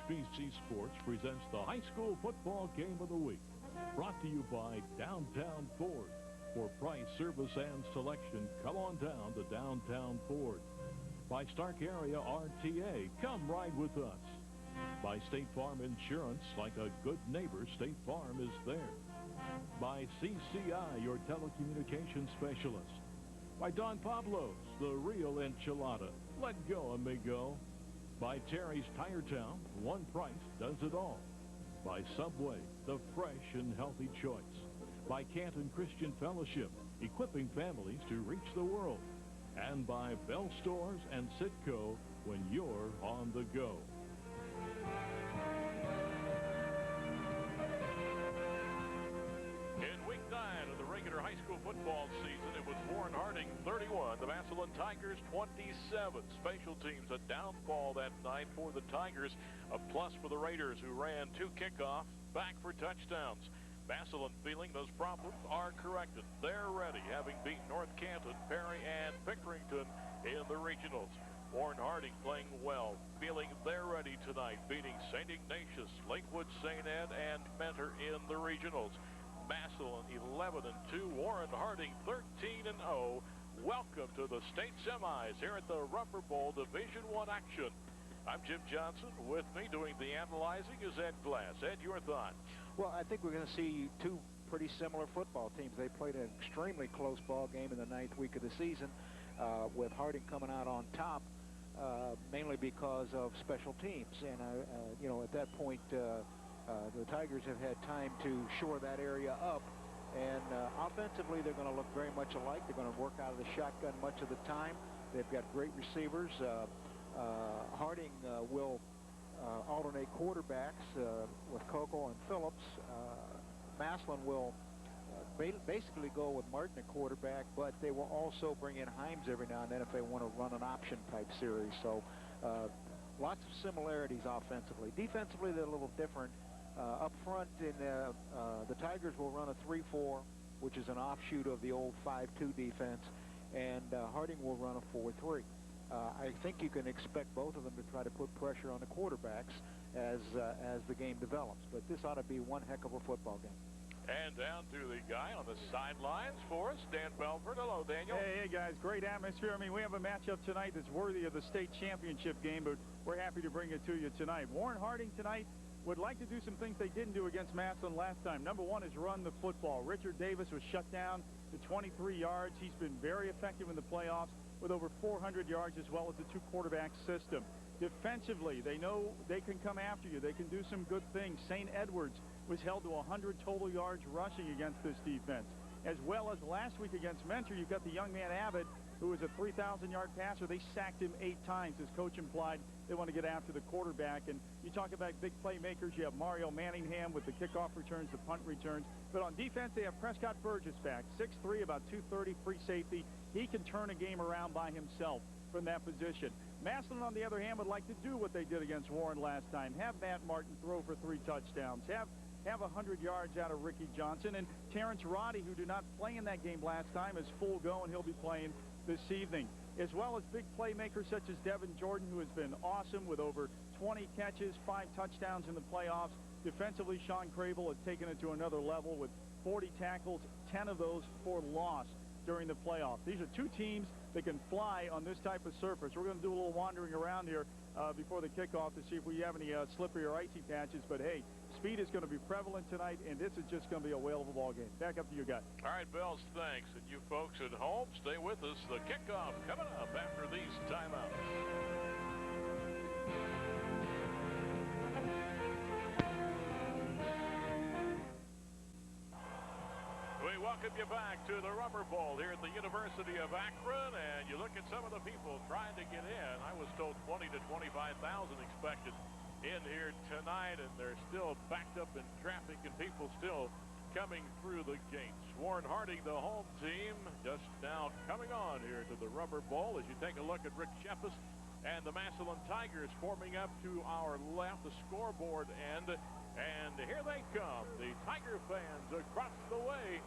NBC Sports presents the high school football game of the week. Brought to you by Downtown Ford. For price, service, and selection, come on down to Downtown Ford. By Stark Area RTA, come ride with us. By State Farm Insurance, like a good neighbor, State Farm is there. By CCI, your telecommunications specialist. By Don Pablo's, the real enchilada. Let go, amigo. By Terry's Tire Town, one price does it all. By Subway, the fresh and healthy choice. By Canton Christian Fellowship, equipping families to reach the world. And by Bell Stores and Citco, when you're on the go. In week 9 of the regular high school football season, it was Warren Harding 31, the Massillon Tigers 27. Special teams a downfall that night for the Tigers, a plus for the Raiders, who ran 2 kickoffs back for touchdowns. Massillon feeling those problems are corrected. They're ready, having beaten North Canton, Perry, and Pickerington in the regionals. Warren Harding playing well, feeling they're ready tonight, beating St. Ignatius, Lakewood St. Ed, and Mentor in the regionals. Massillon 11-2, Warren Harding 13-0. Welcome to the state semis here at the Rubber Bowl Division I action. I'm Jim Johnson. With me doing the analyzing is Ed Glass. Ed, your thought? Well, I think we're going to see two pretty similar football teams. They played an extremely close ball game in the 9th week of the season, with Harding coming out on top, mainly because of special teams. And, you know, at that point, the Tigers have had time to shore that area up. And offensively, they're going to look very much alike. They're going to work out of the shotgun much of the time. They've got great receivers. Harding will alternate quarterbacks with Coco and Phillips. Massillon will basically go with Martin at quarterback, but they will also bring in Himes every now and then if they want to run an option type series. So lots of similarities offensively. Defensively, they're a little different. Up front, the Tigers will run a 3-4, which is an offshoot of the old 5-2 defense, and Harding will run a 4-3. I think you can expect both of them to try to put pressure on the quarterbacks as the game develops. But this ought to be one heck of a football game. And down to the guy on the sidelines for us, Dan Belford. Hello, Daniel. Hey, guys. Great atmosphere. I mean, we have a matchup tonight that's worthy of the state championship game, but we're happy to bring it to you tonight. Warren Harding tonight would like to do some things they didn't do against Massillon last time. Number one is run the football. Richard Davis was shut down to 23 yards. He's been very effective in the playoffs with over 400 yards, as well as the 2-quarterback system. Defensively, they know they can come after you. They can do some good things. St. Edwards was held to 100 total yards rushing against this defense. As well as last week against Mentor, you've got the young man Abbott, who is a 3,000-yard passer. They sacked him 8 times. His coach implied they want to get after the quarterback. And you talk about big playmakers. You have Mario Manningham with the kickoff returns, the punt returns. But on defense, they have Prescott Burgess back, 6'3", about 230, free safety. He can turn a game around by himself from that position. Massillon, on the other hand, would like to do what they did against Warren last time. Have Matt Martin throw for 3 touchdowns. Have 100 yards out of Ricky Johnson. And Terrence Roddy, who did not play in that game last time, is full go, and he'll be playing this evening. As well as big playmakers such as Devin Jordan, who has been awesome with over 20 catches, 5 touchdowns in the playoffs. Defensively, Sean Cravel has taken it to another level with 40 tackles, 10 of those for loss during the playoffs. These are two teams that can fly on this type of surface. We're going to do a little wandering around here before the kickoff to see if we have any slippery or icy patches. But, hey, speed is going to be prevalent tonight, and this is just going to be a whale of a ball game. Back up to you guys. All right, Bells, thanks. And you folks at home, stay with us. The kickoff coming up after these timeouts. We welcome you back to the Rubber Bowl here at the University of Akron, and you look at some of the people trying to get in. I was told 20 to 25,000 expected in here tonight, and they're still backed up in traffic and people still coming through the gates. Warren Harding, the home team, just now coming on here to the Rubber Bowl. As you take a look at Rick Sheffis and the Massillon Tigers forming up to our left, the scoreboard end. And here they come, the Tiger fans across the way.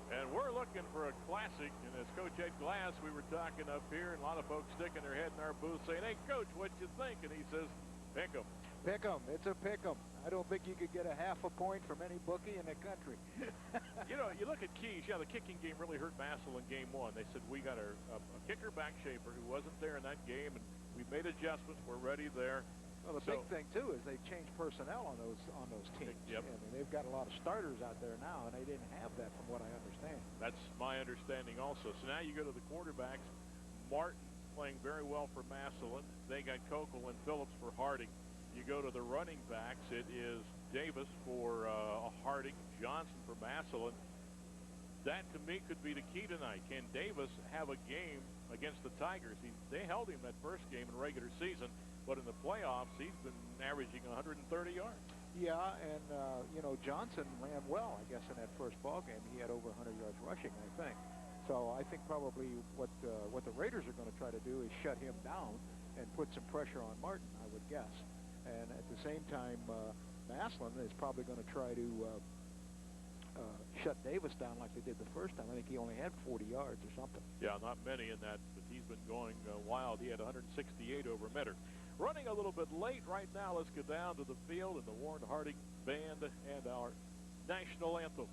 And we're looking for a classic. And as Coach Ed Glass, we were talking up here, and a lot of folks sticking their head in our booth saying, hey, Coach, what you think? And he says, pick 'em. Pick 'em. It's a pick 'em. I don't think you could get a half a point from any bookie in the country. You know, you look at Keys. Yeah, the kicking game really hurt Massillon game 1. They said we got a kicker back, Schaefer, who wasn't there in that game, and we made adjustments. We're ready there. Well, the big thing too is they've changed personnel on those teams. Yep. I mean, they've got a lot of starters out there now, and they didn't have that from what I understand. That's my understanding also. So now you go to the quarterbacks. Martin playing very well for Massillon. They got Kokel and Phillips for Harding. You go to the running backs. It is Davis for Harding, Johnson for Massillon. That, to me, could be the key tonight. Can Davis have a game against the Tigers? They held him that first game in regular season, but in the playoffs, he's been averaging 130 yards. Yeah, and, you know, Johnson ran well, I guess, in that first ball game. He had over 100 yards rushing, I think. So I think probably what the Raiders are going to try to do is shut him down and put some pressure on Martin, I would guess. And at the same time, Massillon is probably going to try to shut Davis down like they did the first time. I think he only had 40 yards or something. Yeah, not many in that, but he's been going wild. He had 168 over Metter. Running a little bit late right now. Let's go down to the field and the Warren Harding Band and our national anthem.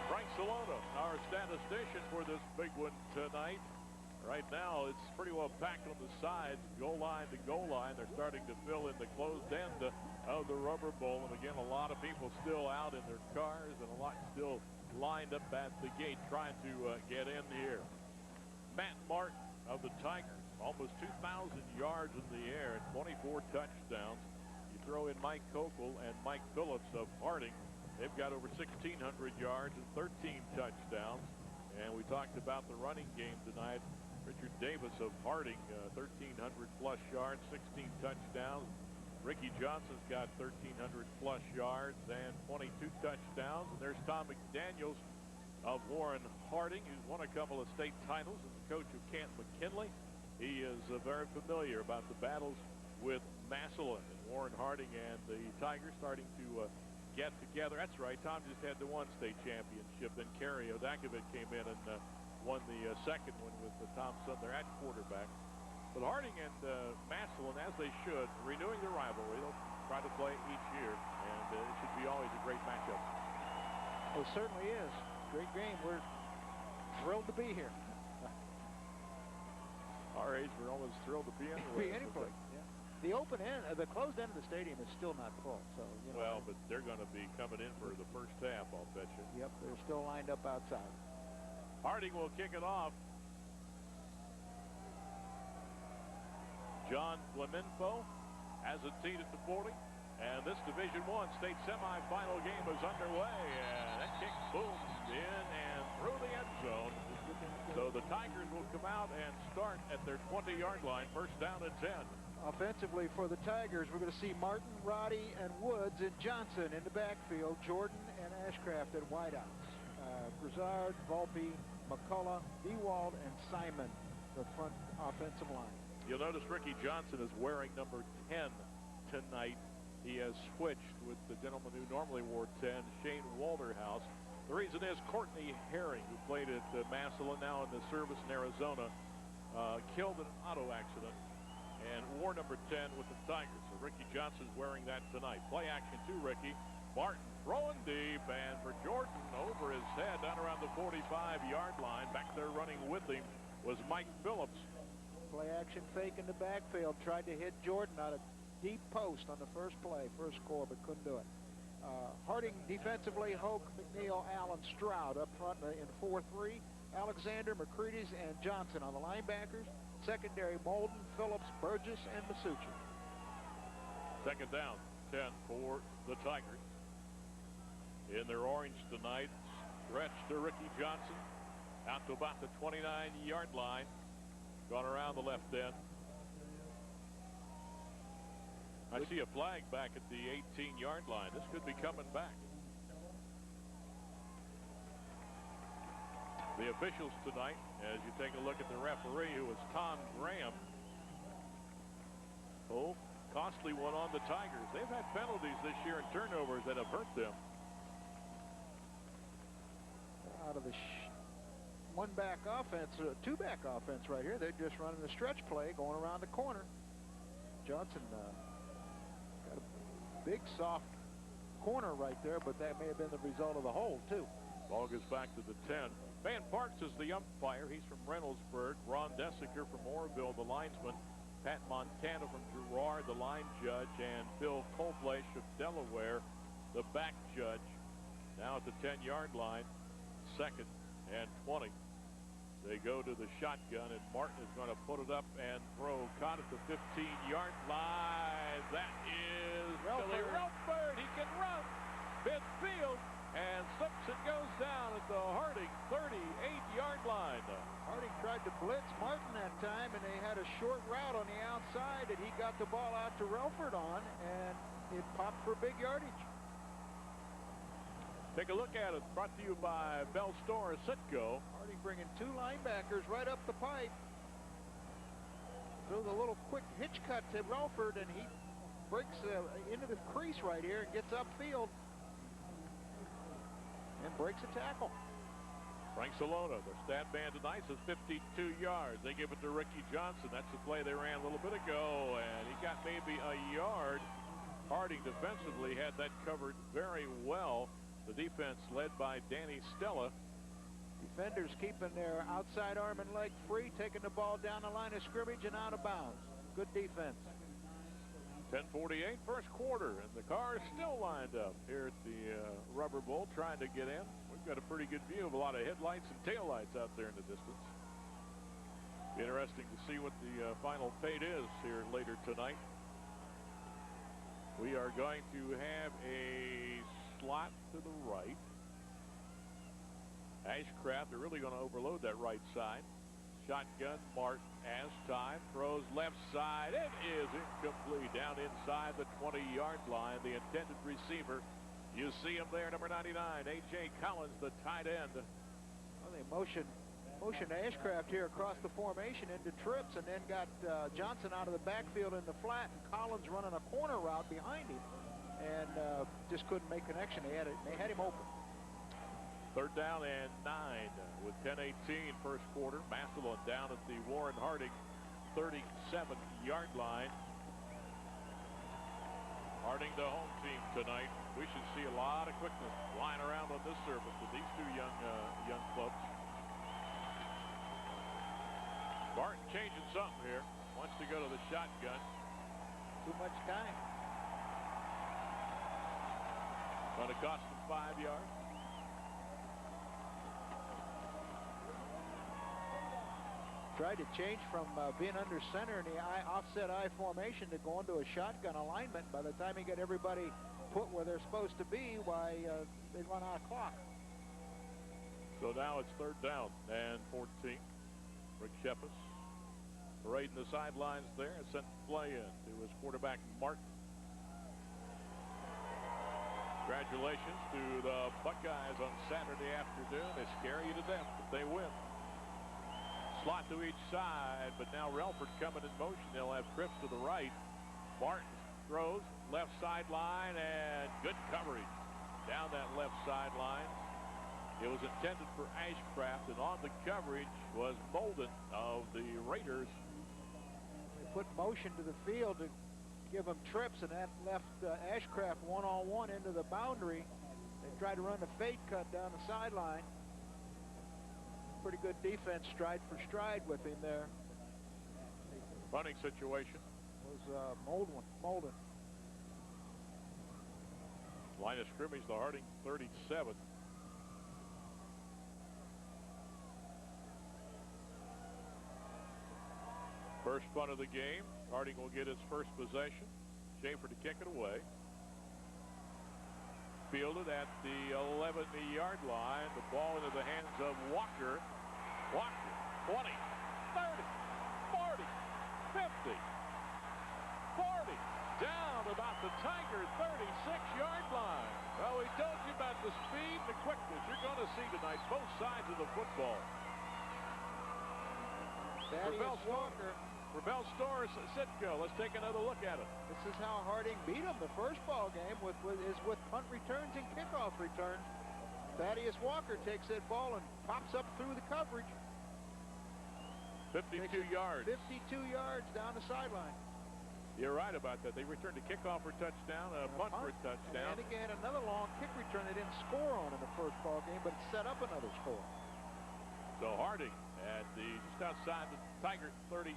Barcelona, our statistician for this big one tonight. Right now, it's pretty well packed on the sides, goal line to goal line. They're starting to fill in the closed end of the Rubber Bowl. And again, a lot of people still out in their cars and a lot still lined up at the gate trying to get in here. Matt Martin of the Tigers, almost 2,000 yards in the air and 24 touchdowns. You throw in Mike Kokel and Mike Phillips of Harding. They've got over 1,600 yards and 13 touchdowns. And we talked about the running game tonight. Richard Davis of Harding, 1,300-plus yards, 16 touchdowns. Ricky Johnson's got 1,300-plus yards and 22 touchdowns. And there's Tom McDaniels of Warren Harding, who's won a couple of state titles, and the coach of Kent McKinley. He is very familiar about the battles with Massillon. And Warren Harding and the Tigers starting to get together. That's right. Tom just had the one state championship. Then Kerry Odakovic came in and won the second one with Tom Sumner at quarterback. But Harding and Massillon, as they should, renewing their rivalry. They'll try to play each year, and it should be always a great matchup. Well, it certainly is. Great game. We're thrilled to be here. Our age, we're always thrilled to be anywhere. Be any place. Yeah. The open end, the closed end of the stadium is still not full. So, you know. Well, but they're going to be coming in for the first half, I'll bet you. Yep, they're still lined up outside. Harding will kick it off. John Clemenfo has a seat at the 40. And this Division I state semifinal game is underway. And that kick booms in and through the end zone. So the Tigers will come out and start at their 20-yard line, first down and 10. Offensively for the Tigers, we're going to see Martin, Roddy, and Woods and Johnson in the backfield, Jordan and Ashcraft at wideouts. Brizard, Volpe, McCullough, Ewald, and Simon, the front offensive line. You'll notice Ricky Johnson is wearing number 10 tonight. He has switched with the gentleman who normally wore 10, Shane Walderhouse. The reason is Courtney Herring, who played at Massillon, now in the service in Arizona, killed in an auto accident and wore number 10 with the Tigers. So Ricky Johnson's wearing that tonight. Play action to Ricky. Martin throwing deep, and for Jordan over his head down around the 45-yard line. Back there running with him was Mike Phillips. Play action fake in the backfield. Tried to hit Jordan out of deep post on the first play, first score, but couldn't do it. Harding defensively, Hoke, McNeil, Allen, Stroud up front in 4-3. Alexander, McCready's, and Johnson on the linebackers. Secondary, Molden, Phillips, Burgess, and Masucci. Second down, 10 for the Tigers. In their orange tonight, stretch to Ricky Johnson. Out to about the 29-yard line. Gone around the left end. I see a flag back at the 18-yard line. This could be coming back. The officials tonight, as you take a look at the referee, who was Tom Graham. Oh, costly one on the Tigers. They've had penalties this year and turnovers that have hurt them. Out of the one-back offense, two-back offense right here. They're just running the stretch play, going around the corner. Johnson got a big, soft corner right there, but that may have been the result of the hold, too. Ball goes back to the 10. Van Parks is the umpire. He's from Reynoldsburg. Ron Desiker from Oroville, the linesman. Pat Montana from Girard, the line judge. And Bill Colfleisch of Delaware, the back judge. Now at the 10-yard line, 2nd and 20. They go to the shotgun, and Martin is going to put it up and throw. Caught at the 15-yard line. That is Billy Relford. He can run midfield. And Simpson goes down at the Harding 38-yard line. Harding tried to blitz Martin that time, and they had a short route on the outside that he got the ball out to Relford on, and it popped for big yardage. Take a look at it. Brought to you by Bell Store Citgo. Harding bringing two linebackers right up the pipe. Throws a little quick hitch cut to Relford, and he breaks into the crease right here and gets upfield. And breaks a tackle. Frank Salona, their stat man tonight, says 52 yards. They give it to Ricky Johnson. That's the play they ran a little bit ago, and he got maybe a yard. Harding defensively had that covered very well. The defense led by Danny Stella. Defenders keeping their outside arm and leg free, taking the ball down the line of scrimmage and out of bounds. Good defense. 10:48 first quarter, and the car is still lined up here at the Rubber Bowl trying to get in. We've got a pretty good view of a lot of headlights and taillights out there in the distance. Be interesting to see what the final fate is here later tonight. We are going to have a slot to the right. Ashcraft, they're really going to overload that right side. Shotgun, Martin as time, throws left side. It is incomplete down inside the 20-yard line. The intended receiver, you see him there, number 99, A.J. Collins, the tight end. Well, they motioned Ashcraft here across the formation into trips, and then got Johnson out of the backfield in the flat, and Collins running a corner route behind him, and just couldn't make connection. They had him open. 3rd down and 9 with 10:18 first quarter. Massillon down at the Warren Harding 37-yard line. Harding the home team tonight. We should see a lot of quickness flying around on this surface with these two young clubs. Martin changing something here. Wants to go to the shotgun. Too much time. Going to cost him 5 yards. Tried to change from being under center in the offset I formation to go into a shotgun alignment. By the time he got everybody put where they're supposed to be, they run out of clock. So now it's 3rd down and 14. Rick Shepis parading the sidelines there and sent the play in to his quarterback, Martin. Congratulations to the Buckeyes on Saturday afternoon. They scare you to death, but they win. Slot to each side, but now Relford coming in motion. They'll have trips to the right. Martin throws left sideline, and good coverage down that left sideline. It was intended for Ashcraft, and on the coverage was Molden of the Raiders. They put motion to the field to give him trips, and that left Ashcraft one-on-one into the boundary. They tried to run the fade cut down the sideline. Pretty good defense, stride for stride with him there. Running situation. Was Molden. Line of scrimmage, the Harding 37. First punt of the game. Harding will get its first possession. Schaefer to kick it away. Fielded at the 11-yard line. The ball into the hands of Walker. Walker, 20, 30, 40, 50, 40. Down about the Tiger 36-yard line. Well, we told you about the speed and the quickness you're going to see tonight, both sides of the football. Rebel Stores, Sitco. Let's take another look at it. This is how Harding beat them the first ball game with punt returns and kickoff returns. Thaddeus Walker takes that ball and pops up through the coverage. 52 yards. 52 yards down the sideline. You're right about that. They returned a kickoff for touchdown, a punt for touchdown. And again, another long kick return they didn't score on in the first ball game, but it set up another score. So Harding at just outside the Tiger 35.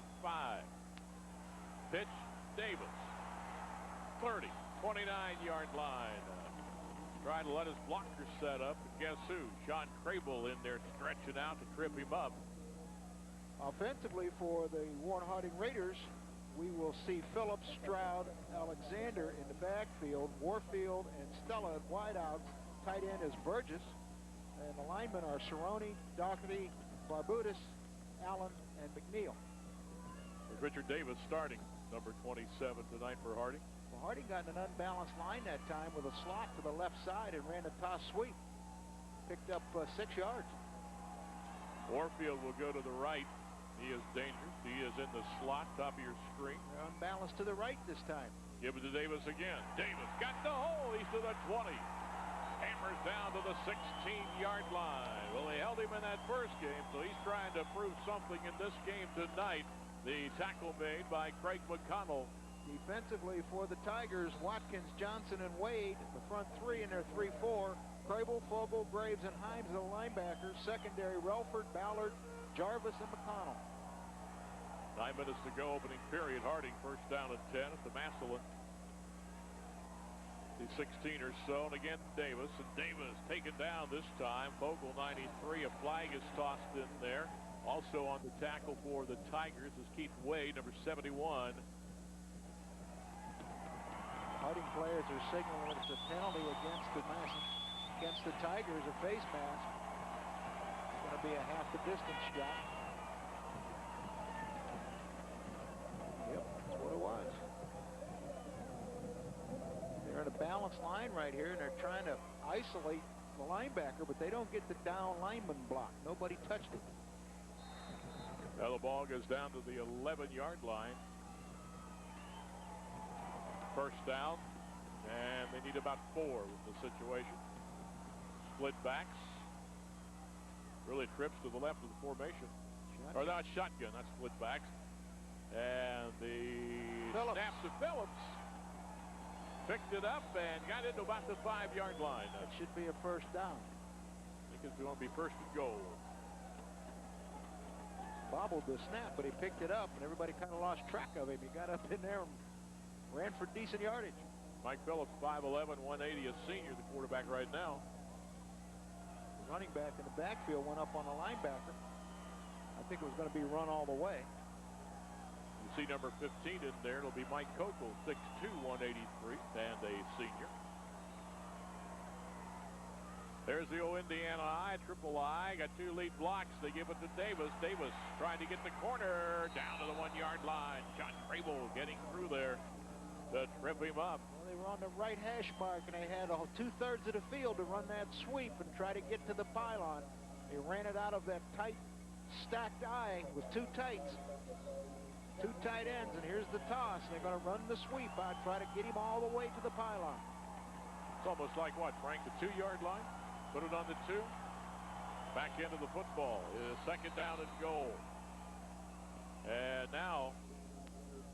Pitch, Davis. 30, 29-yard line. Trying to let his blocker set up. And guess who? Sean Crable in there stretching out to trip him up. Offensively for the Warren Harding Raiders, we will see Phillips, Stroud, Alexander in the backfield, Warfield and Stella at wideouts. Tight end is Burgess. And the linemen are Cerrone, Doherty, Barbudas, Allen, and McNeil. With Richard Davis starting, number 27 tonight for Harding. Well, Harding got an unbalanced line that time with a slot to the left side and ran a toss sweep. Picked up 6 yards. Warfield will go to the right. He is dangerous. He is in the slot, top of your screen. They're unbalanced to the right this time. Give it to Davis again. Davis got the hole. He's to the 20. Hammers down to the 16-yard line. Well, they held him in that first game, so he's trying to prove something in this game tonight. The tackle made by Craig McConnell. Defensively for the Tigers, Watkins, Johnson, and Wade, the front three in their 3-4. Crable, Fogle, Graves, and Himes, the linebackers. Secondary, Relford, Ballard, Jarvis, and McConnell. 9 minutes to go, opening period. Harding first down and 10 at the Massillon. The 16 or so, and again Davis. And Davis taken down this time. Fogle 93. A flag is tossed in there. Also on the tackle for the Tigers is Keith Wade, number 71. Harding players are signaling that it's a penalty against the Tigers, a face mask. It's going to be a half the distance shot. Yep, that's what it was. They're in a balanced line right here, and they're trying to isolate the linebacker, but they don't get the down lineman block. Nobody touched it. Now the ball goes down to the 11-yard line. First down, and they need about 4 with the situation. Split backs. Really trips to the left of the formation. Or not shotgun, not split backs. And the snap to Phillips. Picked it up and got into about the 5-yard line. That should be a first down. I think it's going to be first and goal. Bobbled the snap, but he picked it up, and everybody kind of lost track of him. He got up in there and ran for decent yardage. Mike Phillips, 5'11", 180, a senior, the quarterback right now. The running back in the backfield went up on the linebacker. I think it was going to be run all the way. You see number 15 in there. It'll be Mike Kokel, 6'2", 183, and a senior. There's the old Indiana I, triple I. Got 2 lead blocks. They give it to Davis. Davis trying to get the corner down to the 1-yard line. John Crable getting through there to trip him up. Well, they were on the right hash mark, and they had 2/3 of the field to run that sweep and try to get to the pylon. They ran it out of that tight, stacked I with 2 tights. 2 tight ends, and here's the toss. They're going to run the sweep out, try to get him all the way to the pylon. It's almost like what, Frank, the 2-yard line? Put it on the 2. Back into the football. Second down and goal. And now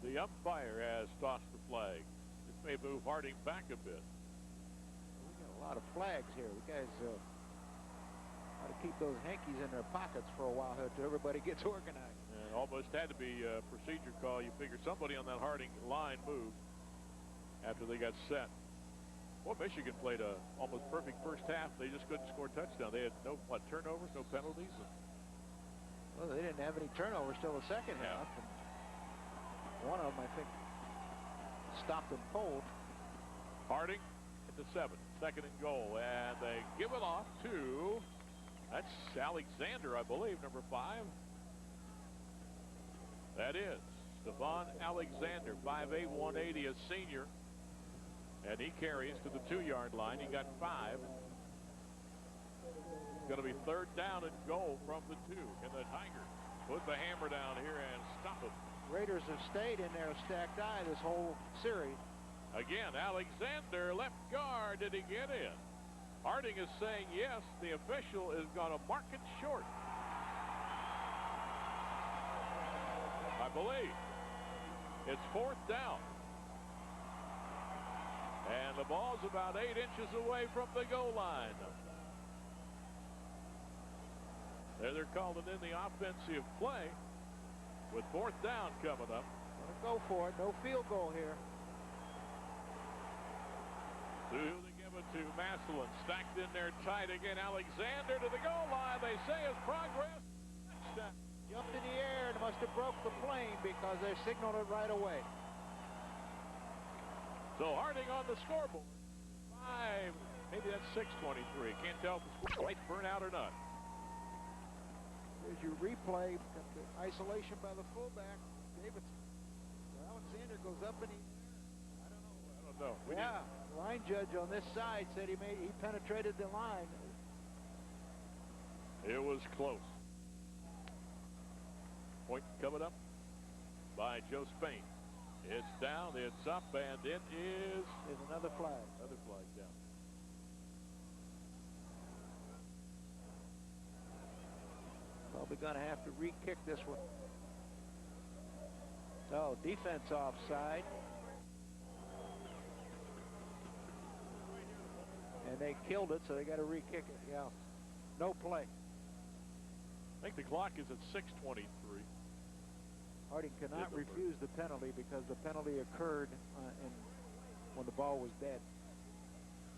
the umpire has tossed the flag. This may move Harding back a bit. We got a lot of flags here. The guys ought to keep those hankies in their pockets for a while until everybody gets organized. And Almost had to be a procedure call. You figure somebody on that Harding line moved after they got set. Well, Michigan played a almost perfect first half. They just couldn't score a touchdown. They had no turnovers, no penalties. Well, they didn't have any turnovers till the second half. And one of them, I think, stopped and pulled. Harding at the 7, 2nd and goal, and they give it off to, that's Alexander, I believe, number 5. That is Stephon Alexander, 5'8", 180, a senior. And he carries to the 2-yard line. He got 5. It's going to be 3rd down and goal from the 2. Can the Tigers put the hammer down here and stop them? Raiders have stayed in their stacked eye this whole series. Again, Alexander, left guard. Did he get in? Harding is saying yes. The official is going to mark it short, I believe. It's 4th down. And the ball's about 8 inches away from the goal line. There they're calling in the offensive play with 4th down coming up. Gonna go for it. No field goal here. Who they give it to? Massillon stacked in there tight again. Alexander to the goal line. They say his progress. Jumped in the air and must have broke the plane because they signaled it right away. So Harding on the scoreboard. 5, maybe that's 6:23. Can't tell if the score lights burn out or not. As you replay, got the isolation by the fullback. Davidson. Alexander goes up and he. I don't know. Yeah, line judge on this side said he penetrated the line. It was close. Point coming up by Joe Spain. It's down, it's up, and it is. There's another flag. Another flag down. Probably going to have to re-kick this one. Oh, defense offside. And they killed it, so they got to re-kick it. Yeah, no play. I think the clock is at 6:23. Harding cannot refuse the penalty because the penalty occurred when the ball was dead.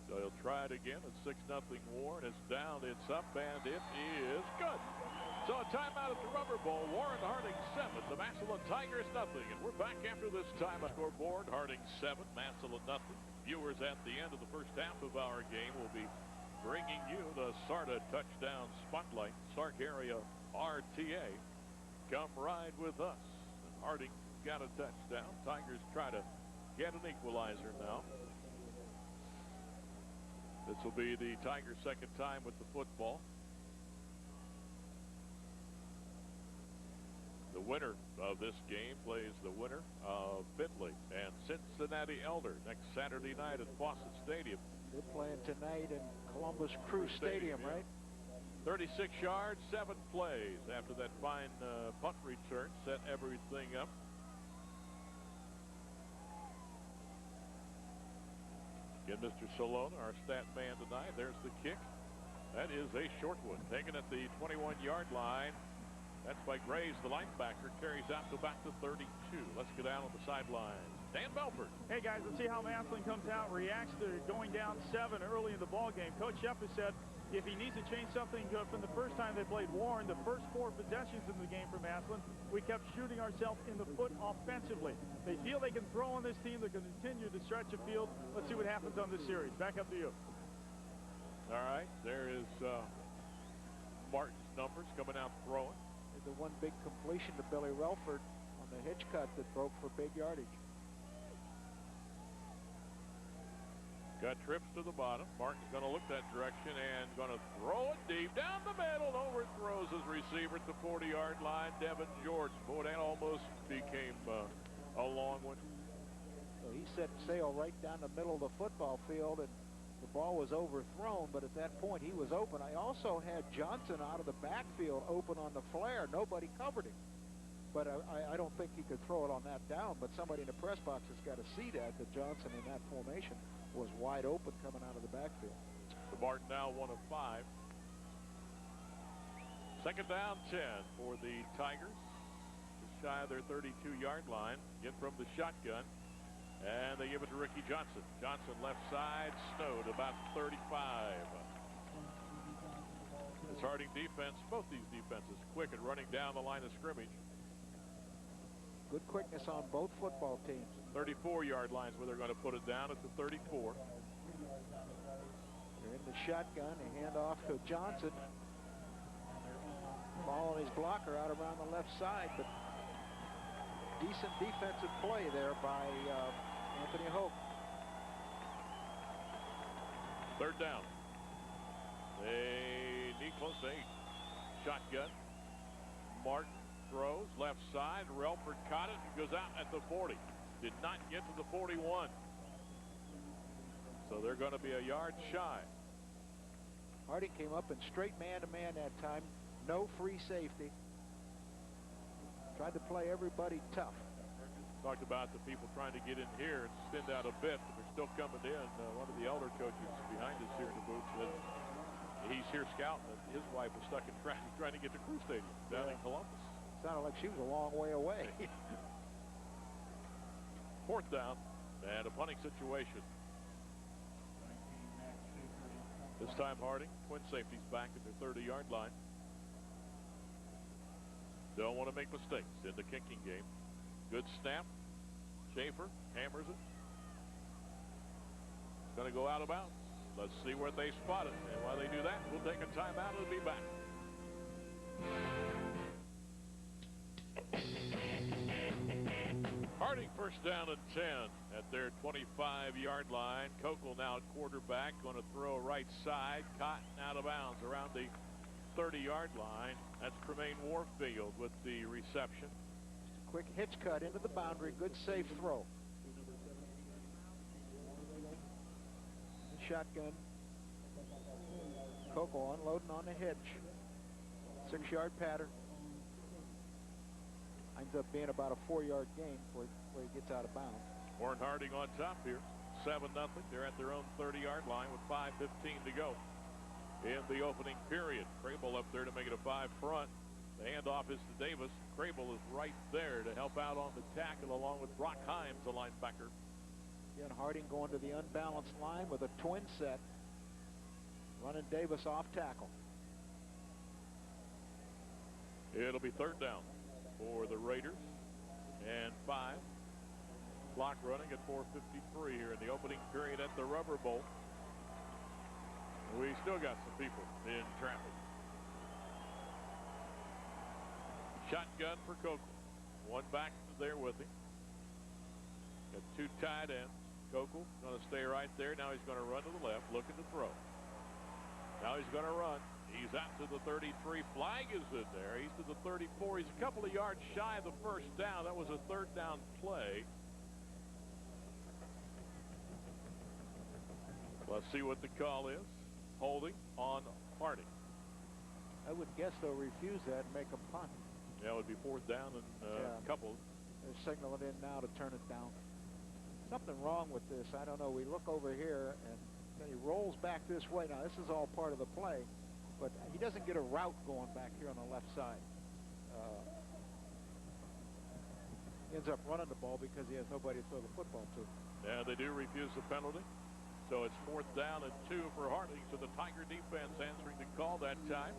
So he'll try it again. It's 6-0 Warren. It's down, it's up, and it is good. So a timeout at the Rubber Bowl. Warren Harding 7, the Massillon Tigers nothing. And we're back after this time. Scoreboard, Harding 7, Massillon nothing. Viewers at the end of the first half of our game will be bringing you the SARTA touchdown spotlight. Sark area RTA. Come ride with us. Harding got a touchdown. Tigers try to get an equalizer now. This will be the Tigers' 2nd time with the football. The winner of this game plays the winner of Bentley and Cincinnati Elder next Saturday night at Fawcett Stadium. They're playing tonight in Columbus Crew Stadium, yeah. Right? 36 yards, 7 plays after that fine punt return set everything up. Again, Mr. Salone, our stat man tonight. There's the kick. That is a short one, taken at the 21-yard line. That's by Graves, the linebacker, carries out to back to 32. Let's get down on the sideline. Dan Belford. Hey, guys, let's see how Massillon comes out, reacts to going down 7 early in the ball game. Coach Sheffield said if he needs to change something from the first time they played Warren, the first 4 possessions in the game for Massillon, we kept shooting ourselves in the foot offensively. They feel they can throw on this team. They're going to continue to stretch the field. Let's see what happens on this series. Back up to you. All right, there is Martin's numbers coming out throwing. The one big completion to Billy Relford on the hitch cut that broke for big yardage. Got trips to the bottom. Martin's going to look that direction and going to throw it deep down the middle. Overthrows his receiver at the 40-yard line. Devin Jordan. Boy, that almost became a long one. So he set sail right down the middle of the football field, and the ball was overthrown, but at that point he was open. I also had Johnson out of the backfield open on the flare. Nobody covered him. But I don't think he could throw it on that down, but somebody in the press box has got to see that Johnson in that formation was wide open coming out of the backfield. So Martin now 1 of 5. 2nd down 10 for the Tigers. shy of their 32-yard line. Get from the shotgun. And they give it to Ricky Johnson. Johnson left side, snowed about 35. This Harding defense, both these defenses, quick at running down the line of scrimmage. Good quickness on both football teams. 34-yard lines where they're going to put it down at the 34. They're in the shotgun. They hand off to Johnson. Following his blocker out around the left side, but decent defensive play there by Anthony Hope. Third down. They need close to 8. Shotgun. Martin throws left side. Relford caught it and goes out at the 40. Did not get to the 41. So they're going to be a yard shy. Harding came up in straight man-to-man that time. No free safety. Tried to play everybody tough. Talked about the people trying to get in here and extend out a bit, but they're still coming in. One of the elder coaches behind us here in the booth said he's here scouting, and his wife was stuck in traffic trying to get to Crew Stadium down in Columbus. Sounded like she was a long way away. Fourth down and a punting situation. This time Harding, twin safeties back at their 30-yard line. Don't want to make mistakes in the kicking game. Good snap. Schaefer hammers it. It's going to go out of bounds. Let's see where they spot it. And while they do that, we'll take a timeout and be back. Harding first down and 10 at their 25-yard line. Kokel now at quarterback, going to throw right side. Caught out of bounds around the 30-yard line. That's Tremaine Warfield with the reception. Just a quick hitch cut into the boundary. Good safe throw. Shotgun. Kokel unloading on the hitch. 6-yard pattern. Ends up being about a 4-yard gain before he gets out of bounds. Warren Harding on top here. 7-0. They're at their own 30-yard line with 5:15 to go in the opening period. Crable up there to make it a 5 front. The handoff is to Davis. Crable is right there to help out on the tackle along with Brock Himes, the linebacker. Again, Harding going to the unbalanced line with a twin set. Running Davis off tackle. It'll be third down for the Raiders and 5. Clock running at 4:53 here in the opening period at the Rubber Bowl. We still got some people in traffic. Shotgun for Kokel. One back there with him. Got 2 tight ends. Kokel going to stay right there. Now he's going to run to the left, looking to throw. Now he's going to run. He's out to the 33. Flag is in there. He's to the 34. He's a couple of yards shy of the first down. That was a third down play. Let's see what the call is. Holding on Harding. I would guess they'll refuse that and make a punt. Yeah, it would be fourth down and a couple. They're signaling in now to turn it down. Something wrong with this. I don't know. We look over here and then he rolls back this way. Now, this is all part of the play, but he doesn't get a route going back here on the left side. He ends up running the ball because he has nobody to throw the football to. Yeah, they do refuse the penalty. So it's fourth down and 2 for Harding. So the Tiger defense answering the call that time.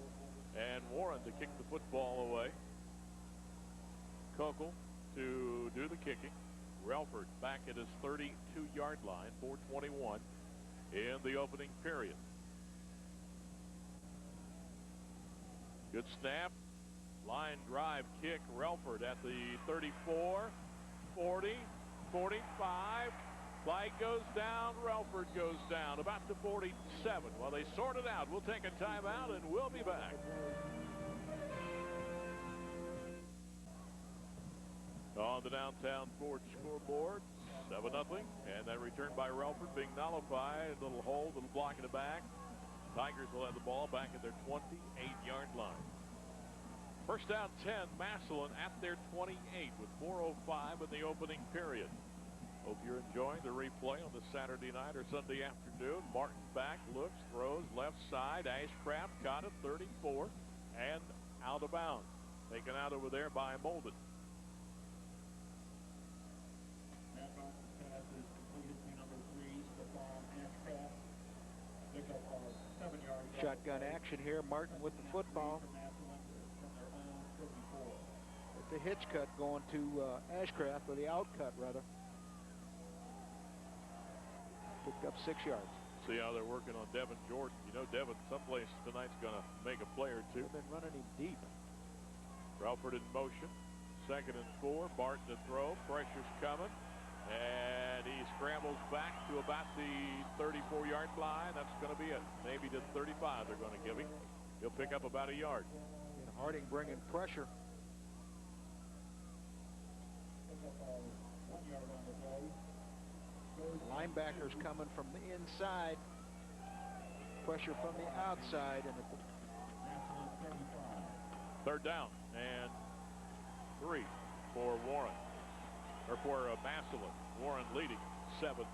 And Warren to kick the football away. Kokel to do the kicking. Relford back at his 32-yard line, 4:21 in the opening period. Good snap. Line drive kick. Relford at the 34, 40, 45. Flag goes down. Relford goes down about to 47. While they sort it out, we'll take a timeout and we'll be back. On the downtown Ford scoreboard, 7-0. And that return by Relford being nullified. A little hold, a little block in the back. Tigers will have the ball back at their 28-yard line. First down 10, Massillon at their 28 with 4:05 in the opening period. Hope you're enjoying the replay on the Saturday night or Sunday afternoon. Martin back, looks, throws, left side. Ashcraft caught it, 34, and out of bounds. Taken out over there by Molden. Shotgun action here. Martin with the football. With the hitch cut going to Ashcraft, or the out cut rather. Picked up 6 yards. See how they're working on Devin Jordan. You know, Devin someplace tonight's going to make a play or two. They've been running him deep. Relford in motion. 2nd and 4. Barton to throw. Pressure's coming. And he scrambles back to about the 34-yard line. That's going to be it. Maybe to 35 they're going to give him. He'll pick up about a yard. And Harding bringing pressure. Linebackers coming from the inside. Pressure from the outside. And 3rd down and 3 for Warren. Or for Massillon. Warren leading 7-0.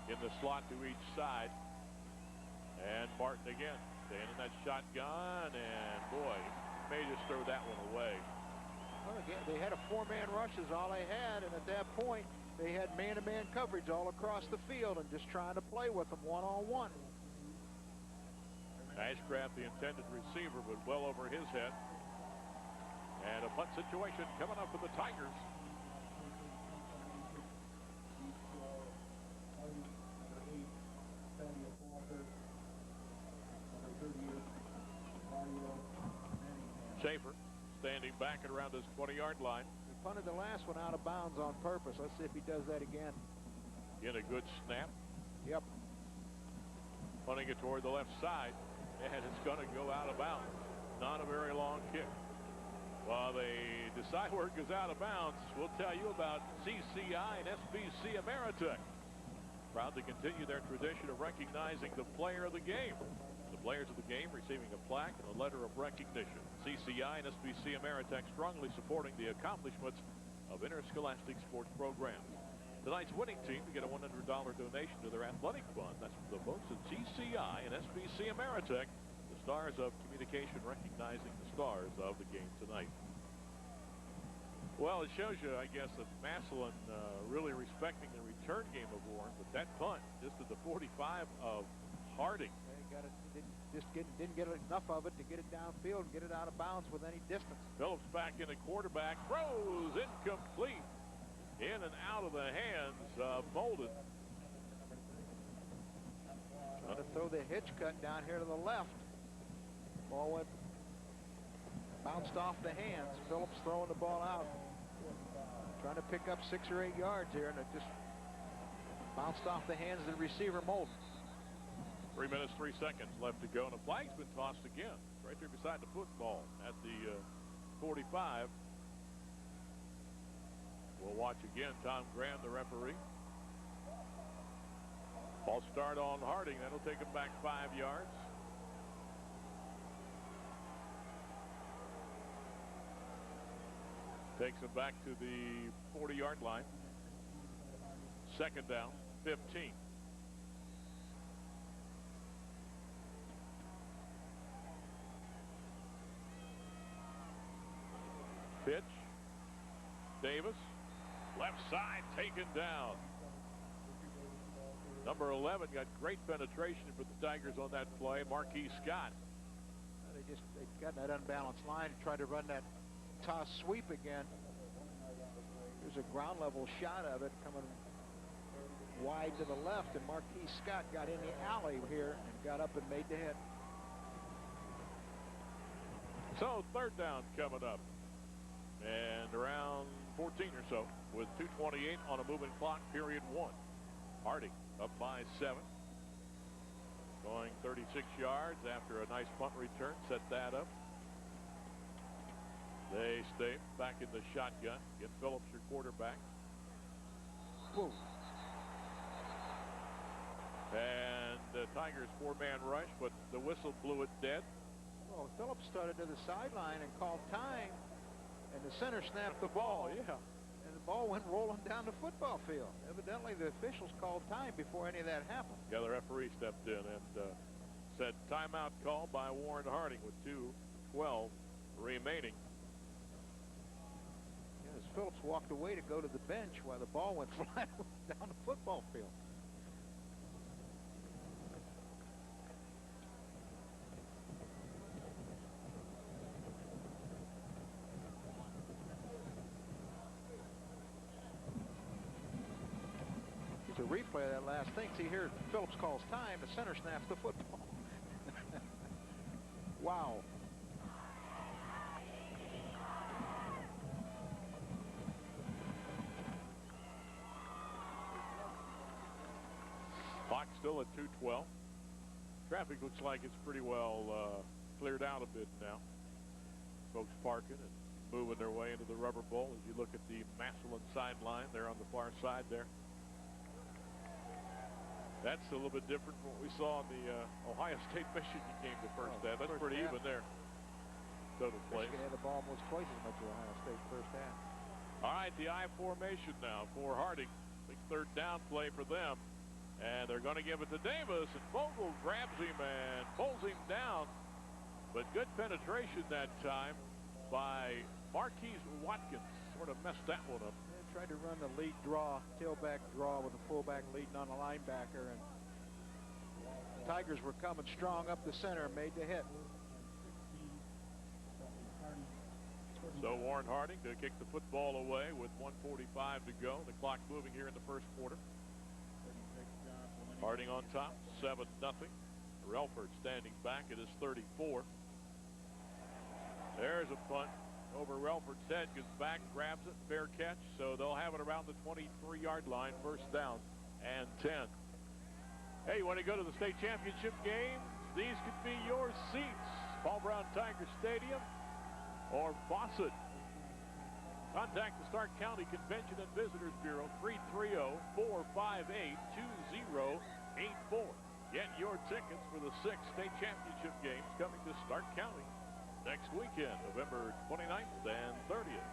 In the slot to each side. And Martin again. Staying in that shotgun. And boy, he may just throw that one away. Well, again, they had a 4-man rush is all they had. And at that point, they had man-to-man coverage all across the field and just trying to play with them one-on-one. Ashcraft, the intended receiver, but well over his head. And a punt situation coming up for the Tigers. Schaefer standing back at around his 20-yard line. He punted the last one out of bounds on purpose. Let's see if he does that again. In a good snap. Yep. Punting it toward the left side. And it's going to go out of bounds. Not a very long kick. While they decide where it goes out of bounds, we'll tell you about CCI and SBC Ameritech. Proud to continue their tradition of recognizing the player of the game. The players of the game receiving a plaque and a letter of recognition. CCI and SBC Ameritech strongly supporting the accomplishments of interscholastic sports programs. Tonight's winning team to get a $100 donation to their athletic fund. That's from the folks at CCI and SBC Ameritech, the stars of communication recognizing the stars of the game tonight. Well, it shows you, I guess, that Massillon really respecting the return game of Warren, but that punt just at the 45 of Harding. Didn't get enough of it to get it downfield and get it out of bounds with any distance. Phillips back in at quarterback, throws incomplete, in and out of the hands of Molden. Trying to throw the hitch cut down here to the left. Ball went, bounced off the hands. Phillips throwing the ball out. Trying to pick up 6 or 8 yards here, and it just bounced off the hands of the receiver, Molden. 3 minutes, 3 seconds left to go, and a flag's been tossed again. Right there beside the football at the 45. We'll watch again. Tom Graham, the referee. Ball start on Harding. That'll take him back 5 yards. Takes him back to the 40-yard line. 2nd down, 15. Pitch. Davis. Left side taken down. Number 11 got great penetration for the Tigers on that play. Marquis Scott. They got that unbalanced line and tried to run that toss sweep again. There's a ground level shot of it coming wide to the left, and Marquis Scott got in the alley here and got up and made the hit. So 3rd down coming up. And around 14 or so with 2:28 on a moving clock, period 1. Harding up by 7. Going 36 yards after a nice punt return. Set that up. They stay back in the shotgun. Get Phillips, your quarterback. Whoa. And the Tigers 4-man rush, but the whistle blew it dead. Well, Phillips started to the sideline and called time. And the center snapped the ball. Yeah. And the ball went rolling down the football field. Evidently, the officials called time before any of that happened. Yeah, the referee stepped in and said timeout call by Warren Harding with 2:12 remaining. Yeah, as Phillips walked away to go to the bench while the ball went flying down the football field. There's a replay of that last thing. See here, Phillips calls time. The center snaps the football. Wow. Clock still at 2:12. Traffic looks like it's pretty well cleared out a bit now. Folks parking and moving their way into the Rubber Bowl. As you look at the Massillon sideline there on the far side there. That's a little bit different from what we saw in the Ohio State-Michigan game the first half. That's pretty even there. Total play. Michigan had the ball almost twice as much as Ohio State first half. All right, the I formation now for Harding. Big third down play for them. And they're going to give it to Davis, and Vogel grabs him and pulls him down. But good penetration that time by Marquise Watkins. Sort of messed that one up. Tried to run the lead draw, tailback draw with the fullback leading on the linebacker, and the Tigers were coming strong up the center, made the hit. So Warren Harding to kick the football away with 1:45 to go. The clock moving here in the first quarter. Harding on top, 7-0. Relford standing back at his 34. There's a punt over Relford's head, goes back, grabs it, fair catch. So they'll have it around the 23-yard line, first down and 10. Hey, you want to go to the state championship game? These could be your seats. Paul Brown Tiger Stadium or Fawcett. Contact the Stark County Convention and Visitors Bureau, 330-458-2084. Get your tickets for the 6 state championship games coming to Stark County next weekend, November 29th and 30th.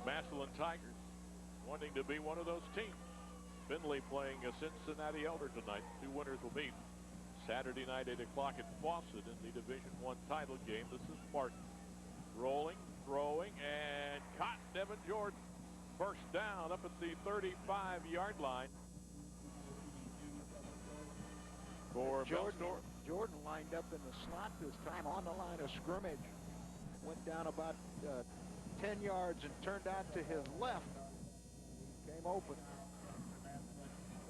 Massillon Tigers wanting to be one of those teams. Finley playing a Cincinnati Elder tonight. 2 winners will meet Saturday night, 8 o'clock at Fawcett in the Division I title game. This is Martin. Rolling, throwing, and caught Devin Jordan. First down up at the 35-yard line. For Jordan lined up in the slot this time on the line of scrimmage. Went down about 10 yards and turned out to his left. Came open.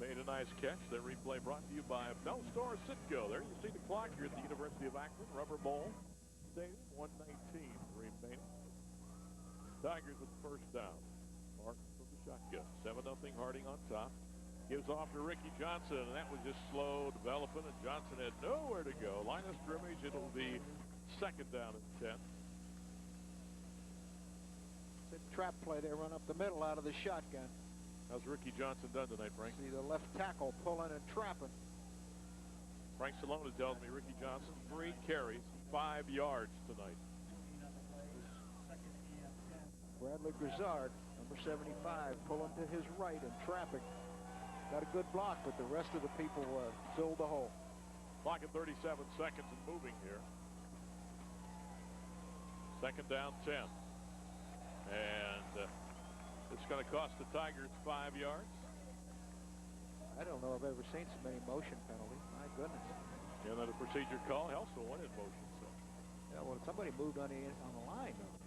Made a nice catch. That replay brought to you by Bell Store Citgo. There you see the clock here at the University of Akron Rubber Bowl Stadium. 1:19 remaining. Tigers with the first down. Martin from the shotgun. 7-0 Harding on top. Gives off to Ricky Johnson, and that was just slow development, and Johnson had nowhere to go. Line of scrimmage, it'll be second down and 10. It's a trap play. They run up the middle out of the shotgun. How's Ricky Johnson done tonight, Frank? See the left tackle pulling and trapping. Frank Salona tells me Ricky Johnson, 3 carries, 5 yards tonight. Bradley Grizzard, number 75, pulling to his right and trapping. Got a good block, but the rest of the people filled the hole. Clock at 37 seconds and moving here. Second down, 10. And it's going to cost the Tigers 5 yards. I don't know if I've ever seen so many motion penalties. My goodness. And then a procedure call. Helso went in motion. So. Yeah, well, somebody moved on the line, though.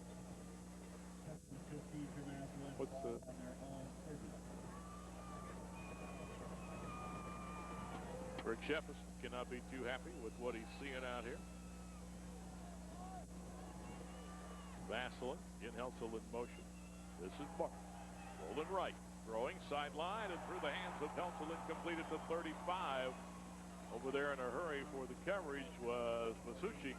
What's the... Rick Sheffis cannot be too happy with what he's seeing out here. Massillon in Helso in motion. This is Martin. Rolling right. Throwing sideline and through the hands of Helso, completed to 35. Over there in a hurry for the coverage was Masucci.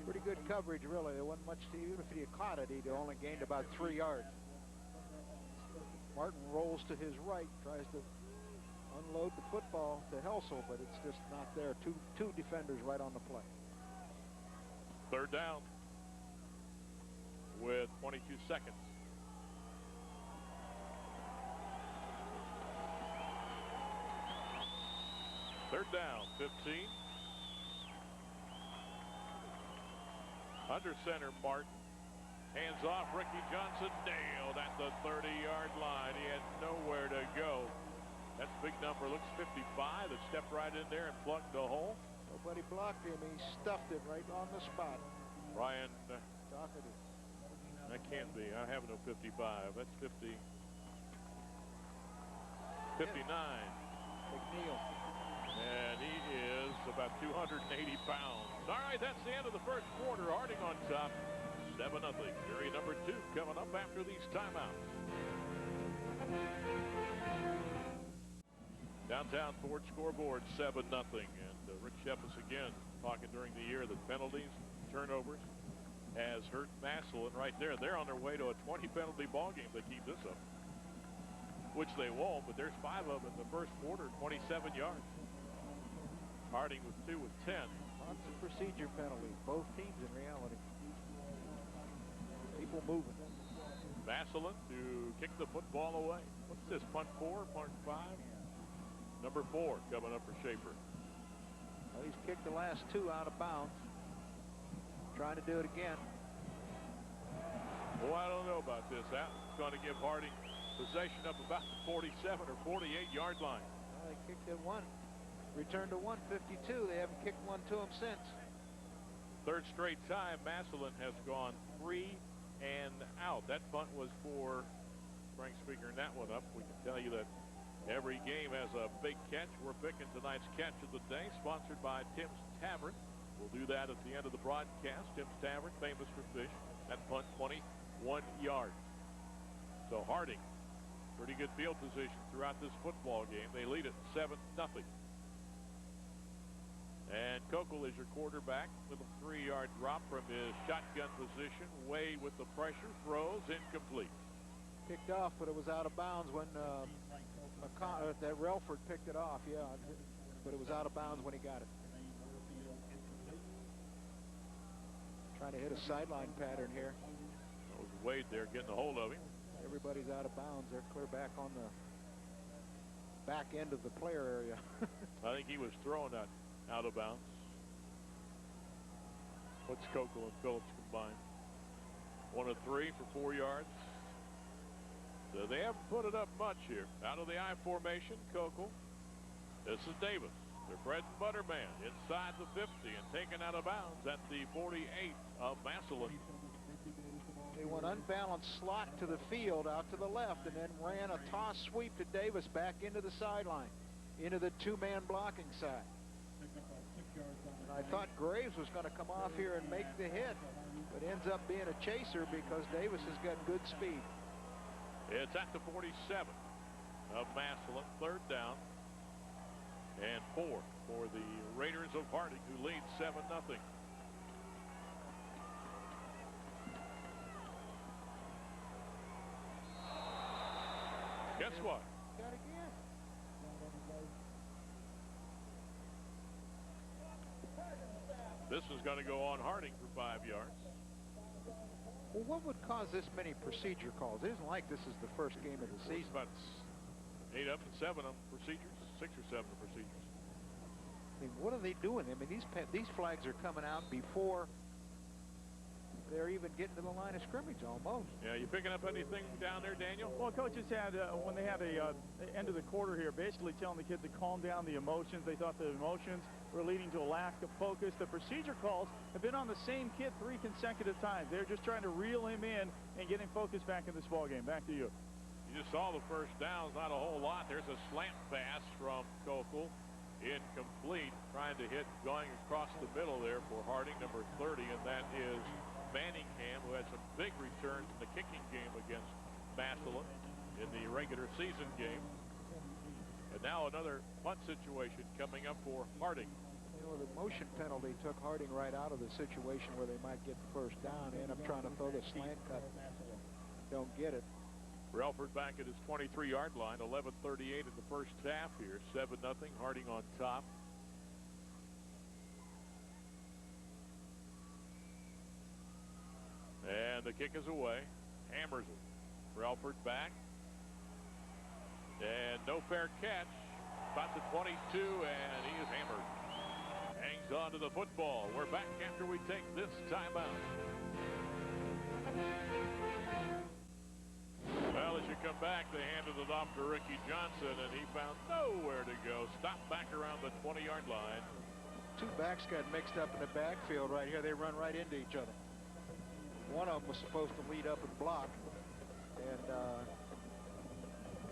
Pretty good coverage, really. There wasn't much to, even if he had caught it, he'd only gained about 3 yards. Martin rolls to his right, tries to unload the football to Helso, but it's just not there. Two defenders right on the play. Third down with 22 seconds. Third down, 15. Under center, Martin. Hands off, Ricky Johnson nailed at the 30-yard line. He had nowhere to go. That's a big number. Looks 55. That stepped right in there and plugged the hole. Nobody blocked him. He stuffed it right on the spot. Ryan Doherty. That can't be. I have no 55. That's 50. 59. McNeil. And he is about 280 pounds. All right, that's the end of the first quarter. Harding on top, 7-0. Period number 2 coming up after these timeouts. Downtown Ford scoreboard 7-0. And Rick Shepis again talking during the year that penalties, turnovers has hurt Massillon right there. They're on their way to a 20 penalty ball game if they keep this up, which they won't, but there's 5 of them in the first quarter, 27 yards. Harding with 2 with 10. Lots of procedure penalties, both teams in reality. People moving. Massillon to kick the football away. What's this, punt 4, punt 5? Number 4 coming up for Schaefer. Well, he's kicked the last 2 out of bounds. Trying to do it again. Well, I don't know about this. That's going to give Harding possession up about the 47 or 48-yard line. Well, they kicked it 1. Returned to 152. They haven't kicked one to him since. Third straight time Massillon has gone 3 and out. That punt was for Frank Speaker, and that one up. We can tell you that every game has a big catch. We're picking tonight's catch of the day, sponsored by Tim's Tavern. We'll do that at the end of the broadcast. Tim's Tavern, famous for fish. That punt 21 yards. So Harding, pretty good field position throughout this football game. They lead it 7-0. And Kokel is your quarterback with a 3-yard drop from his shotgun position. Way with the pressure, throws incomplete. Kicked off, but it was out of bounds when that Relford picked it off. Yeah, but it was out of bounds when he got it. Trying to hit a sideline pattern here. That was Wade there getting a hold of him. Everybody's out of bounds. They're clear back on the back end of the player area. I think he was throwing that out of bounds. What's Kokel and Phillips combined? 1 of 3 for 4 yards. So they haven't put it up much here. Out of the I formation, Kokel. This is Davis, their bread and butter man, inside the 50 and taken out of bounds at the 48 of Massillon. They went unbalanced slot to the field out to the left and then ran a toss sweep to Davis back into the sideline, into the 2-man blocking side. And I thought Graves was going to come off here and make the hit, but ends up being a chaser because Davis has got good speed. It's at the 47 of Massillon, 3rd down and 4 for the Raiders of Harding, who lead 7-0. Guess what? Got again. This is going to go on Harding for 5 yards. Well, what would cause this many procedure calls? It isn't like this is the first game of the season. About 8 of them and 7 of them procedures, 6 or 7 procedures. I mean, what are they doing? I mean, these flags are coming out before they're even getting to the line of scrimmage almost. Yeah, you picking up anything down there, Daniel? Well, coaches had, when they had a end of the quarter here, basically telling the kid to calm down the emotions. They thought the emotions were leading to a lack of focus. The procedure calls have been on the same kid 3 consecutive times. They're just trying to reel him in and get him focused back in this ball game. Back to you. You just saw the first downs, not a whole lot. There's a slant pass from Kokel. Incomplete, trying to hit going across the middle there for Harding, number 30, and that is Manningham, who had some big returns in the kicking game against Massillon in the regular season game. And now another punt situation coming up for Harding. You know, the motion penalty took Harding right out of the situation where they might get the first down. They end up trying to throw the slant cut. Don't get it. Relford back at his 23-yard line, 11:38 in the first half here, 7-0, Harding on top. And the kick is away. Hammers it. Relford back. And no fair catch. About the 22, and he is hammered. Hangs on to the football. We're back after we take this timeout. Well, as you come back, they handed it off to Ricky Johnson, and he found nowhere to go. Stopped back around the 20-yard line. 2 backs got mixed up in the backfield right here. They run right into each other. one of them was supposed to lead up and block, and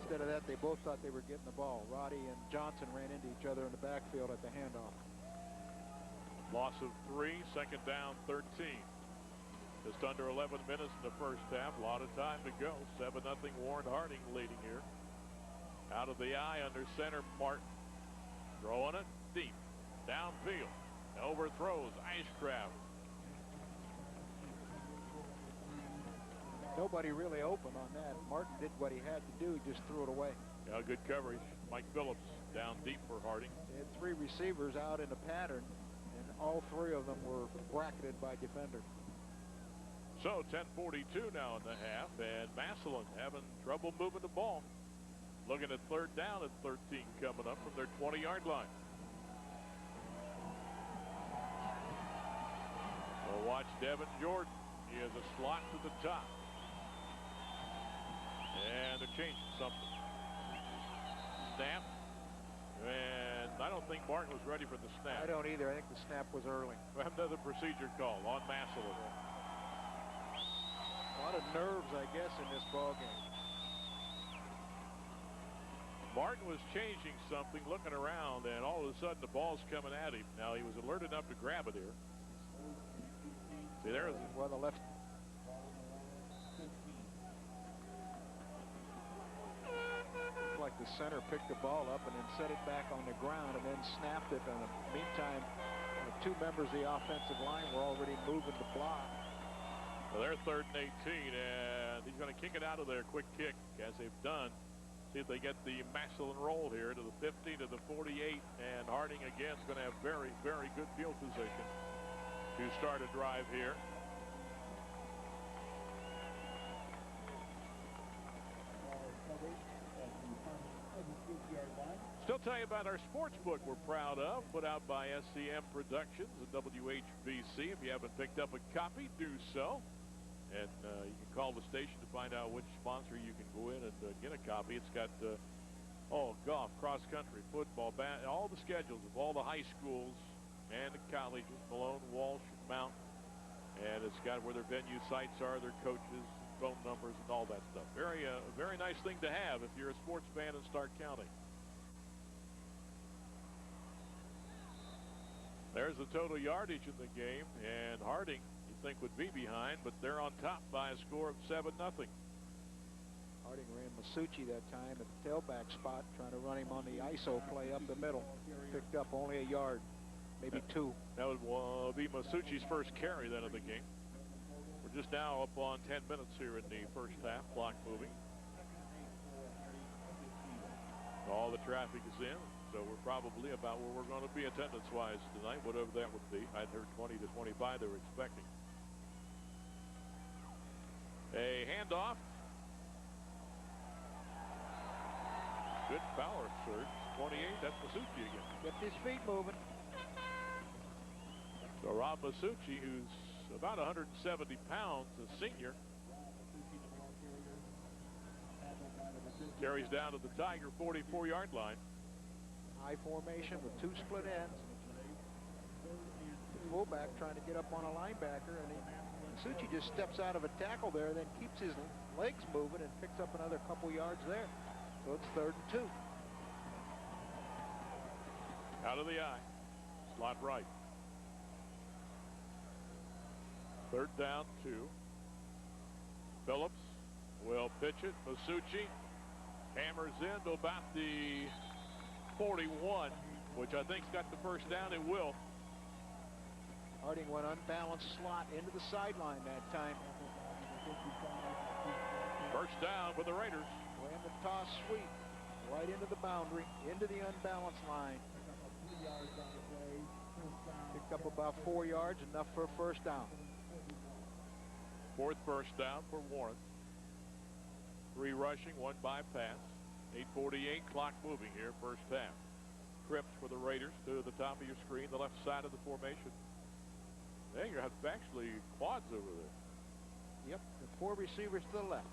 instead of that, they both thought they were getting the ball. Roddy and Johnson ran into each other in the backfield at the handoff. Loss of 3, second down, 13. Just under 11 minutes in the first half. A lot of time to go. 7-0 Warren Harding leading here. Out of the eye under center, Martin. Throwing it deep. Downfield. Overthrows Ashcraft. Nobody really open on that. Martin did what he had to do. He just threw it away. Yeah, good coverage. Mike Phillips down deep for Harding. They had 3 receivers out in a pattern, and all 3 of them were bracketed by defenders. So 10:42 now in the half, and Massillon having trouble moving the ball. Looking at third down at 13 coming up from their 20-yard line. We'll watch Devin Jordan. He has a slot to the top. And they're changing something. Snap. And I don't think Martin was ready for the snap. I don't either. I think the snap was early. We have another procedure call on Massillon. A lot of nerves, I guess, in this ball game. Martin was changing something, looking around, and all of a sudden the ball's coming at him. Now he was alert enough to grab it here. See, there is well, the left. Looks like the center picked the ball up and then set it back on the ground and then snapped it. And in the meantime, the 2 members of the offensive line were already moving the block. Well, they're 3rd and 18, and he's going to kick it out of there. Quick kick, as they've done. See if they get the Massillon roll here to the 50, to the 48, and Harding again is going to have very, very good field position to start a drive here. Still tell you about our sports book we're proud of, put out by SCM Productions and WHBC. If you haven't picked up a copy, do so. And you can call the station to find out which sponsor you can go in and get a copy. It's got golf, cross country, football, all the schedules of all the high schools and the colleges, Malone, Walsh, Mount. And it's got where their venue sites are, their coaches, phone numbers, and all that stuff. Very nice thing to have if you're a sports fan in Stark County. There's the total yardage in the game, and Harding, you think, would be behind, but they're on top by a score of 7-0. Harding ran Masucci that time at the tailback spot, trying to run him on the ISO play up the middle. Picked up only a yard, maybe 2. That would be Masucci's first carry then of the game. We're just now up on 10 minutes here in the first half, clock moving. All the traffic is in. So we're probably about where we're going to be attendance-wise tonight, whatever that would be. I'd heard 20 to 25 they were expecting. A handoff. Good power surge. 28, that's Masucci again. Kept his feet moving. So Rob Masucci, who's about 170 pounds, a senior, carries down to the Tiger 44-yard line. High formation with 2 split ends. The fullback trying to get up on a linebacker, and Masucci just steps out of a tackle there, then keeps his legs moving and picks up another couple yards there. So it's 3rd and 2. Out of the eye. Slot right. 3rd down, 2. Phillips will pitch it. Masucci hammers in to about the 41, which I think's got the first down. It will. Harding went unbalanced slot into the sideline that time. First down for the Raiders. Ran the toss sweep right into the boundary, into the unbalanced line. Picked up about 4 yards, enough for a first down. 4th first down for Warren. 3 rushing, 1 bypass. 8:48, clock moving here, first half. Cripps for the Raiders to the top of your screen, the left side of the formation. There you have actually quads over there. Yep, the 4 receivers to the left.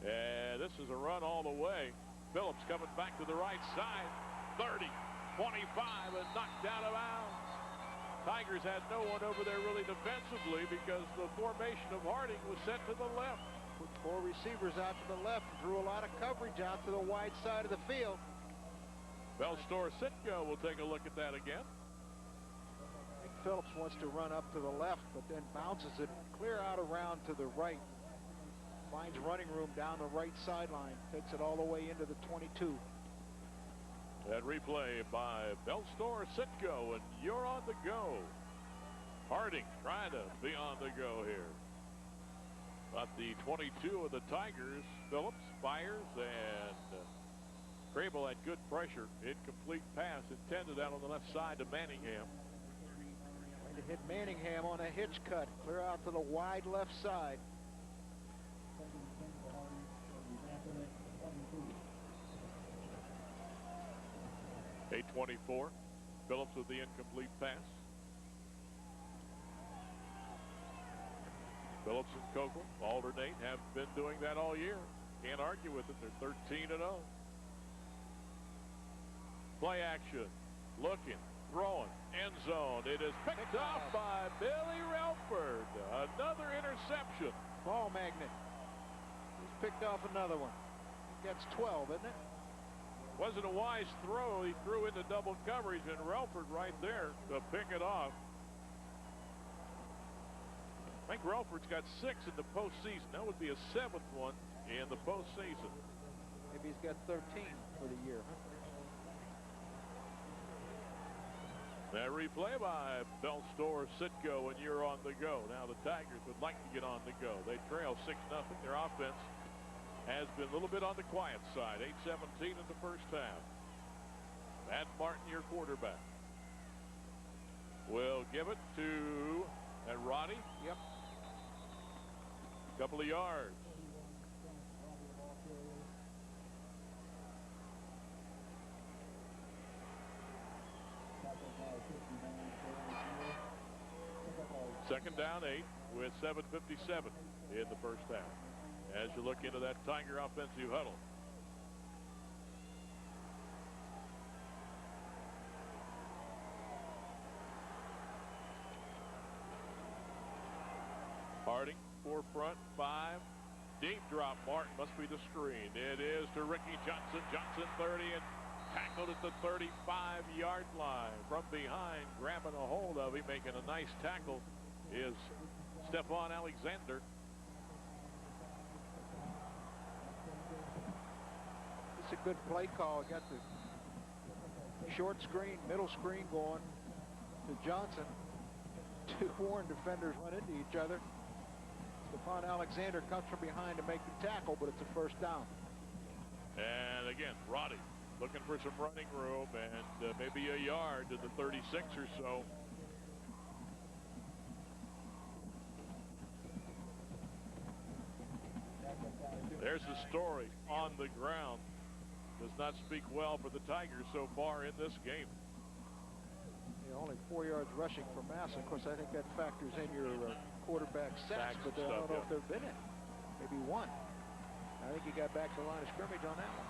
And this is a run all the way. Phillips coming back to the right side. 30, 25, and knocked out of bounds. Tigers had no one over there really defensively because the formation of Harding was set to the left. Put 4 receivers out to the left, drew a lot of coverage out to the wide side of the field. Bellstor Sitko will take a look at that again. Phillips wants to run up to the left, but then bounces it clear out around to the right. Finds running room down the right sideline, takes it all the way into the 22. That replay by Bellstor Sitko, and you're on the go. Harding trying to be on the go here. But the 22 of the Tigers, Phillips fires, and Crable had good pressure. Incomplete pass intended out on the left side to Manningham. Trying to hit Manningham on a hitch cut, clear out to the wide left side. .824. Phillips with the incomplete pass. Phillips and Copeland alternate, have been doing that all year. Can't argue with it. They're 13-0. Play action. Looking, throwing, end zone. It is picked off by Billy Relford. Another interception. Ball magnet. He's picked off another one. That's 12, isn't it? Wasn't a wise throw. He threw into double coverage, and Relford right there to pick it off. I think Relford's got 6 in the postseason. That would be a 7th one in the postseason. Maybe he's got 13 for the year, huh? That replay by Bellstor Sitko, and you're on the go. Now the Tigers would like to get on the go. They trail 6-0. Their offense has been a little bit on the quiet side. 8:17 in the first half. Matt Martin, your quarterback, will give it to Roddy. Yep. Couple of yards. Second down 8 with 7:57 in the first half. As you look into that Tiger offensive huddle. Harding, forefront, 5. Deep drop, Martin must be the screen. It is to Ricky Johnson. Johnson 30 and tackled at the 35-yard line. From behind, grabbing a hold of him, making a nice tackle is Stephon Alexander. It's a good play call. Got the short screen, middle screen going to Johnson. 2 Warren defenders run into each other. Stephon Alexander comes from behind to make the tackle, but it's a first down. And again, Roddy looking for some running room and maybe a yard to the 36 or so. There's the story on the ground. Does not speak well for the Tigers so far in this game. Yeah, only 4 yards rushing for Massillon. Of course, I think that factors in your quarterback sacks, but I don't know if they've been in. Maybe 1. I think he got back to the line of scrimmage on that one.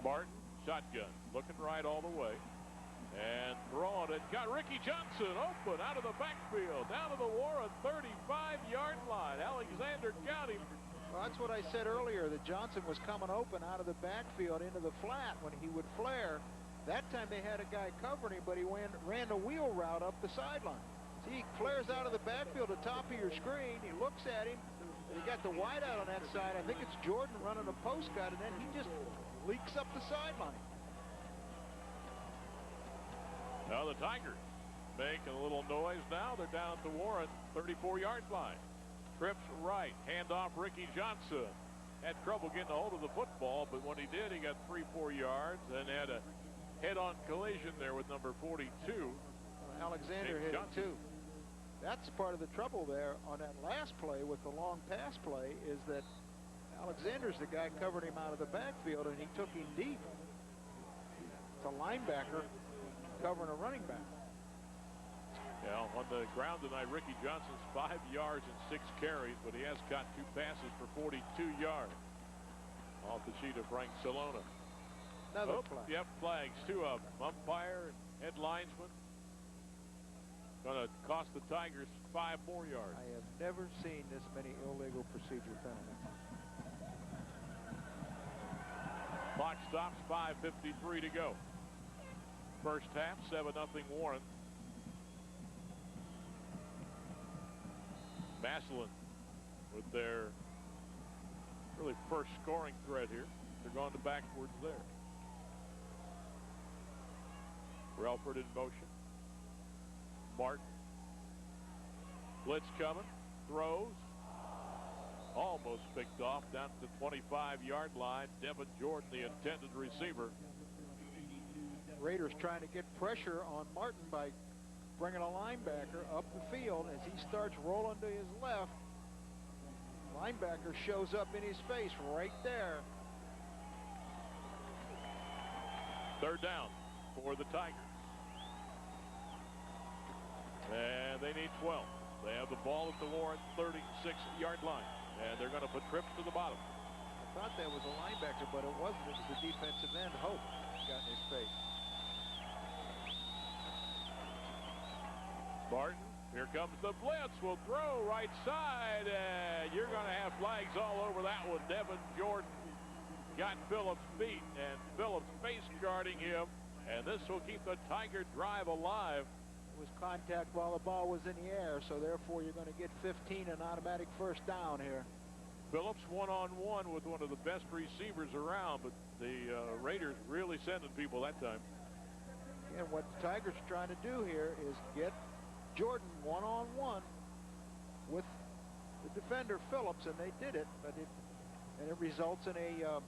Martin, shotgun, looking right all the way. And throwing it. Got Ricky Johnson open out of the backfield. Down to the Warren 35-yard line. Alexander got him. Well, that's what I said earlier, that Johnson was coming open out of the backfield into the flat when he would flare. That time they had a guy covering him, but he ran the wheel route up the sideline. See, he flares out of the backfield, the top of your screen. He looks at him. He got the wide out on that side. I think it's Jordan running a post cut, and then he just leaks up the sideline. Now the Tigers making a little noise now. They're down at the Warren 34-yard line. Trips right, handoff Ricky Johnson. Had trouble getting a hold of the football, but when he did, he got 3-4 yards and had a head-on collision there with number 42. Alexander hit it too. That's part of the trouble there on that last play with the long pass play, is that Alexander's the guy covering him out of the backfield, and he took him deep. It's a linebacker covering a running back. Yeah, on the ground tonight, Ricky Johnson's 5 yards and 6 carries, but he has caught 2 passes for 42 yards. Off the sheet of Frank Salona. Another flag. Yep, flags, 2 of them. Umpire head linesman. Going to cost the Tigers 5 more yards. I have never seen this many illegal procedure penalties. Clock stops, 5:53 to go. First half, 7-0 Warren. Massillon with their really first scoring threat here. They're going to backwards there. Relford in motion. Martin. Blitz coming. Throws. Almost picked off down to the 25-yard line. Devin Jordan, the intended receiver. Raiders trying to get pressure on Martin by bringing a linebacker up the field. As he starts rolling to his left, linebacker shows up in his face right there. Third down for the Tigers. And they need 12. They have the ball at the Warren 36-yard line. And they're going to put trips to the bottom. I thought that was a linebacker, but it wasn't. It was the defensive end, Hope, got in his face. Martin, here comes the blitz. Will throw right side, and you're going to have flags all over that one. Devin Jordan got Phillips beat, and Phillips face guarding him, and this will keep the Tiger drive alive. It was contact while the ball was in the air, so therefore you're going to get 15, an automatic first down here. Phillips one-on-one with one of the best receivers around, but the Raiders really sending people that time. And what the Tigers are trying to do here is get Jordan one-on-one with the defender Phillips, and they did it, but it results in a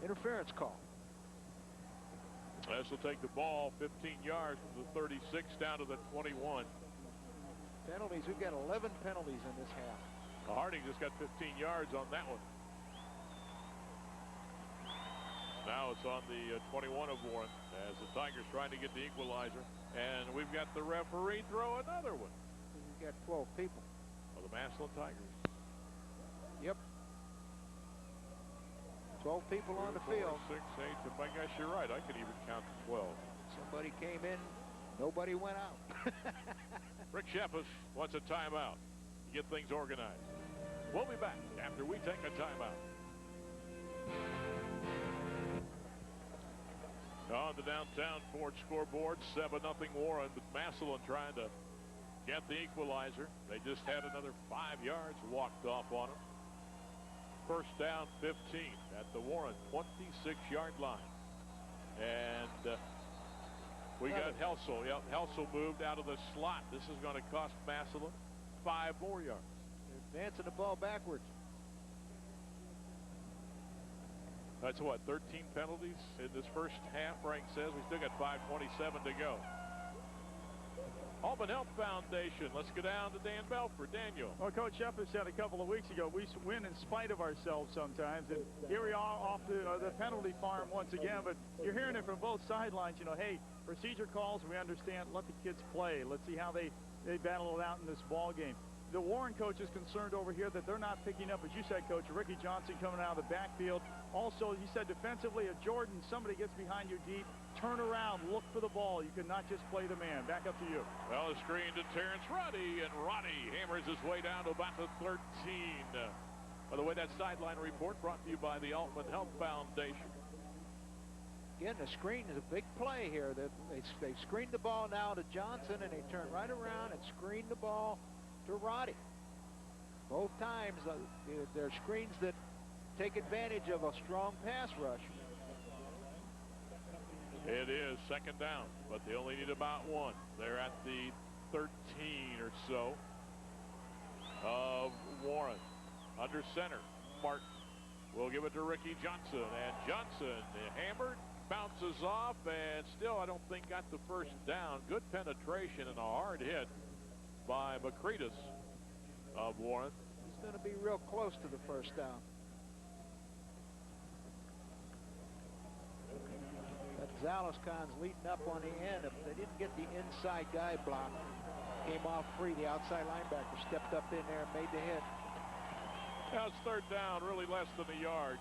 interference call. This will take the ball 15 yards from the 36 down to the 21. Penalties. We've got 11 penalties in this half. Harding just got 15 yards on that one. Now it's on the 21 of Warren as the Tigers trying to get the equalizer. And we've got the referee throw another one. We've got 12 people. Oh, the Massillon Tigers. Yep. 12 people on the field. 6, 8. I guess you're right. I could even count to 12. Somebody came in. Nobody went out. Rick Shepis wants a timeout to get things organized. We'll be back after we take a timeout. On the downtown Ford scoreboard, 7-0 Warren, but Massillon trying to get the equalizer. They just had another 5 yards walked off on them. First down 15 at the Warren 26-yard line. And we got Helsel. Yep, Helsel moved out of the slot. This is going to cost Massillon 5 more yards. They're advancing the ball backwards. That's what, 13 penalties in this first half, Frank says. We still got 5:27 to go. Auburn Health Foundation. Let's go down to Dan Belford. Daniel. Well, Coach Shepard said a couple of weeks ago, we win in spite of ourselves sometimes. And here we are off the penalty farm once again. But you're hearing it from both sidelines. You know, hey, procedure calls, we understand. Let the kids play. Let's see how they battle it out in this ball game. The Warren coach is concerned over here that they're not picking up, as you said, Coach, Ricky Johnson coming out of the backfield. Also, you said defensively, a Jordan, somebody gets behind you deep, turn around, look for the ball. You cannot just play the man. Back up to you. Well, a screen to Terrence Roddy, and Roddy hammers his way down to about the 13. By the way, that sideline report brought to you by the Altman Health Foundation. Again, the screen is a big play here. They've screened the ball now to Johnson, and they turn right around and screen the ball to Roddy. Both times they're screens that take advantage of a strong pass rush. It is second down, but they only need about one. They're at the 13 or so of Warren. Under center, Martin will give it to Ricky Johnson, and Johnson hammered, bounces off, and still I don't think got the first down. Good penetration and a hard hit by McCretus of Warren. He's going to be real close to the first down. But Zalescon's leading up on the end. If they didn't get the inside guy blocked, came off free. The outside linebacker stepped up in there and made the hit. Now it's third down, really less than a yard.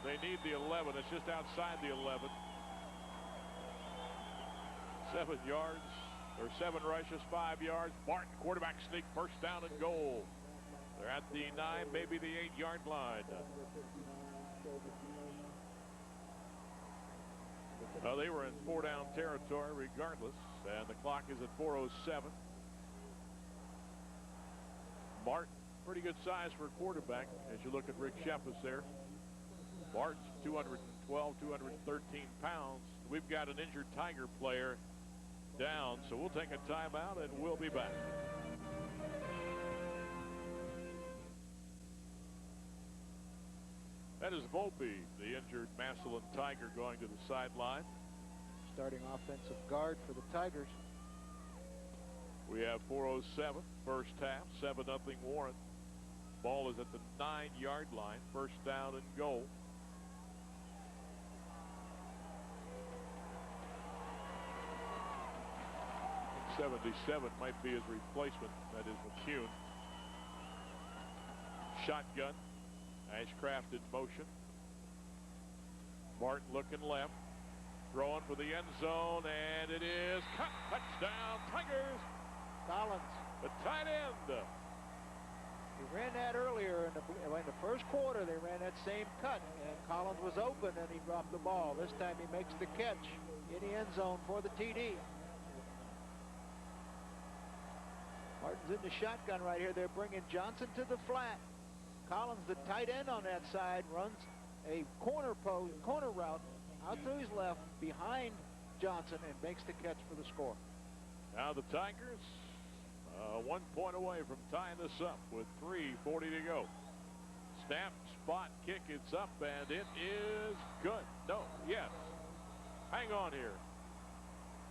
They need the 11. It's just outside the 11. 7 yards, or 7 rushes, 5 yards. Martin, quarterback sneak, first down and goal. They're at the 9, maybe the 8-yard line. They were in 4-down territory regardless, and the clock is at 4:07. Martin, pretty good size for a quarterback as you look at Rick Sheffus there. Martin's 212, 213 pounds. We've got an injured Tiger player down, so we'll take a timeout and we'll be back. That is Volpe, the injured Massillon Tiger, going to the sideline. Starting offensive guard for the Tigers. We have 4:07, first half, 7-0 Warren. Ball is at the 9-yard line, first down and goal. I think 77 might be his replacement. That is McCune. Shotgun. Ashcraft in motion. Martin looking left. Throwing for the end zone, and it is cut. Touchdown, Tigers. Collins. The tight end. He ran that earlier in the first quarter. They ran that same cut, and Collins was open, and he dropped the ball. This time he makes the catch in the end zone for the TD. Martin's in the shotgun right here. They're bringing Johnson to the flat. Collins, the tight end on that side, runs a corner route out to his left behind Johnson and makes the catch for the score. Now the Tigers 1 point away from tying this up with 3:40 to go. Snap, spot, kick, it's up, and it is good. No, yes. Hang on here.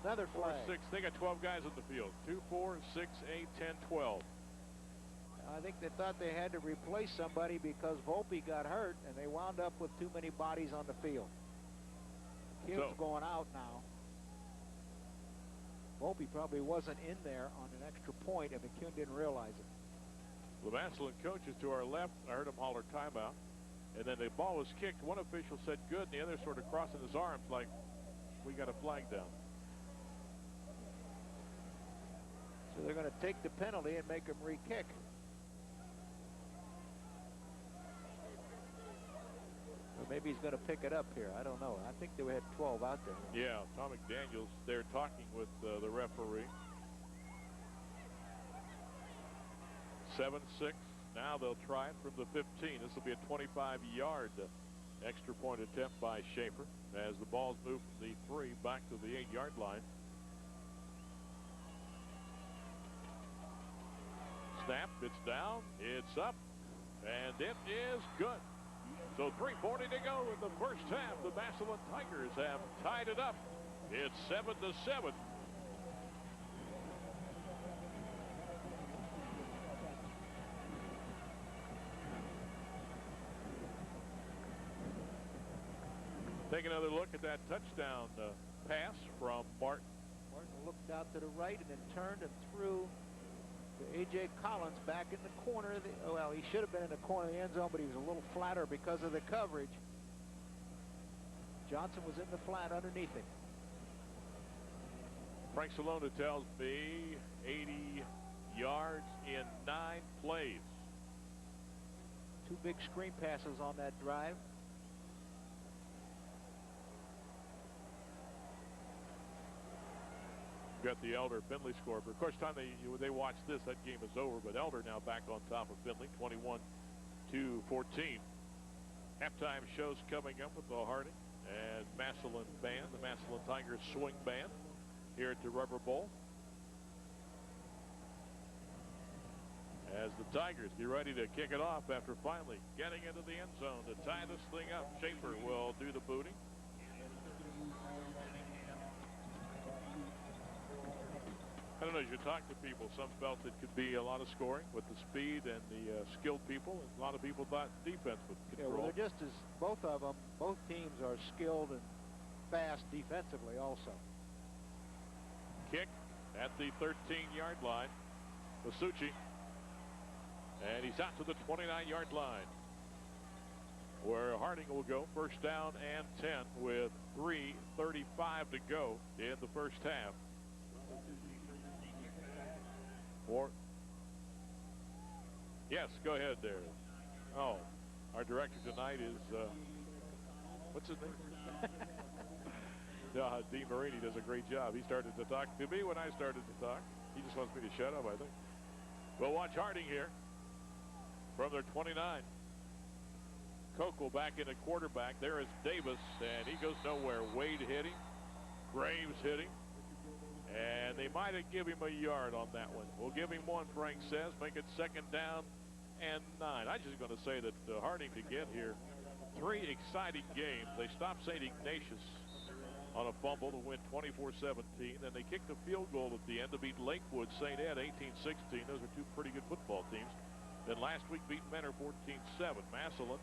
Another flag. 4, 6, they got 12 guys on the field. 2, 4, 6, 8, 10, 12. I think they thought they had to replace somebody because Volpe got hurt, and they wound up with too many bodies on the field. Kim's going out now. Volpe probably wasn't in there on an extra point, and McCune didn't realize it. The Massillon coach is to our left. I heard him holler timeout. And then the ball was kicked. One official said good, and the other sort of crossing his arms like, we got a flag down. So they're going to take the penalty and make him re-kick. Or maybe he's going to pick it up here. I don't know. I think they had 12 out there. Yeah, Tom McDaniels there talking with the referee. 7-6. Now they'll try it from the 15. This will be a 25-yard extra point attempt by Schaefer as the ball's moved from the 3 back to the 8-yard line. Snap, it's down, it's up, and it is good. So 3:40 to go in the first half. The Massillon Tigers have tied it up. It's 7-7. Take another look at that touchdown pass from Martin. Martin looked out to the right and then turned and threw to A.J. Collins back in the corner. Well, he should have been in the corner of the end zone, but he was a little flatter because of the coverage. Johnson was in the flat underneath him. Frank Salona tells me 80 yards in 9 plays. 2 big screen passes on that drive. Got the Elder Finley score. But of course, time they watch this, that game is over. But Elder now back on top of Finley, 21-14. Halftime shows coming up with the Harding and Massillon band, the Massillon Tigers swing band, here at the Rubber Bowl. As the Tigers get ready to kick it off after finally getting into the end zone to tie this thing up. Schaefer will do the booting. I don't know, as you talk to people, some felt it could be a lot of scoring with the speed and the skilled people. And a lot of people thought defense would control. Yeah, well, they're just as, both teams are skilled and fast defensively also. Kick at the 13-yard line. Masucci. And he's out to the 29-yard line, where Harding will go first down and 10 with 3:35 to go in the first half. Or yes, go ahead there. Oh, our director tonight is what's his name? Dean Marini does a great job. He started to talk to me when I started to talk. He just wants me to shut up, I think. Well, watch Harding here from their 29. Kokel back in at quarterback. There is Davis, and he goes nowhere. Wade hitting. Graves hitting. And they might have given him a yard on that one. We'll give him one, Frank says. Make it 2nd down and 9. I'm just going to say that Harding to get here. 3 exciting games. They stopped St. Ignatius on a fumble to win 24-17. Then they kicked a field goal at the end to beat Lakewood St. Ed 18-16. Those are 2 pretty good football teams. Then last week beat Mentor 14-7. Massillon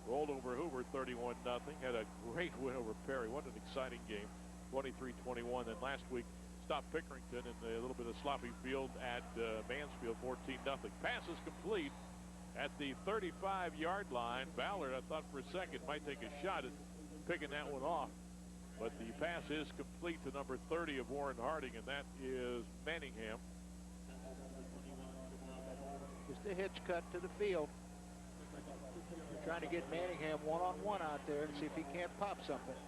rolled over Hoover 31-0. Had a great win over Perry. What an exciting game. 23-21. Then last week stopped Pickerington in a little bit of sloppy field at Mansfield 14-0. Pass is complete at the 35-yard line. Ballard, I thought for a second, might take a shot at picking that one off. But the pass is complete to number 30 of Warren Harding, and that is Manningham. Just a hitch cut to the field. We're trying to get Manningham one-on-one out there and see if he can't pop something.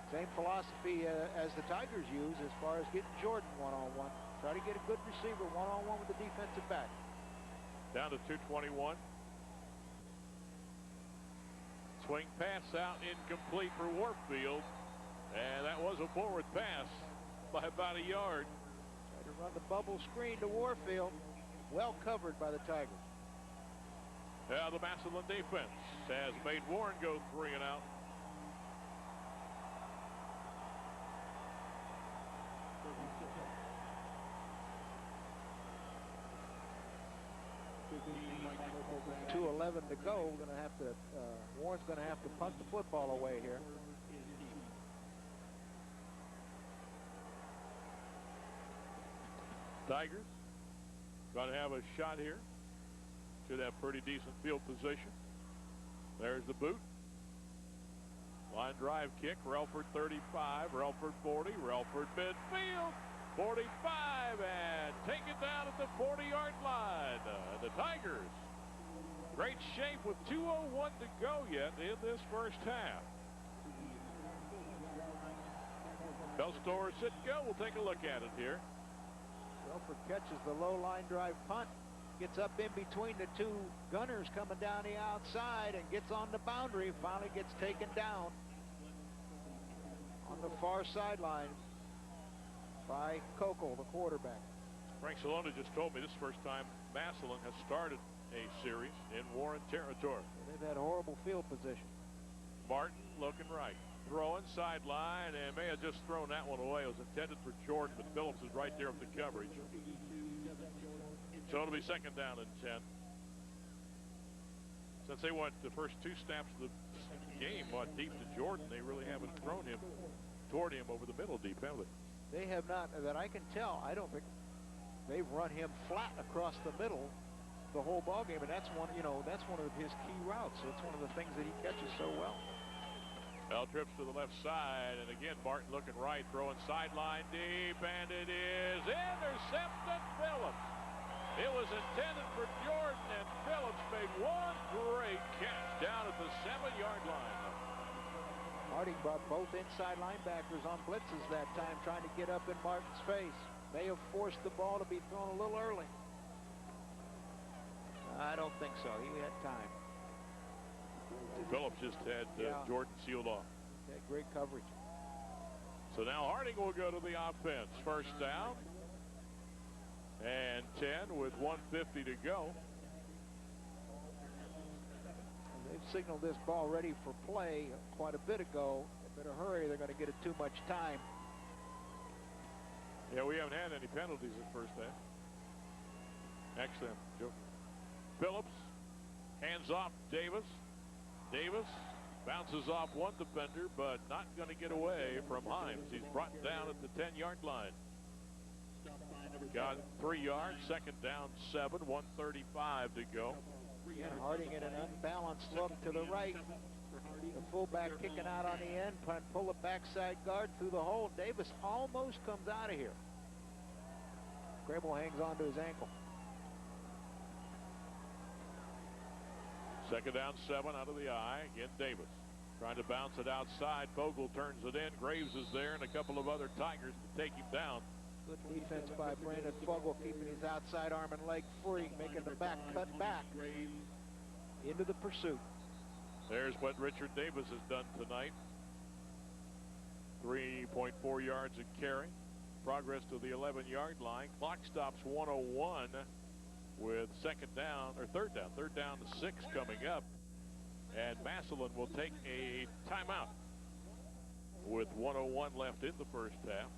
Same philosophy as the Tigers use as far as getting Jordan one-on-one. Try to get a good receiver one-on-one with the defensive back. Down to 2:21. Swing pass out, incomplete for Warfield. And that was a forward pass by about a yard. Tried to run the bubble screen to Warfield. Well covered by the Tigers. Yeah, the Massillon defense has made Warren go 3 and out. .211 to go. We're going to have to. Warren's going to have to punt the football away here. Tigers going to have a shot here. Should have pretty decent field position. There's the boot. Line drive kick. Relford 35. Relford 40. Relford midfield. 45 and take it down at the 40-yard line. The Tigers, great shape with 2:01 to go yet in this first half. Bellstor sit go. We'll take a look at it here. Relford catches the low line drive punt. Gets up in between the 2 gunners coming down the outside and gets on the boundary. Finally gets taken down on the far sideline by Kokel, the quarterback. Frank Salona just told me this is the first time Massillon has started a series in Warren territory. They've had horrible field position. Martin looking right. Throwing sideline and may have just thrown that one away. It was intended for Jordan, but Phillips is right there with the coverage. So it'll be 2nd down and 10. Since they went the first 2 snaps of the game deep to Jordan, they really haven't thrown him toward him over the middle deep, have they? They have not, that I can tell. I don't think they've run him flat across the middle the whole ball game, and that's one, that's one of his key routes. It's one of the things that he catches so well. Bell trips to the left side, and again Martin looking right, throwing sideline deep, and it is intercepted. Phillips. It was intended for Jordan, and Phillips made one great catch down at the 7-yard line. Harding brought both inside linebackers on blitzes that time, trying to get up in Martin's face. May have forced the ball to be thrown a little early. I don't think so. He had time. Phillips just had Jordan sealed off. Had great coverage. So now Harding will go to the offense. 1st down and 10 with 1:50 to go. They've signaled this ball ready for play quite a bit ago. They better hurry. They're going to get it too much time. Yeah, we haven't had any penalties in first half. Excellent, Joe. Phillips hands off Davis. Davis bounces off one defender, but not going to get away from Himes. He's brought down at the 10-yard line. Got 3 yards, 2nd down, 7, 1:35 to go. Again, Harding in an unbalanced look to the right. The fullback kicking out on the end, pull the backside guard through the hole. Davis almost comes out of here. Grable hangs on to his ankle. Second down, 7 out of the eye. Again, Davis trying to bounce it outside. Bogle turns it in. Graves is there, and a couple of other Tigers to take him down. Good defense by Brandon Fogle, keeping his outside arm and leg free, making the back cut back into the pursuit. There's what Richard Davis has done tonight. 3.4 yards a carry. Progress to the 11-yard line. Clock stops 1:01 with third down to 6 coming up. And Massillon will take a timeout with 1:01 left in the first half.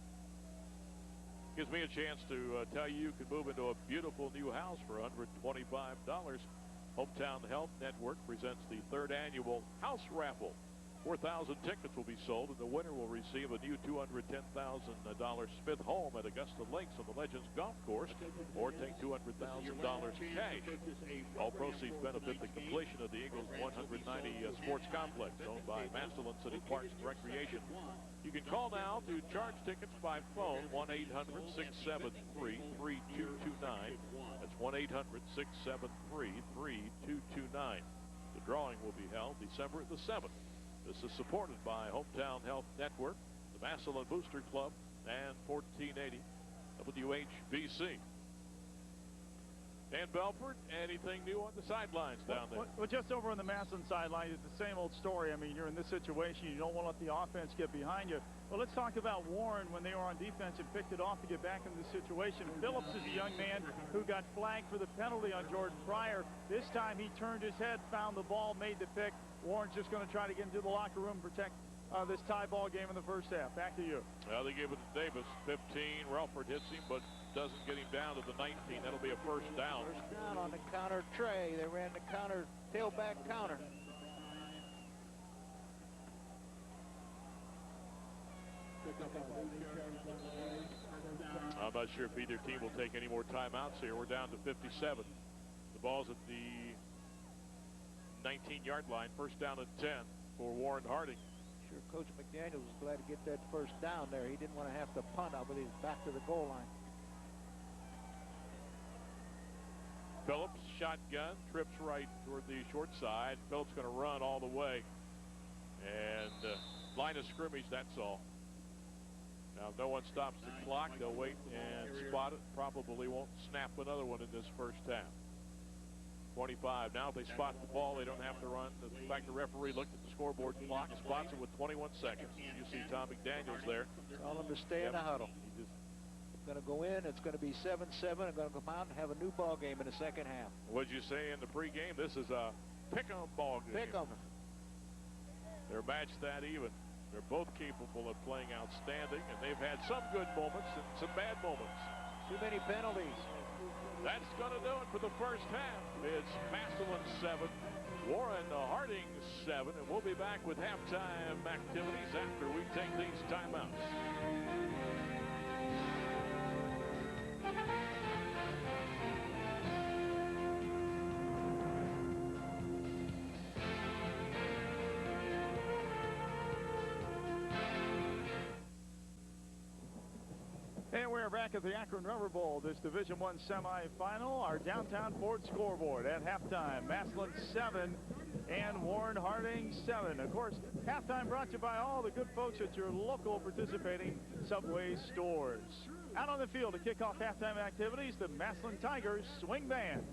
Gives me a chance to tell you can move into a beautiful new house for $125. Hometown Health Network presents the 3rd annual house raffle. 4,000 tickets will be sold, and the winner will receive a new $210,000 Smith home at Augusta Lakes on the Legends Golf Course, or take $200,000 cash. All proceeds benefit the completion of the Eagles 190 Sports Complex, owned by Massillon City Parks and Recreation. You can call now to charge tickets by phone, 1-800-673-3229. That's 1-800-673-3229. The drawing will be held December the 7th. This is supported by Hometown Health Network, the Massillon Booster Club, and 1480 WHBC. Dan Belfort, anything new on the sidelines down there? Well, just over on the Massillon sideline, it's the same old story. I mean, you're in this situation. You don't want to let the offense get behind you. Well, let's talk about Warren when they were on defense and picked it off to get back in the situation. Phillips is a young man who got flagged for the penalty on Jordan Pryor. This time he turned his head, found the ball, made the pick. Warren's just going to try to get into the locker room, protect this tie ball game in the first half. Back to you. Well, they give it to Davis. 15. Relford hits him, but doesn't get him down to the 19. That'll be a first down. First down on the counter tray. They ran the counter, tailback counter. I'm not sure if either team will take any more timeouts here. We're down to 57. The ball's at the 19-yard line. First down and 10 for Warren Harding. Sure, Coach McDaniels was glad to get that first down there. He didn't want to have to punt out with his back to the goal line. Phillips, shotgun, trips right toward the short side. Phillips going to run all the way. And line of scrimmage, that's all. Now, if no one stops the clock, they'll wait and spot it. Probably won't snap another one in this first half. 25. Now, if they spot the ball, they don't have to run. In fact, the referee looked at the scoreboard clock, spots it with 21 seconds. You see Tom McDaniels there. Tell him to stay in the huddle. He just going to go in. It's going to be 7-7. I'm going to come out and have a new ball game in the second half. What'd you say in the pregame? This is a pick-em ball game. Pick 'em. They're matched that even. They're both capable of playing outstanding, and they've had some good moments and some bad moments. Too many penalties. That's going to do it for the first half. It's Massillon 7, Warren Harding 7, and we'll be back with halftime activities after we take these timeouts. And we're back at the Akron Rubber Bowl, this Division I semifinal. Our downtown Ford scoreboard at halftime. Massillon 7 and Warren Harding 7. Of course, halftime brought to you by all the good folks at your local participating Subway stores. Out on the field to kick off halftime activities, the Massillon Tigers swing band.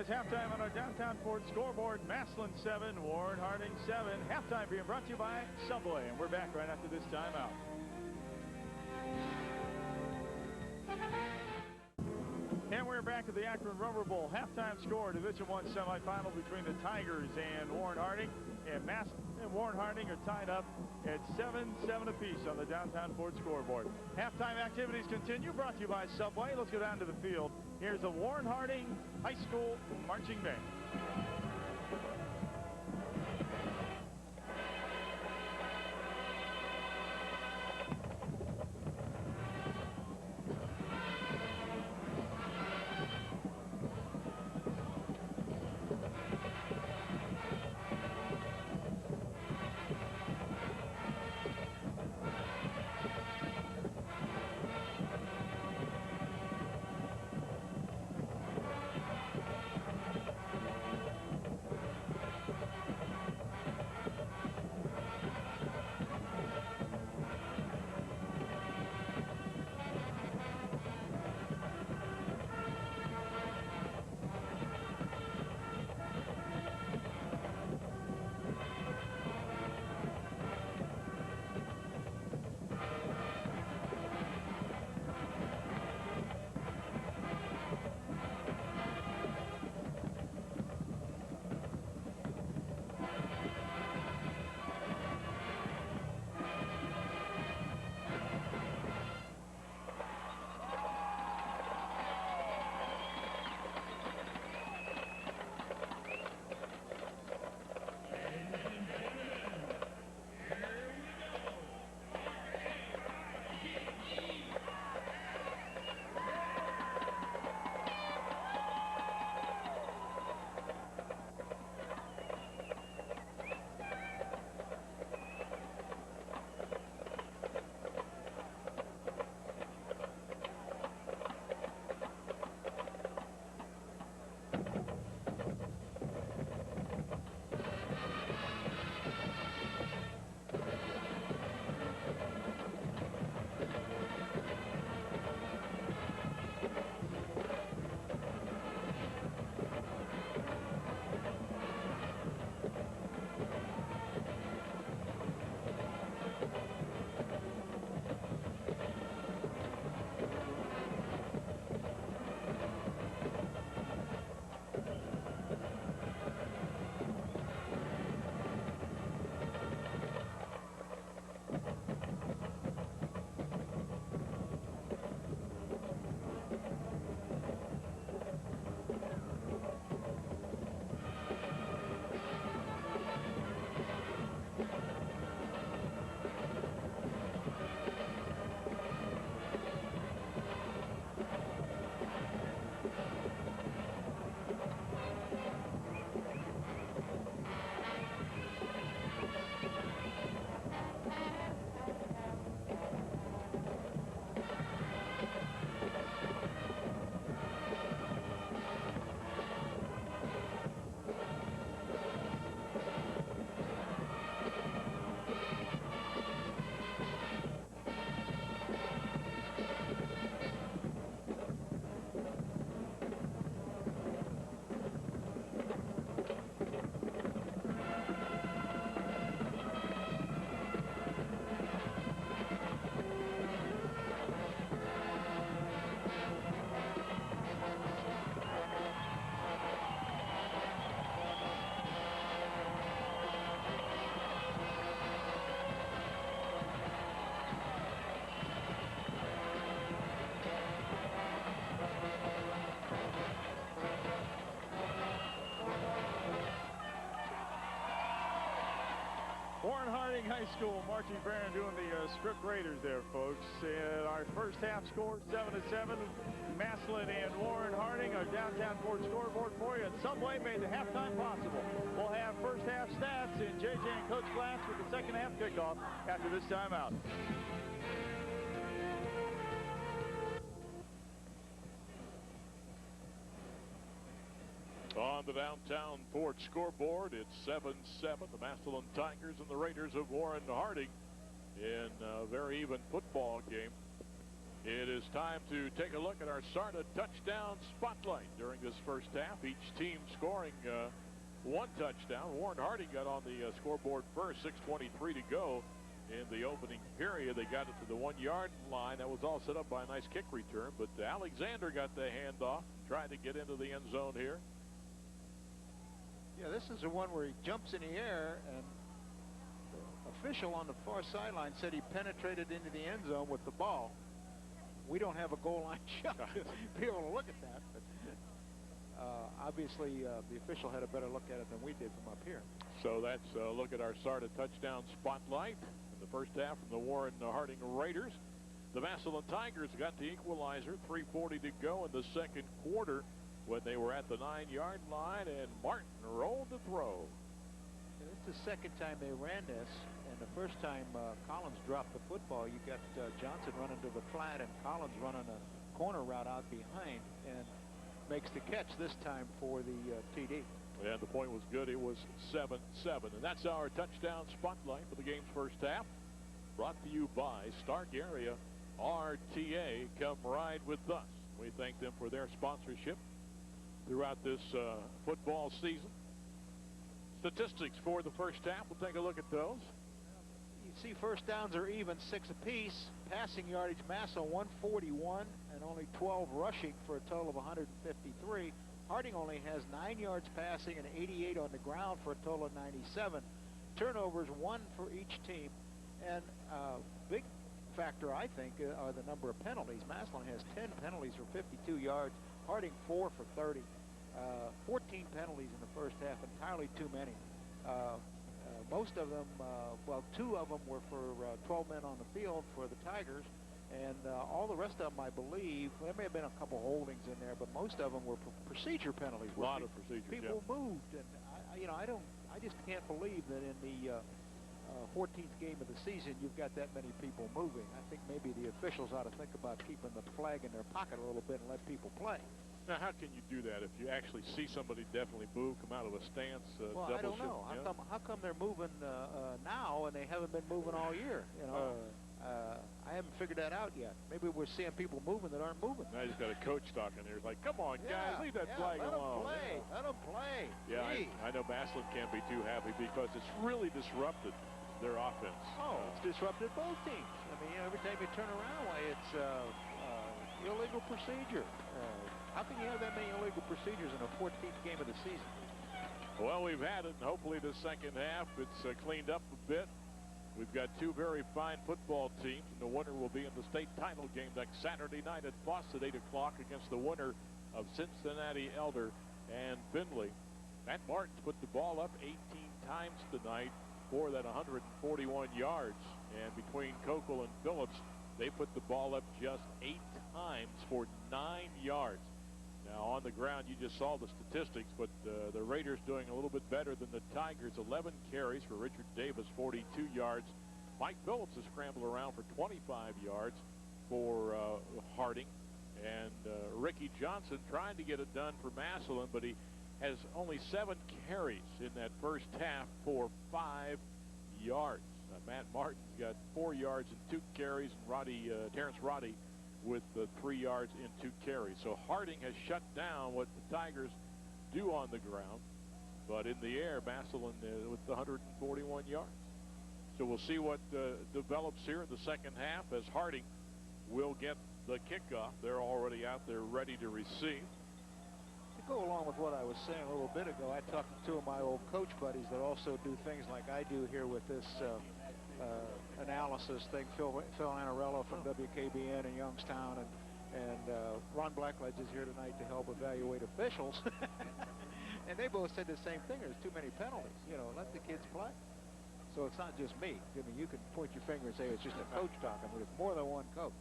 halftime on our downtown Ford scoreboard. Massillon 7, Warren Harding 7. Halftime being brought to you by Subway. And we're back right after this timeout. And we're back at the Akron Rubber Bowl. Halftime score, Division I semifinal between the Tigers and Warren Harding. And Massillon and Warren Harding are tied up at 7-7 apiece on the downtown Ford scoreboard. Halftime activities continue, brought to you by Subway. Let's go down to the field. Here's the Warren Harding High School Marching Band. Warren Harding High School marching band doing the script raiders there, folks. And our first half score, 7-7. Massillon and Warren Harding, our downtown Ford scoreboard for you. And Subway made the halftime possible. We'll have first half stats in JJ and Coach Glass with the second half kickoff after this timeout. On the downtown Ford scoreboard, it's 7-7. The Massillon Tigers and the Raiders of Warren Harding in a very even football game. It is time to take a look at our SARTA touchdown spotlight during this first half. Each team scoring one touchdown. Warren Harding got on the scoreboard first, 6:23 to go in the opening period. They got it to the 1-yard line. That was all set up by a nice kick return, but Alexander got the handoff, trying to get into the end zone here. Yeah, this is the one where he jumps in the air, and the official on the far sideline said he penetrated into the end zone with the ball. We don't have a goal line shot to be able to look at that, but obviously the official had a better look at it than we did from up here. So that's a look at our SARTA touchdown spotlight in the first half from the Warren Harding Raiders. The Massillon Tigers got the equalizer, 3:40 to go in the second quarter when they were at the 9-yard line, and Martin rolled to throw. It's the second time they ran this, and the first time Collins dropped the football. You got Johnson running to the flat and Collins running a corner route out behind and makes the catch this time for the TD. And the point was good. It was 7-7. And that's our touchdown spotlight for the game's first half. Brought to you by Stark Area RTA. Come ride with us. We thank them for their sponsorship throughout this football season. Statistics for the first half. We'll take a look at those. You see first downs are even 6 apiece. Passing yardage, Massillon 141 and only 12 rushing for a total of 153. Harding only has 9 yards passing and 88 on the ground for a total of 97. Turnovers, 1 for each team. And big factor, I think, are the number of penalties. Massillon has 10 penalties for 52 yards. Harding 4 for 30. 14 penalties in the first half, entirely too many. Most of them, well, 2 of them were for 12 men on the field for the Tigers, and all the rest of them, I believe, there may have been a couple holdings in there, but most of them were for procedure penalties. A lot of procedures. People moved, and I just can't believe that in the 14th game of the season you've got that many people moving. I think maybe the officials ought to think about keeping the flag in their pocket a little bit and let people play. Now, how can you do that if you actually see somebody definitely move, come out of a stance? Well, I don't know. How come they're moving now and they haven't been moving all year? You know, I haven't figured that out yet. Maybe we're seeing people moving that aren't moving. Now he's got a coach talking there. He's like, "Come on, guys, leave that flag alone." Let them play. Yeah, I know Massillon can't be too happy because it's really disrupted their offense. Oh, it's disrupted both teams. I mean, every time you turn around, it's illegal procedure. How can you have that many illegal procedures in a 14th game of the season? Well, we've had it, and hopefully the second half it's cleaned up a bit. We've got 2 very fine football teams, and the winner will be in the state title game next Saturday night at Foss at 8 o'clock against the winner of Cincinnati Elder and Findlay. Matt Martin's put the ball up 18 times tonight for that 141 yards, and between Kokel and Phillips, they put the ball up just 8 times for 9 yards. Now, on the ground, you just saw the statistics, but the Raiders doing a little bit better than the Tigers. 11 carries for Richard Davis, 42 yards. Mike Phillips has scrambled around for 25 yards for Harding. And Ricky Johnson trying to get it done for Massillon, but he has only 7 carries in that first half for 5 yards. Matt Martin's got 4 yards and 2 carries, and Terrence Roddy with 3 yards in 2 carries. So Harding has shut down what the Tigers do on the ground, but in the air, Massillon with 141 yards. So we'll see what develops here in the second half as Harding will get the kickoff. They're already out there ready to receive. To go along with what I was saying a little bit ago, I talked to 2 of my old coach buddies that also do things like I do here with this analysis thing. Phil Anarello from WKBN in Youngstown, and Ron Blackledge is here tonight to help evaluate officials. And they both said the same thing. There's too many penalties. You know, let the kids play. So it's not just me. I mean, you can point your finger and say it's just a coach talking, but it's more than one coach.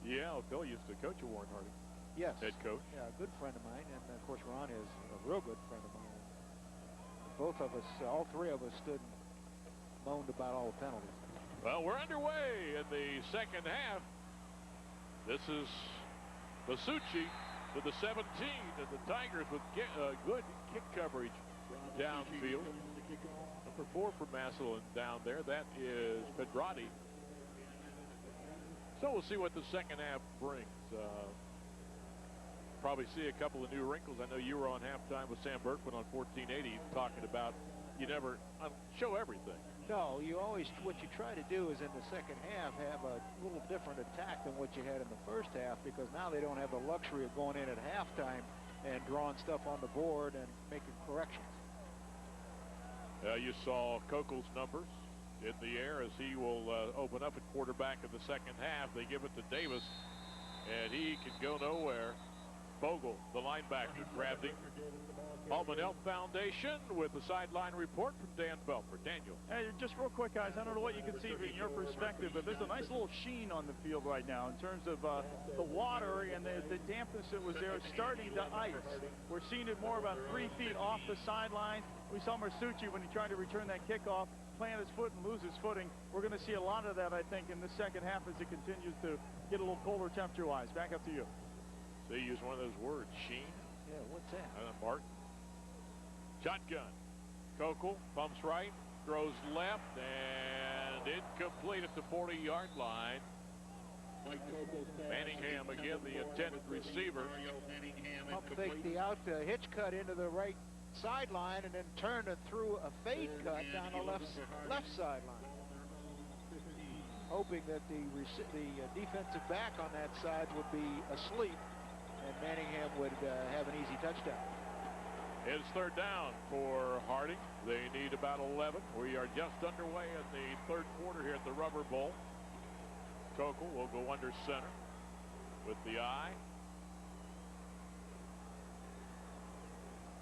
Yeah, Phil used to coach at Warren Harding. Yes. Head coach. Yeah, a good friend of mine, and of course Ron is a real good friend of mine. Both of us, all 3 of us stood and moaned about all the penalties. Well, we're underway in the second half. This is Masucci to the 17, and the Tigers with good kick coverage downfield. Number 4 for Massillon down there. That is Pedrati. So we'll see what the second half brings. Probably see a couple of new wrinkles. I know you were on halftime with Sam Berkman on 1480 talking about you never show everything. No, what you try to do is in the second half have a little different attack than what you had in the first half, because now they don't have the luxury of going in at halftime and drawing stuff on the board and making corrections. You saw Kokel's numbers in the air as he will open up at quarterback in the second half. They give it to Davis, and he can go nowhere. Bogle, the linebacker, grabbed him. Altman Health Foundation with the sideline report from Dan Belfer. Daniel. Hey, just real quick, guys, I don't know what you can see from your perspective, but there's a nice little sheen on the field right now in terms of the water and the dampness that was there starting to ice. We're seeing it more about 3 feet off the sideline. We saw Marsucci when he tried to return that kickoff, plant his foot and lose his footing. We're going to see a lot of that, I think, in the second half as it continues to get a little colder temperature-wise. Back up to you. So you use one of those words, sheen? Yeah, what's that? Martin. Shotgun. Kokel pumps right, throws left, and incomplete at the 40-yard line. Manningham again, the intended receiver. Pump fake the out hitch cut into the right sideline and then turned and threw a fade cut down the left sideline, hoping that the defensive back on that side would be asleep and Manningham would have an easy touchdown. It's third down for Harding. They need about 11. We are just underway in the third quarter here at the Rubber Bowl. Kokel will go under center with the eye.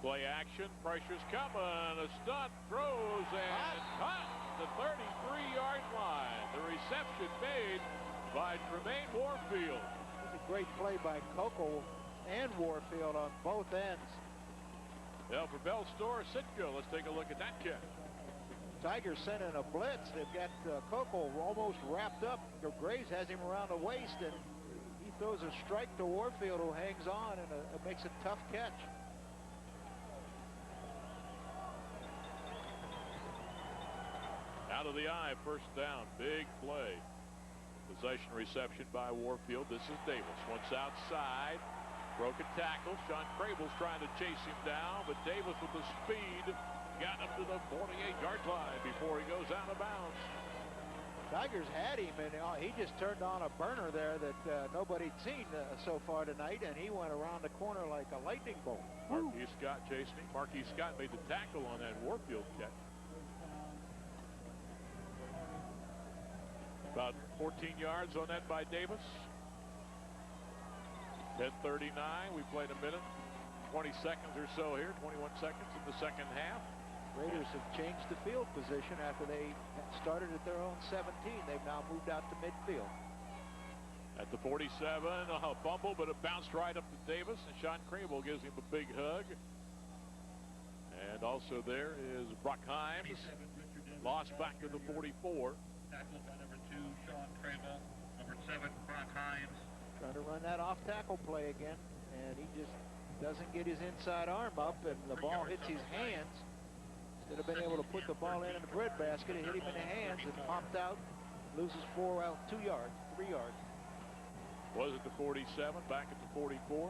Play action. Pressure's coming. A stunt, throws, and caught the 33-yard line. The reception made by Tremaine Warfield. It's a great play by Kokel and Warfield on both ends. Well, for Bell Store, Sitco, let's take a look at that catch. Tigers sent in a blitz. They've got Kokel almost wrapped up. Graves has him around the waist, and he throws a strike to Warfield, who hangs on and makes a tough catch. Out of the eye, first down, big play. Possession reception by Warfield. This is Davis. Once outside, broken tackle. Sean Crable's trying to chase him down, but Davis with the speed got him to the 48-yard line before he goes out of bounds. Tigers had him, and he just turned on a burner there that nobody'd seen so far tonight, and he went around the corner like a lightning bolt. Marquis Scott chasing him. Marquis Scott made the tackle on that Warfield catch. About 14 yards on that by Davis. 10:39. We played a minute, 20 seconds or so here, 21 seconds in the second half. Raiders have changed the field position after they started at their own 17. They've now moved out to midfield. At the 47, a fumble, but it bounced right up to Davis, and Sean Crable gives him a big hug. And also there is Brock Himes, lost back to the 44. Tackle by number 2, Sean Crable. Number 7, Brock Himes. Trying to run that off-tackle play again, and he just doesn't get his inside arm up, and the ball hits his hands. Instead of being able to put the ball in the breadbasket, it hit him in the hands and popped out, loses 3 yards. Was it the 47, back at the 44.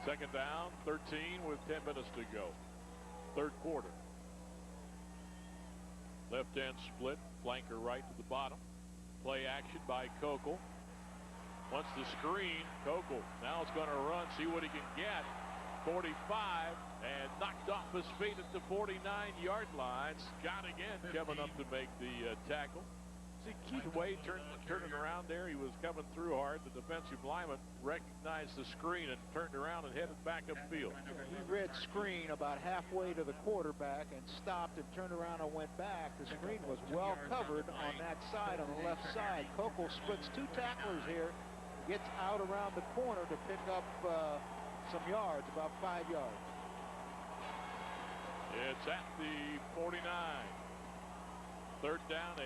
Second down, 13 with 10 minutes to go. Third quarter. Left end split, flanker right to the bottom. Play action by Kokel. Wants the screen. Kokel now it's going to run, see what he can get. 45, and knocked off his feet at the 49-yard line. Scott again coming up to make the tackle. See Keith Wade turning around there. He was coming through hard. The defensive lineman recognized the screen and turned around and headed back upfield. He read screen about halfway to the quarterback and stopped and turned around and went back. The screen was well covered on that side, on the left side. Kokel splits 2 tacklers here, gets out around the corner to pick up some yards, about 5 yards. It's at the 49. Third down, 8.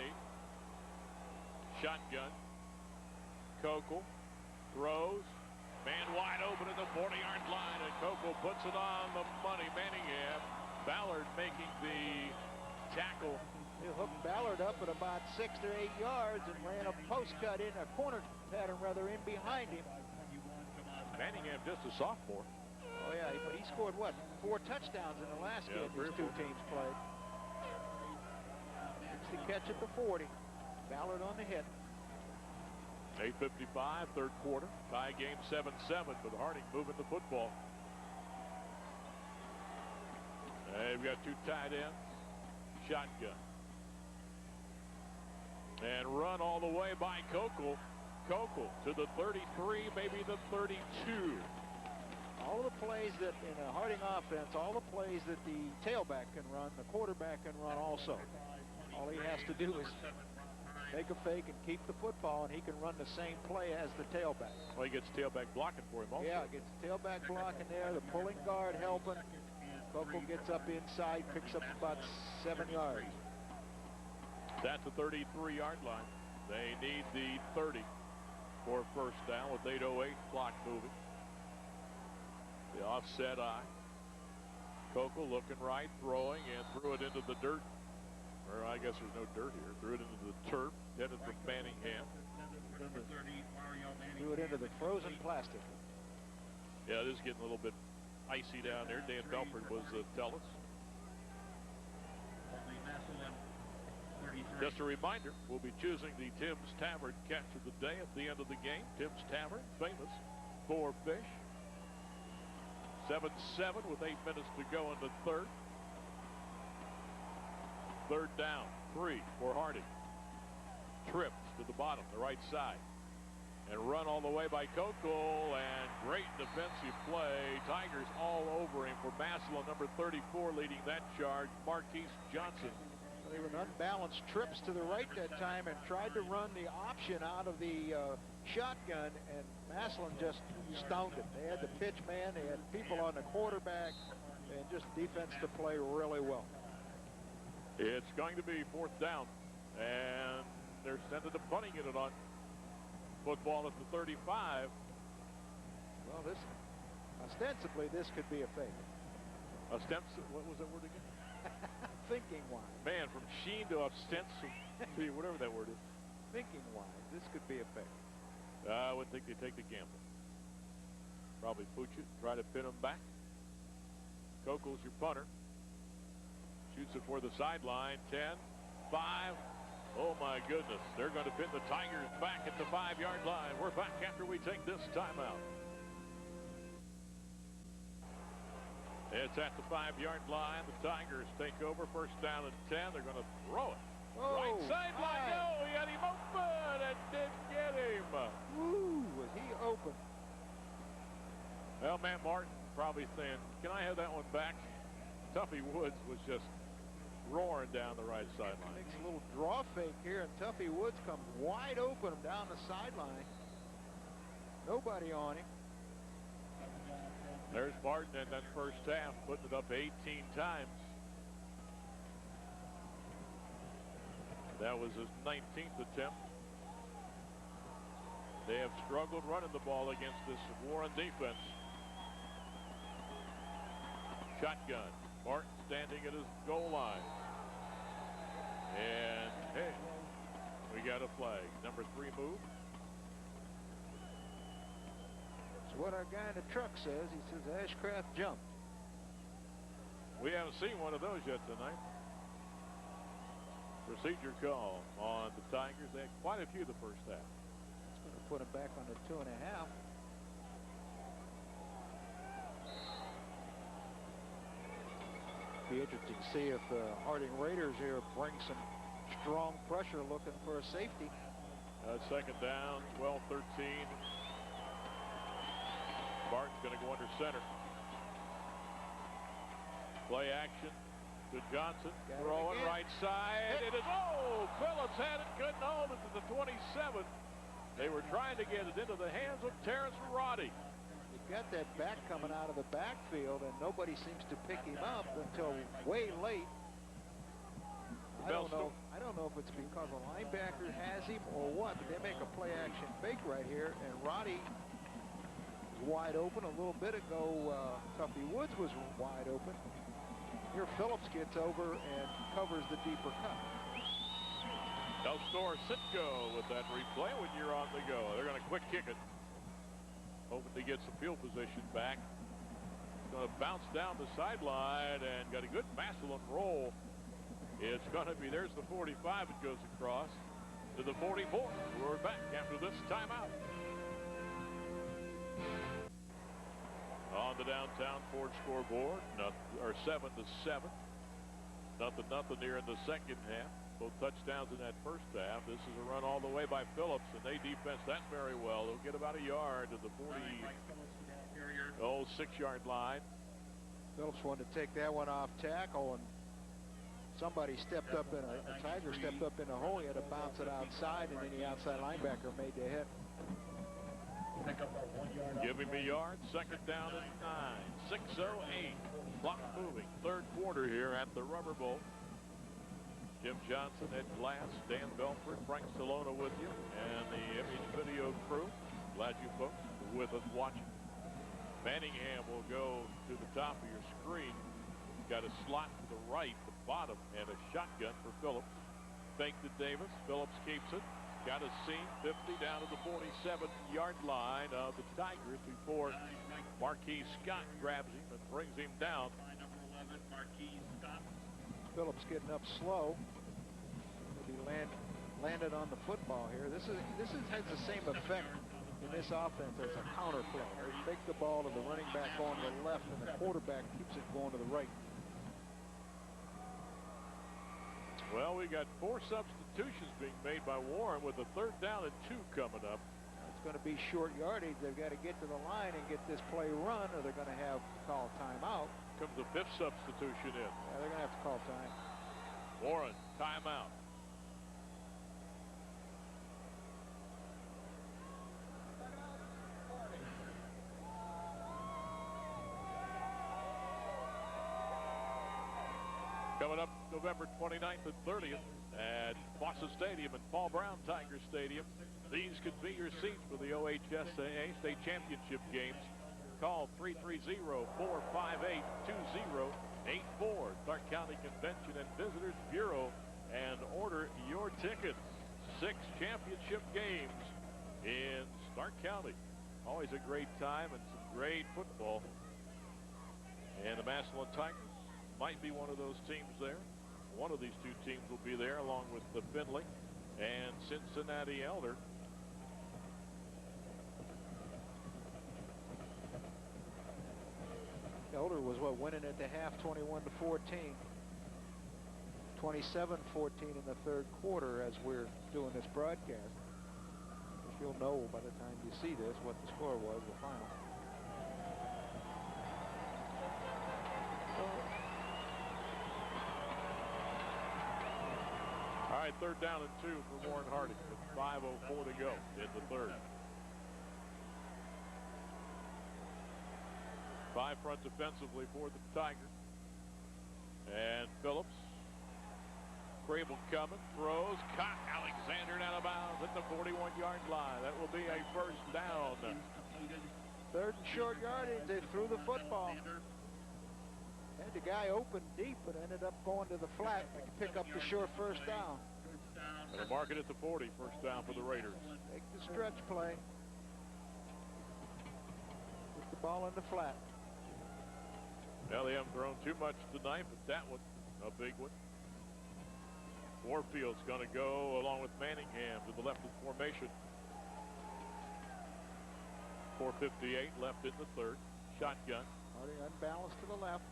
Shotgun. Kokel throws. Man wide open at the 40-yard line, and Kokel puts it on the money. Manningham. Ballard making the tackle. hooked Ballard up at about 6 to 8 yards and ran a post cut in, a corner pattern rather, in behind him. Manningham, just a sophomore. Oh, yeah, but he scored, what, 4 touchdowns in the last game these two teams played. It's the catch at the 40. Ballard on the hit. 8:55, third quarter. Tie game 7-7, but Harding moving the football. They've got 2 tight ends. Shotgun. And run all the way by Kokel. Kokel to the 33, maybe the 32. All the plays that in a Harding offense, all the plays that the tailback can run, the quarterback can run also. All he has to do is take a fake and keep the football, and he can run the same play as the tailback. Well, he gets tailback blocking for him also. Yeah, gets the tailback blocking there, the pulling guard helping. Kokel gets up inside, picks up about 7 yards. That's the 33-yard line. They need the 30 for a first down with 8:08 clock moving. The offset eye. Kokel looking right, throwing, and threw it into the dirt. Or I guess there's no dirt here. Threw it into the turf, headed from Manningham. Threw it into the frozen plastic. Yeah, it is getting a little bit icy down there. Dan Belford was tell us. Just a reminder, we'll be choosing the Tim's Tavern catch of the day at the end of the game. Tim's Tavern, famous for fish. 7-7 with 8 minutes to go in the third. Third down, 3 for Harding. Trips to the bottom, the right side. And run all the way by Kokel, and great defensive play. Tigers all over him for Massillon, number 34, leading that charge, Marquise Johnson. They were unbalanced trips to the right that time and tried to run the option out of the shotgun, and Massillon just stoned it. They had the pitch man, they had people on the quarterback, and just defense to play really well. It's going to be 4th down, and they're sending the punting unit on. Football at the 35. Well, this ostensibly this could be a fake. Ostensibly, what was that word again? Thinking wise. Man, from sheen to ostensibly, whatever that word is. Thinking wise, this could be a fake. I would think they take the gamble. Probably pooch it, try to pin them back. Kokel's your punter. Shoots it for the sideline. 10, 5. Oh, my goodness. They're going to pin the Tigers back at the 5-yard line. We're back after we take this timeout. It's at the 5-yard line. The Tigers take over. First down and 10. They're going to throw it. Whoa, right sideline. No, he had him open and didn't get him. Woo, was he open? Well, Matt Martin probably saying, can I have that one back? Tuffy Woods was just roaring down the right sideline. Makes a little draw fake here, and Tuffy Woods comes wide open down the sideline. Nobody on him. There's Martin in that first half, putting it up 18 times. That was his 19th attempt. They have struggled running the ball against this Warren defense. Shotgun. Martin standing at his goal line. And, hey, we got a flag. Number 3 move. That's what our guy in the truck says. He says Ashcraft jumped. We haven't seen one of those yet tonight. Procedure call on the Tigers. They had quite a few the first half. It's going to put him back on the 2.5. Be interesting to see if the Harding Raiders here bring some strong pressure looking for a safety. Second down, 12-13. Barton's going to go under center. Play action to Johnson. Throwing right side. It is, oh, Phillips had it, couldn't hold it to the 27. They were trying to get it into the hands of Terrence Roddy. Got that back coming out of the backfield, and nobody seems to pick him up until way late. I don't know if it's because a linebacker has him or what, but they make a play action fake right here, and Roddy is wide open. A little bit ago, Tuffy Woods was wide open. Here Phillips gets over and covers the deeper cut. They'll score Sitko with that replay when you're on the go. They're going to quick kick it, hoping to get some field position back. Going to bounce down the sideline and got a good Massillon roll. It's going to be, there's the 45. It goes across to the 44. We're back after this timeout. On the downtown Ford scoreboard, 7-7. Nothing here in the second half. Both touchdowns in that first half. This is a run all the way by Phillips, and they defense that very well. They'll get about a yard to the 6-yard line. Phillips wanted to take that one off tackle, and somebody stepped up in a Tiger stepped up in a hole. He had to bounce it outside, and then the outside linebacker made the hit. Give him a yard. Second down and 9. 6:08. Clock moving. Third quarter here at the Rubber Bowl. Jim Johnson, Ed Glass, Dan Belford, Frank Salona with you, and the Image Video crew. Glad you folks are with us watching. Manningham will go to the top of your screen. Got a slot to the right, the bottom, and a shotgun for Phillips. Fake to Davis. Phillips keeps it. Got a seam, 50 down to the 47-yard line of the Tigers before Marquis Scott grabs him and brings him down. Number 11, Marquis Scott. Phillips getting up slow. He landed on the football here. This has the same effect in this offense as a counter play. They take the ball to the running back going to the left, and the quarterback keeps it going to the right. Well, we got 4 substitutions being made by Warren with a 3rd down and 2 coming up. It's going to be short yardage. They've got to get to the line and get this play run, or they're going to have to call timeout. Comes the 5th substitution in. Yeah, they're going to have to call time. Warren, timeout. Coming up November 29th and 30th at Fossa Stadium and Paul Brown Tiger Stadium. These could be your seats for the OHSAA State Championship games. Call 330-458-2084, Stark County Convention and Visitors Bureau, and order your tickets. 6 championship games in Stark County. Always a great time and some great football. And the Massillon Tigers might be one of those teams there. One of these 2 teams will be there, along with the Findlay and Cincinnati Elder. Elder was winning at the half, 21-14. 27-14 in the 3rd quarter as we're doing this broadcast. You'll know by the time you see this what the score was, the final. All right, 3rd down and 2 for Warren Harding with 5:04 to go in the 3rd. 5 front defensively for the Tigers. And Phillips. Crable coming, throws, caught. Alexander out of bounds at the 41-yard line. That will be a 1st down. 3rd and short yardage. They threw the football. Had the guy open deep, but ended up going to the flat. They could pick up the short 1st down. And mark it at the 40, 1st down for the Raiders. Make the stretch play. Put the ball in the flat. Well, they haven't thrown too much tonight, but that one, a big one. Warfield's going to go along with Manningham to the left of the formation. 4:58 left in the 3rd. Shotgun. Harding unbalanced to the left.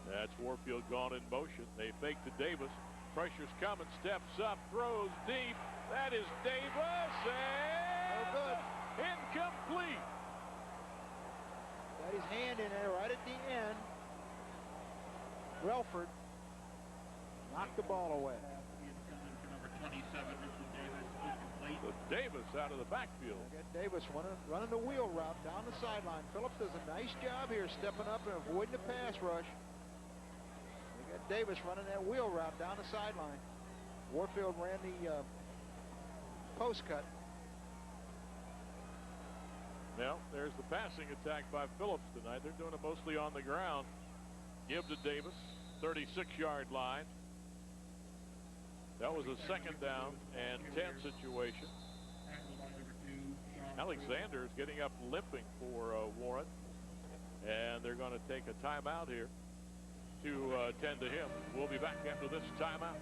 That's Warfield gone in motion. They fake to Davis. Pressure's coming. Steps up. Throws deep. That is Davis. And no good. Incomplete. Got his hand in there right at the end. Relford knocked the ball away. Number 27, Richard Davis, incomplete. So Davis out of the backfield. Got Davis running the wheel route down the sideline. Phillips does a nice job here stepping up and avoiding the pass rush. They got Davis running that wheel route down the sideline. Warfield ran the post cut. Now, there's the passing attack by Phillips tonight. They're doing it mostly on the ground. Give to Davis, 36-yard line. That was a second down and 10 situation. Alexander is getting up limping for Warren. And they're going to take a timeout here to tend to him. We'll be back after this timeout.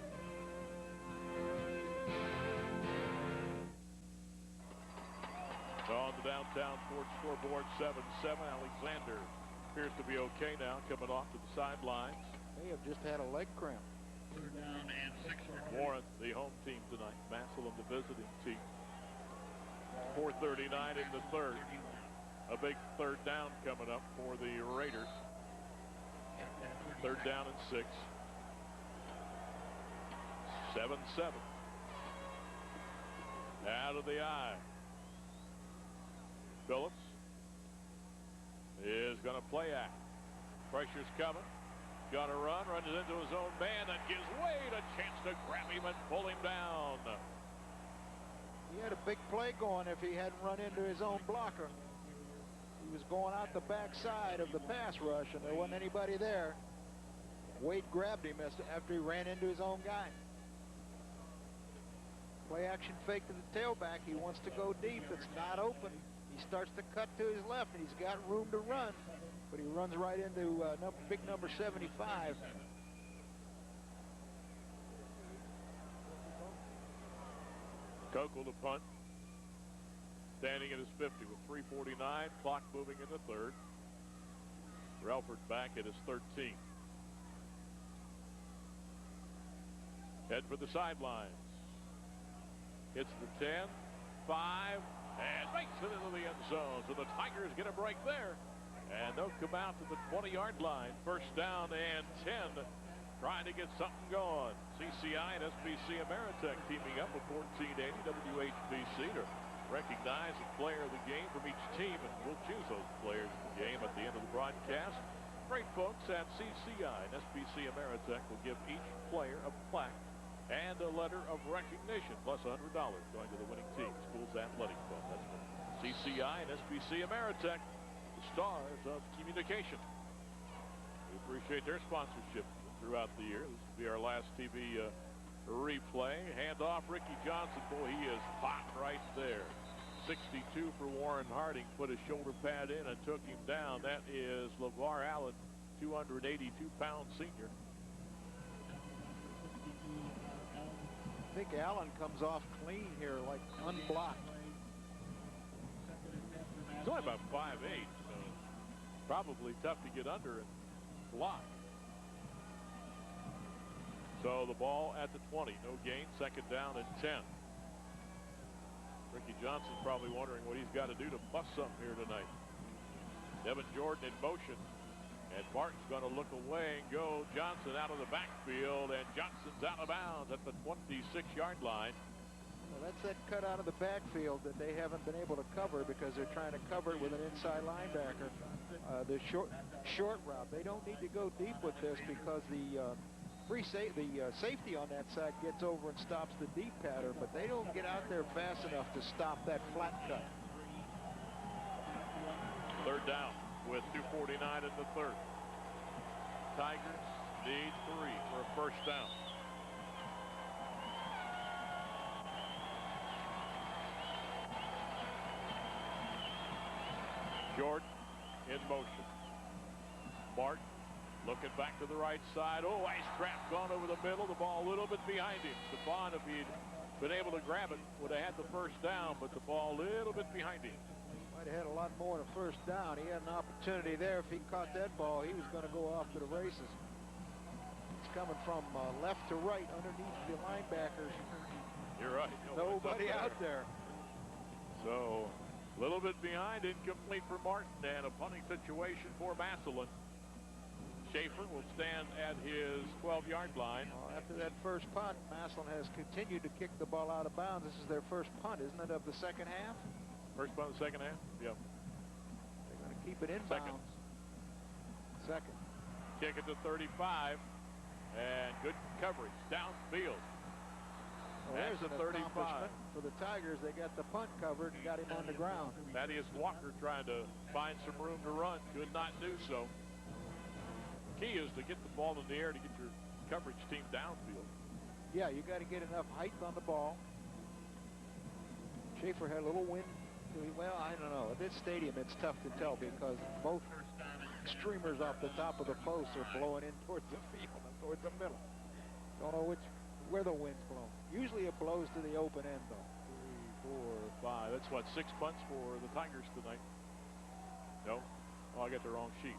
On the downtown sports scoreboard, 7-7. Alexander appears to be okay now, coming off to the sidelines. May have just had a leg cramp. Warren, the home team tonight. Massillon, the visiting team. 4:39 in the third. A big third down coming up for the Raiders. Third down and 6. 7-7. Out of the eye. Phillips is going to play act. Pressure's coming. Got to run. Runs into his own man and gives Wade a chance to grab him and pull him down. He had a big play going if he hadn't run into his own blocker. He was going out the backside of the pass rush, and there wasn't anybody there. Wade grabbed him after he ran into his own guy. Play action fake to the tailback. He wants to go deep. It's not open. He starts to cut to his left, and he's got room to run. But he runs right into big number 75. Kokel to punt. Standing at his 50 with 3:49. Clock moving in the third. Relford back at his 13. Head for the sidelines. Hits the 10, 5, and makes it into the end zone. So the Tigers get a break there. And they'll come out to the 20-yard line. First down and 10. Trying to get something going. CCI and SBC Ameritech teaming up with 1480 WHBC to recognize a player of the game from each team. And we'll choose those players of the game at the end of the broadcast. Great folks at CCI and SBC Ameritech will give each player a plaque and a letter of recognition, plus $100 going to the winning team, school's athletic fund. That's from CCI and SBC Ameritech, the stars of communication. We appreciate their sponsorship throughout the year. This will be our last TV replay. Hand off Ricky Johnson. Boy, he is hot right there. 62 for Warren Harding. Put his shoulder pad in and took him down. That is LeVar Allen, 282-pound senior. I think Allen comes off clean here, like unblocked. He's only about 5'8", so probably tough to get under and block. So the ball at the 20, no gain, second down and 10. Ricky Johnson's probably wondering what he's got to do to bust something here tonight. Devin Jordan in motion. And Martin's going to look away and go. Johnson out of the backfield, and Johnson's out of bounds at the 26-yard line. Well, that's that cut out of the backfield that they haven't been able to cover because they're trying to cover it with an inside linebacker. The short route. They don't need to go deep with this because the safety on that side gets over and stops the deep pattern, but they don't get out there fast enough to stop that flat cut. Third down with 2:49 in the third. Tigers need 3 for a first down. Jordan in motion. Martin looking back to the right side. Oh, ice trap gone over the middle. The ball a little bit behind him. Stephon, if he'd been able to grab it, would have had the first down, but the ball a little bit behind him. Might have had a lot more than a first down. He had an opportunity there. If he caught that ball, he was going to go off to the races. It's coming from left to right underneath the linebackers. You're right. Nobody out there. So a little bit behind, incomplete for Martin, and a punting situation for Massillon. Schaefer will stand at his 12-yard line. Well, after that first punt, Massillon has continued to kick the ball out of bounds. This is their first punt, isn't it, of the second half? First punt of the second half? Yeah. They're going to keep it in bounds. Second. Kick it to 35. And good coverage downfield. Well, there's an accomplishment for the Tigers. They got the punt covered and got him on the ground. Thaddeus Walker trying to find some room to run. Could not do so. key is to get the ball in the air to get your coverage team downfield. Yeah, you got to get enough height on the ball. Schaefer had a little wind. Well, I don't know. At this stadium, it's tough to tell because both streamers off the top of the posts are blowing in towards the field and towards the middle. Don't know where the wind's blowing. Usually it blows to the open end, though. 3, 4, 5. That's what, 6 punts for the Tigers tonight. No? Oh, I got the wrong sheet.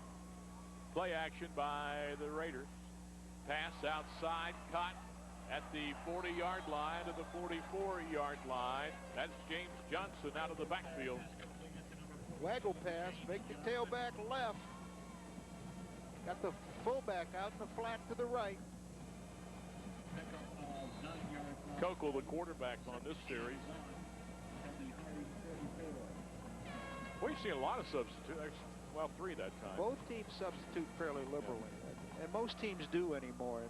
Play action by the Raiders. Pass outside, caught at the 40-yard line to the 44-yard line. That's James Johnson out of the backfield. Waggle pass, make the tailback left. Got the fullback out in the flat to the right. Kokel, the quarterback on this series. We've seen a lot of substitutes. Well, 3 that time. Both teams substitute fairly liberally, and most teams do anymore in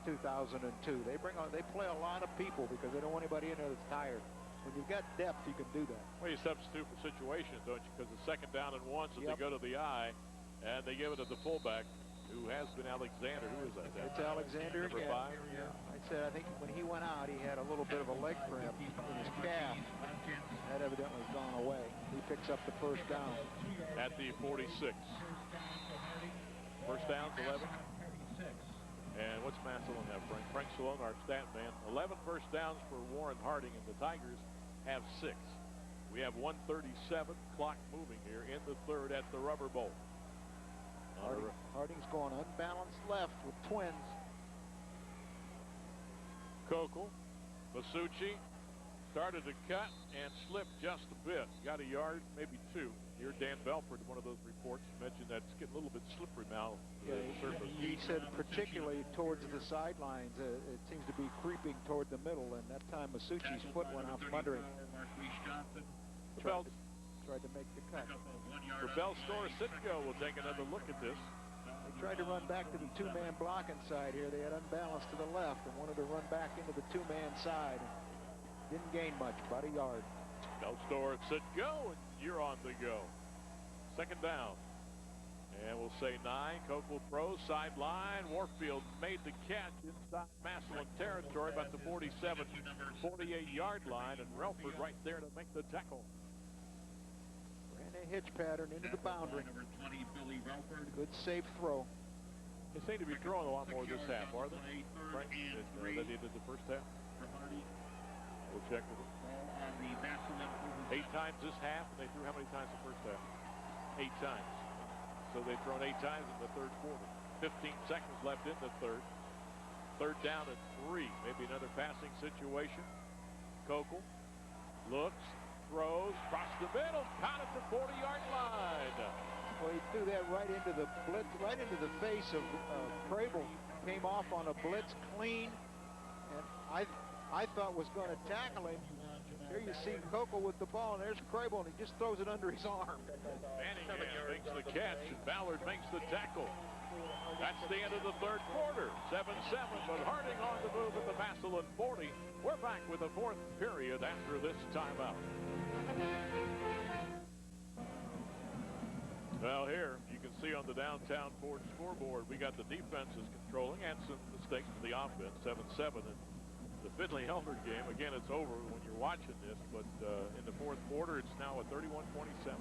2002. They play a lot of people because they don't want anybody in there that's tired. When you've got depth, you can do that. Well, you substitute for situations, don't you? Because the 2nd down and 1, so they go to the eye, and they give it to the fullback, who has been Alexander. Who is that? It's Alexander Number again. 5. Yeah. I think when he went out, he had a little bit of a leg cramp in his calf. That evidently has gone away. He picks up the 1st down. At the 46. 1st down's 11. And what's Massillon have, Frank? Frank Salone, our stat man. 11 1st downs for Warren Harding, and the Tigers have 6. We have 1:37 clock moving here in the 3rd at the Rubber Bowl. Harding's going unbalanced left with twins. Kokel, Masucci started to cut and slipped just a bit. Got a yard, maybe 2. Here, Dan Belford, one of those reports, mentioned that it's getting a little bit slippery now. Yeah, he said particularly towards the sidelines, it seems to be creeping toward the middle, and that time Masucci's foot went out from under him. Tried to make the cut. For Bellstor, Sitko will take another look at this. They tried to run back to the 2-man blocking side here. They had unbalanced to the left and wanted to run back into the 2-man side. Didn't gain much, about a yard. Bellstor, Sitko, and you're on the go. 2nd down. And we'll say 9. Kokel throws, sideline. Warfield made the catch inside Massillon territory, about the 47, 48-yard line, and Relford right there to make the tackle. Ran a hitch pattern into the boundary. Good safe throw. They seem to be throwing a lot more this half, are they? Right? They did the 1st half. We'll check with them. 8 times this half, and they threw how many times the 1st half? 8 times. So they've thrown 8 times in the 3rd quarter. 15 seconds left in the 3rd. 3rd down and 3. Maybe another passing situation. Kokel looks, throws, across the middle, caught at the 40-yard line. Well, he threw that right into the blitz, right into the face of Crable. Came off on a blitz clean, and I thought was going to tackle him. Here you see Kokel with the ball, and there's Crable, and he just throws it under his arm. Manningham makes the catch, and Ballard makes the tackle. That's the end of the 3rd quarter. 7-7, but Harding on the move at the Massillon 40. We're back with the 4th period after this timeout. Well, here you can see on the downtown Ford scoreboard, we got the defenses controlling and some mistakes for the offense. 7-7, and the Finley-Elder game, again, it's over when you're watching this, but in the 4th quarter, it's now a 31-27.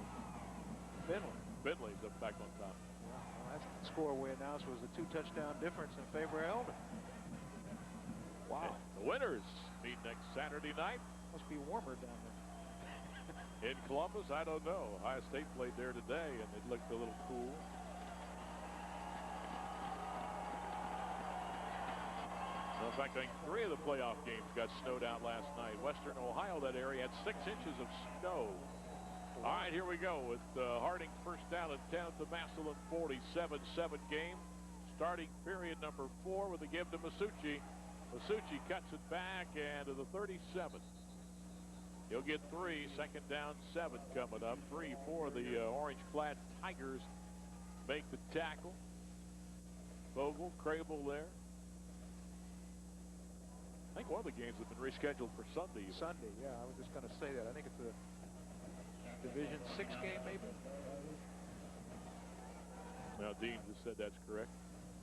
Finley's up back on top. Yeah, well, that's the score we announced was a 2-touchdown difference in favor of Elder. Wow. And the winners meet next Saturday night. Must be warmer down there. In Columbus, I don't know. Ohio State played there today, and it looked a little cool. In fact, I think 3 of the playoff games got snowed out last night. Western Ohio, that area, had 6 inches of snow. All right, here we go with Harding 1st down and 10 at the Massillon 47-7 game. Starting period number 4 with a give to Masucci. Masucci cuts it back and to the 37. He'll get 3. 2nd down, 7 coming up. 3 for the orange-clad Tigers make the tackle. Vogel, Crable there. I think one of the games has been rescheduled for Sunday. Sunday, yeah, I was just going to say that. I think it's a Division 6 game, maybe. Now, Dean just said that's correct.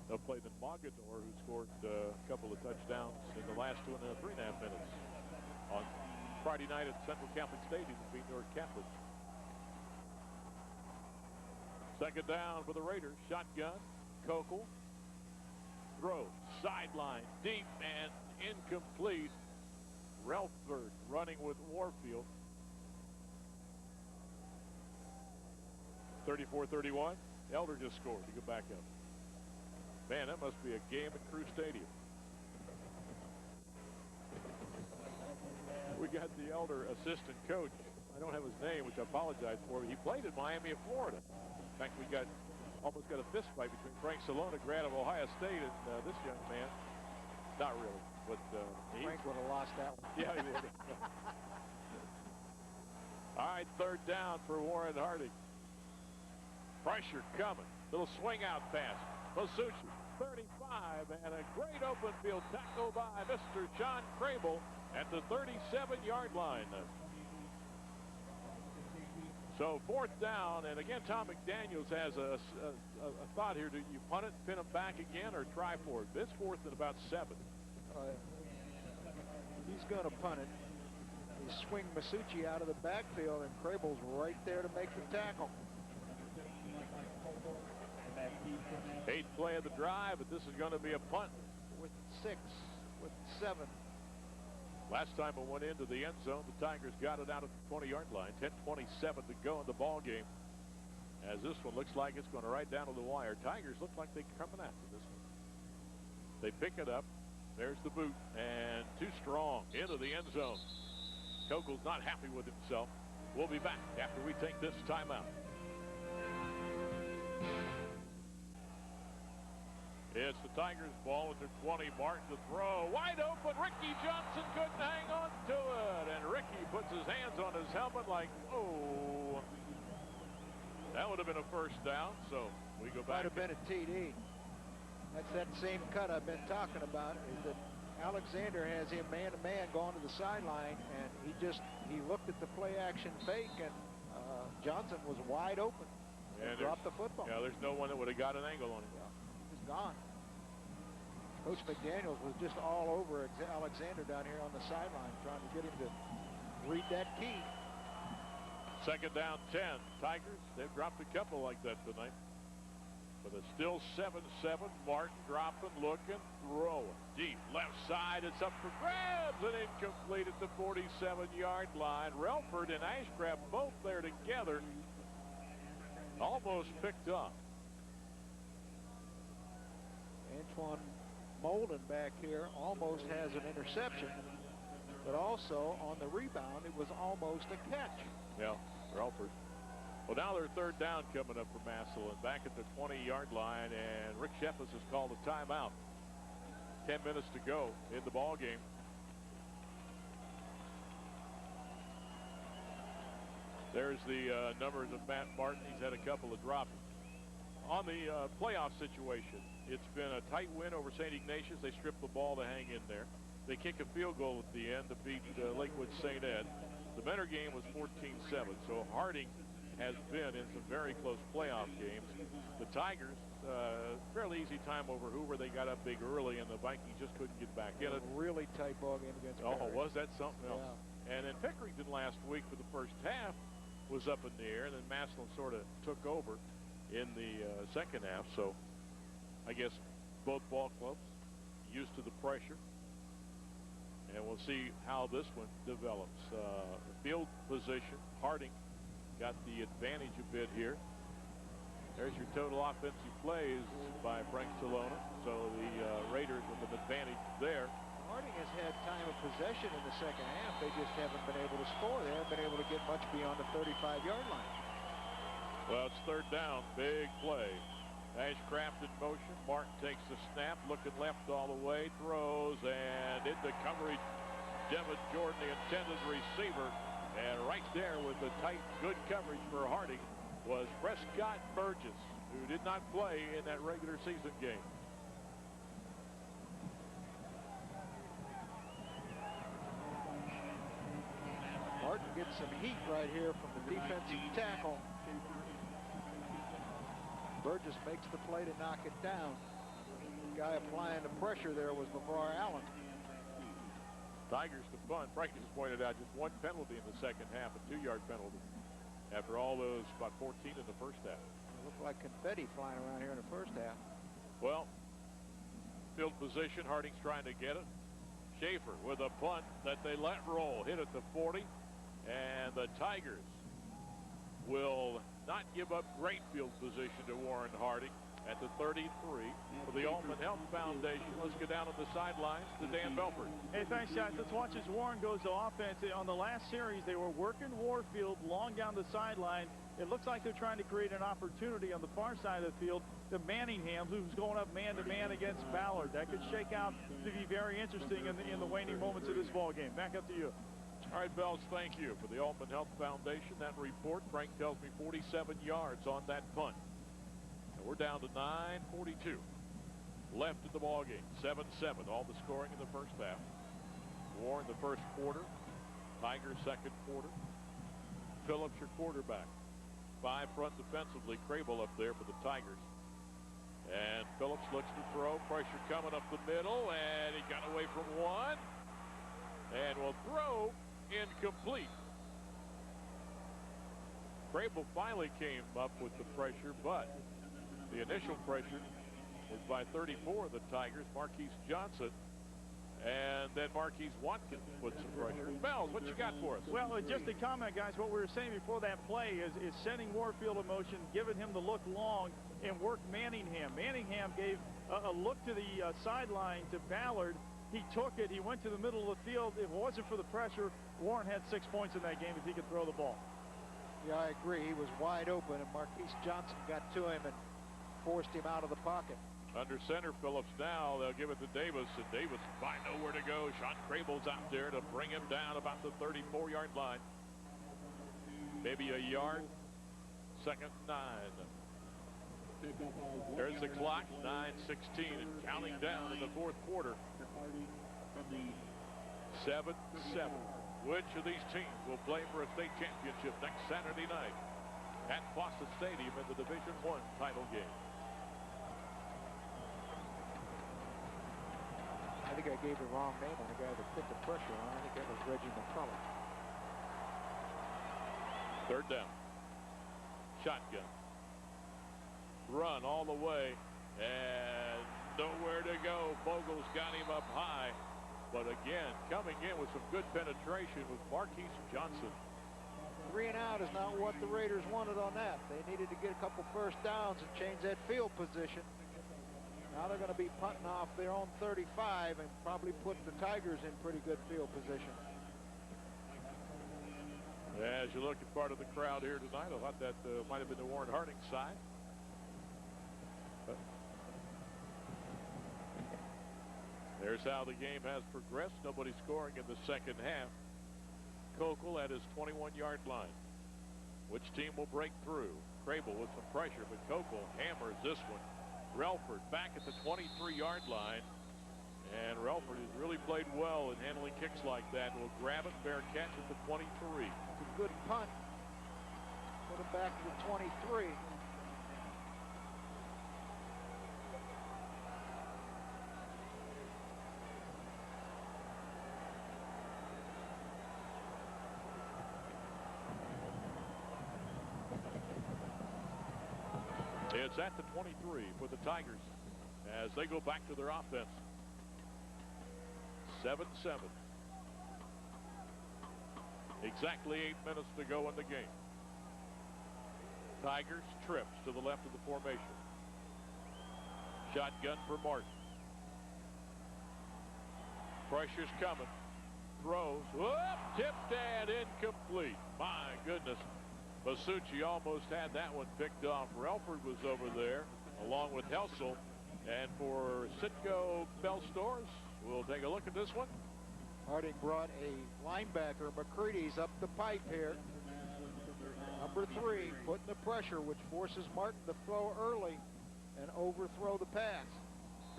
They'll play the Mogador, who scored a couple of touchdowns in the last 2.5 minutes on Friday night at Central Catholic Stadium to beat Newark Catholic. Second down for the Raiders. Shotgun. Kokel. Throw. Sideline. Deep and incomplete. Relford running with Warfield. 34-31. Elder just scored to go back up. Man, that must be a game at Crew Stadium. We got the Elder assistant coach. I don't have his name, which I apologize for. He played at Miami of Florida. In fact, we almost got a fist fight between Frank Salona, grad of Ohio State, and this young man. Not really, but Frank would have lost that one. Yeah, he would have. All right, third down for Warren Harding. Pressure coming. Little swing out pass. Masucci, 35, and a great open field tackle by Mr. John Crable at the 37-yard line. So fourth down, and again, Tom McDaniels has a thought here. Do you punt it, pin him back again, or try for it? This fourth and about 7. He's going to punt it. He swing Masucci out of the backfield, and Crable's right there to make the tackle. 8th play of the drive, but this is going to be a punt. With 6, with 7. Last time it went into the end zone, the Tigers got it out at the 20-yard line. 10:27 to go in the ball game. As this one looks like it's going to right down to the wire. Tigers look like they're coming after this one. They pick it up. There's the boot, and too strong into the end zone. Kokel's not happy with himself. We'll be back after we take this timeout. It's the Tigers' ball at their 20. Martin to throw. Wide open. Ricky Johnson couldn't hang on to it. And Ricky puts his hands on his helmet like, oh. That would have been a first down. So we go back. Might have been a TD. That's that same cut I've been talking about, is that Alexander has him man-to-man going to the sideline, and he looked at the play-action fake, and Johnson was wide open and dropped the football. Yeah, there's no one that would have got an angle on him. Yeah, he's gone. Coach McDaniels was just all over Alexander down here on the sideline, trying to get him to read that key. Second down 10. Tigers, they've dropped a couple like that tonight. But it's still 7-7. Martin dropping, looking, throwing. Deep left side. It's up for grabs and incomplete at the 47-yard line. Relford and Ashcraft both there together. Almost picked up. Antoine Molden back here almost has an interception, but also on the rebound, it was almost a catch. Yeah, Relford. Well, now they're third down coming up for Massillon, back at the 20-yard line, and Rick Shepis has called a timeout. 10 minutes to go in the ball game. There's the numbers of Matt Martin. He's had a couple of drops. On the playoff situation, it's been a tight win over St. Ignatius. They stripped the ball to hang in there. They kick a field goal at the end to beat Lakewood St. Ed. The Mentor game was 14-7, so Harding has been in some very close playoff games. The Tigers, fairly easy time over Hoover. They got up big early, and the Vikings just couldn't get back in it. Really tight ball game against Pickering. Was that something else? Yeah. And then Pickerington last week for the first half was up in the air, and then Massillon sort of took over in the second half. So I guess both ball clubs used to the pressure, and we'll see how this one develops. Field position, Harding got the advantage a bit here. There's your total offensive plays by Frank Salona. So the Raiders with an advantage there. Harding has had time of possession in the second half. They just haven't been able to score. They haven't been able to get much beyond the 35-yard line. Well, it's third down. Big play. Ashcraft in motion. Martin takes the snap, looking left all the way, throws, and into coverage. Devin Jordan, the intended receiver. And right there with the tight, good coverage for Harding was Prescott Burgess, who did not play in that regular season game. Martin gets some heat right here from the defensive tackle. Burgess makes the play to knock it down. guy applying the pressure there was LeVar Allen. Tigers to punt. Frank just pointed out just one penalty in the second half, a 2-yard penalty. After all those, about 14 in the first half. It looked like confetti flying around here in the first half. Well, field position. Harding's trying to get it. Schaefer with a punt that they let roll. Hit at the 40. And the Tigers will not give up great field position to Warren Harding at the 33 for the Altman Health Foundation. Let's go down to the sidelines to Dan Belford. Hey, thanks, guys. Let's watch as Warren goes to offense. On the last series, they were working Warfield long down the sideline. It looks like they're trying to create an opportunity on the far side of the field to Manningham, who's going up man-to-man against Ballard. That could shake out to be very interesting in the waning moments of this ball game. Back up to you. All right, Bells, thank you for the Altman Health Foundation. That report, Frank tells me 47 yards on that punt. And we're down to 9:42 left in the ball game. 7-7, all the scoring in the first half. Warren the first quarter. Tigers second quarter. Phillips your quarterback. 5 front defensively. Crable up there for the Tigers. And Phillips looks to throw. Pressure coming up the middle, and he got away from one. And will throw incomplete. Crable finally came up with the pressure, but the initial pressure was by 34 of the Tigers, Marquise Johnson. And then Marquise Watkins put some pressure. Bells, what you got for us? Well, just a comment, guys. What we were saying before that play is sending Warfield in motion, giving him the look long, and work Manningham. Manningham gave a look to the sideline to Ballard. He took it. He went to the middle of the field. If it wasn't for the pressure, Warren had 6 points in that game if he could throw the ball. Yeah, I agree. He was wide open, and Marquise Johnson got to him and forced him out of the pocket. Under center, Phillips now. They'll give it to Davis, and Davis find nowhere to go. Sean Crable's out there to bring him down about the 34-yard line. Maybe a yard. Second 9. There's the clock, 9:16, and counting down in the fourth quarter. 7-7. Which of these teams will play for a state championship next Saturday night at Fossa Stadium in the Division I title game? I think I gave the wrong name on the guy that put the pressure on. I think that was Reggie McCullough. Third down. Shotgun. Run all the way, and nowhere to go. Bogle's got him up high, but again, coming in with some good penetration with Marquise Johnson. 3 and out is not what the Raiders wanted on that. They needed to get a couple first downs and change that field position. Now they're going to be punting off their own 35 and probably put the Tigers in pretty good field position. As you look at part of the crowd here tonight, I thought that might have been the Warren Harding side. There's how the game has progressed. Nobody scoring in the second half. Kokel at his 21-yard line. Which team will break through? Crable with some pressure, but Kokel hammers this one. Relford back at the 23-yard line. And Relford has really played well in handling kicks like that. Will grab it, fair catch at the 23. It's a good punt. Put him back to the 23. It's at the 23 for the Tigers as they go back to their offense. 7-7. Exactly 8 minutes to go in the game. Tigers trips to the left of the formation. Shotgun for Martin. Pressure's coming. Throws. Whoop! Tipped and incomplete. My goodness. Masucci almost had that one picked off. Relford was over there along with Helsel. And for Sitco Bell Stores, we'll take a look at this one. Harding brought a linebacker, McCready's, up the pipe here. Number 3, putting the pressure, which forces Martin to throw early and overthrow the pass.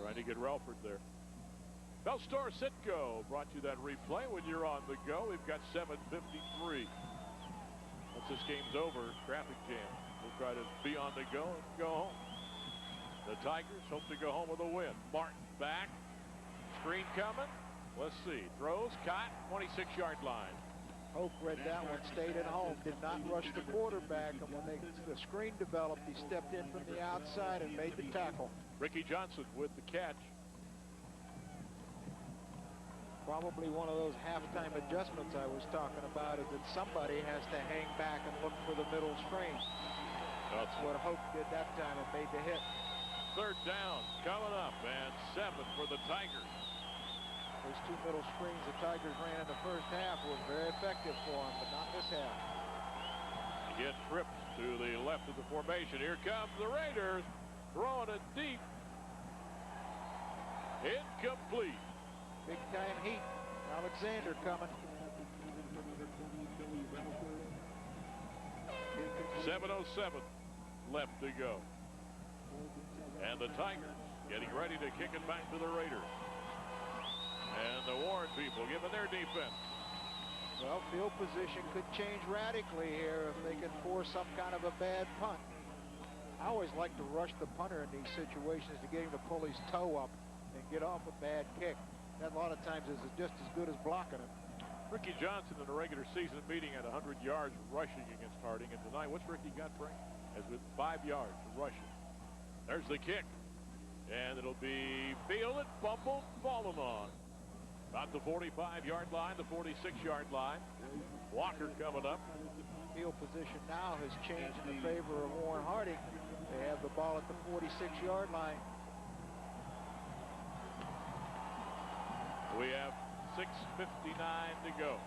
Trying to get Relford there. Bell Store Sitco brought you that replay when you're on the go. We've got 7:53. Once this game's over, traffic jam. We'll try to be on the go and go home. The Tigers hope to go home with a win. Martin back. Screen coming. Let's see. Throws, caught, 26-yard line. Hope read that one, stayed at home, did not rush the quarterback, and when the screen developed, he stepped in from the outside and made the tackle. Ricky Johnson with the catch. Probably one of those halftime adjustments I was talking about is that somebody has to hang back and look for the middle screen. That's what Hope did that time and made the hit. Third down coming up, and 7 for the Tigers. Those 2 middle screens the Tigers ran in the first half were very effective for them, but not this half. Get tripped to the left of the formation. Here comes the Raiders, throwing it deep. Incomplete. Big time heat. Alexander coming. 7:07 left to go. And the Tigers getting ready to kick it back to the Raiders. And the Warren people giving their defense. Well, field position could change radically here if they can force some kind of a bad punt. I always like to rush the punter in these situations to get him to pull his toe up and get off a bad kick. That a lot of times is just as good as blocking it. Ricky Johnson in a regular season meeting at 100 yards rushing against Harding. And tonight, what's Ricky got, Frank? As with 5 yards rushing. There's the kick. And it'll be fielded, fumbled, fallen on. About the 45-yard line, the 46-yard line. Walker coming up. Field position now has changed in the favor of Warren Harding. They have the ball at the 46-yard line. We have 6:59 to go.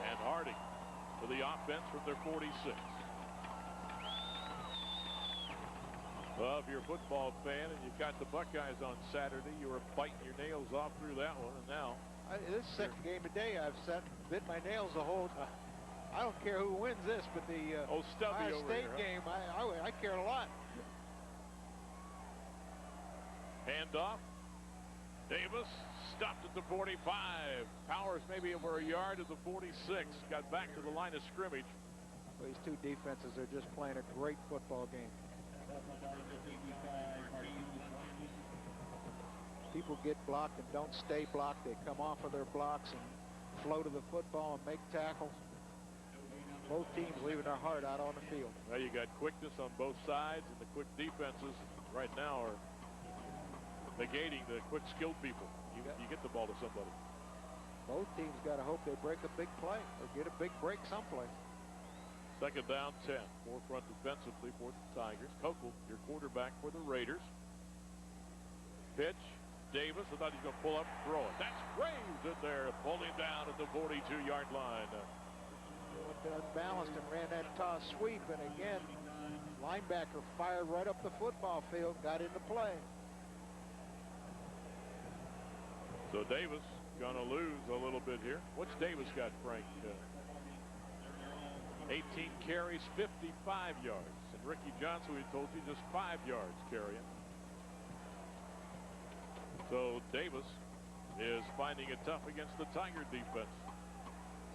And Harding for the offense from their 46. Well, if you're a football fan and you got the Buckeyes on Saturday, you were biting your nails off through that one, and now this is the second game today I've bit my nails the whole time. I don't care who wins this, but the Ohio State game, I care a lot. Handoff. Davis stopped at the 45. Powers maybe over a yard at the 46. Got back to the line of scrimmage. Well, these two defenses are just playing a great football game. People get blocked and don't stay blocked. They come off of their blocks and flow to the football and make tackles. Both teams leaving their heart out on the field. Well, you got quickness on both sides, and the quick defenses right now are negating the quick skilled people. You get the ball to somebody. Both teams got to hope they break a big play or get a big break someplace. Second down 10. Forefront defensively for the Tigers. Kokel, your quarterback for the Raiders. Pitch. Davis, I thought he was going to pull up and throw it. That's Graves in there, pulled him down at the 42-yard line. Went unbalanced and ran that toss sweep, and again, linebacker fired right up the football field, got into play. So Davis going to lose a little bit here. What's Davis got, Frank? 18 carries, 55 yards. And Ricky Johnson, we told you, just 5 yards carrying. So Davis is finding it tough against the Tiger defense.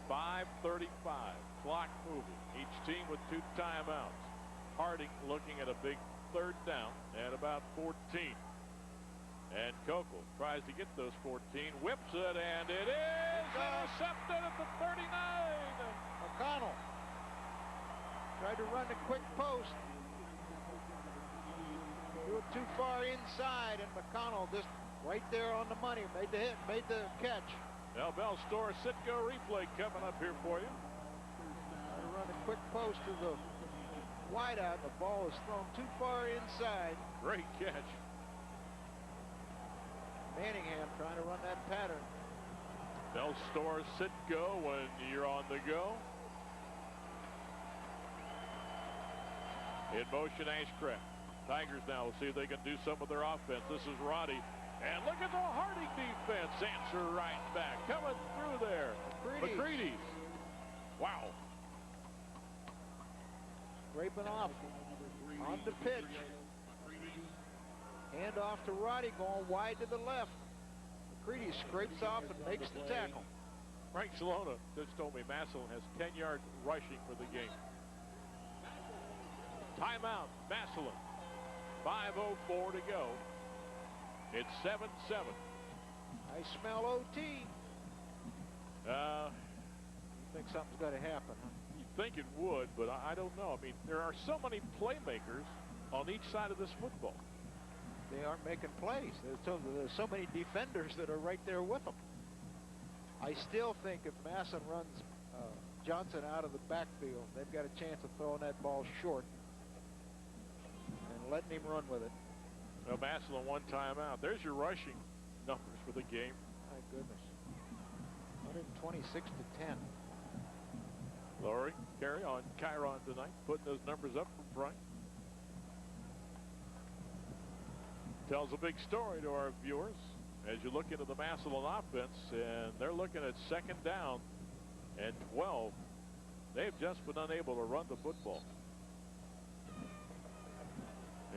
5:35, clock moving. Each team with 2 timeouts. Harding looking at a big third down at about 14. And Kokel tries to get those 14, whips it, and it is intercepted at the 39. McConnell tried to run the quick post. Threw it too far inside, and McConnell just right there on the money, made the hit, made the catch. Now Bell Store Sitco replay coming up here for you. Trying to run a quick post to the wideout. The ball is thrown too far inside. Great catch. Manningham trying to run that pattern. Bell Store Sitco when you're on the go. In motion, Ashcraft. Tigers now will see if they can do some of their offense. This is Roddy. And look at the Harding defense. Answer right back. Coming through there. McCready. Wow. Scraping off on the pitch. Hand off to Roddy, going wide to the left. McCready scrapes off and makes the tackle. Frank Shalona just told me Massillon has 10 yards rushing for the game. Timeout, Massillon. 5:04 to go. It's 7-7. I smell OT. You Think something's got to happen, huh? you'd think it would, but I don't know. I mean, there are so many playmakers on each side of this football. They aren't making plays. There's so many defenders that are right there with them. I still think if Massillon runs Johnson out of the backfield, they've got a chance of throwing that ball short and letting him run with it. Well, Massillon one timeout. There's your rushing numbers for the game. My goodness. 126 to 10. Laurie Carey on Chiron tonight, putting those numbers up from front. Tells a big story to our viewers as you look into the Massillon offense, and they're looking at 2nd down and 12. They've just been unable to run the football.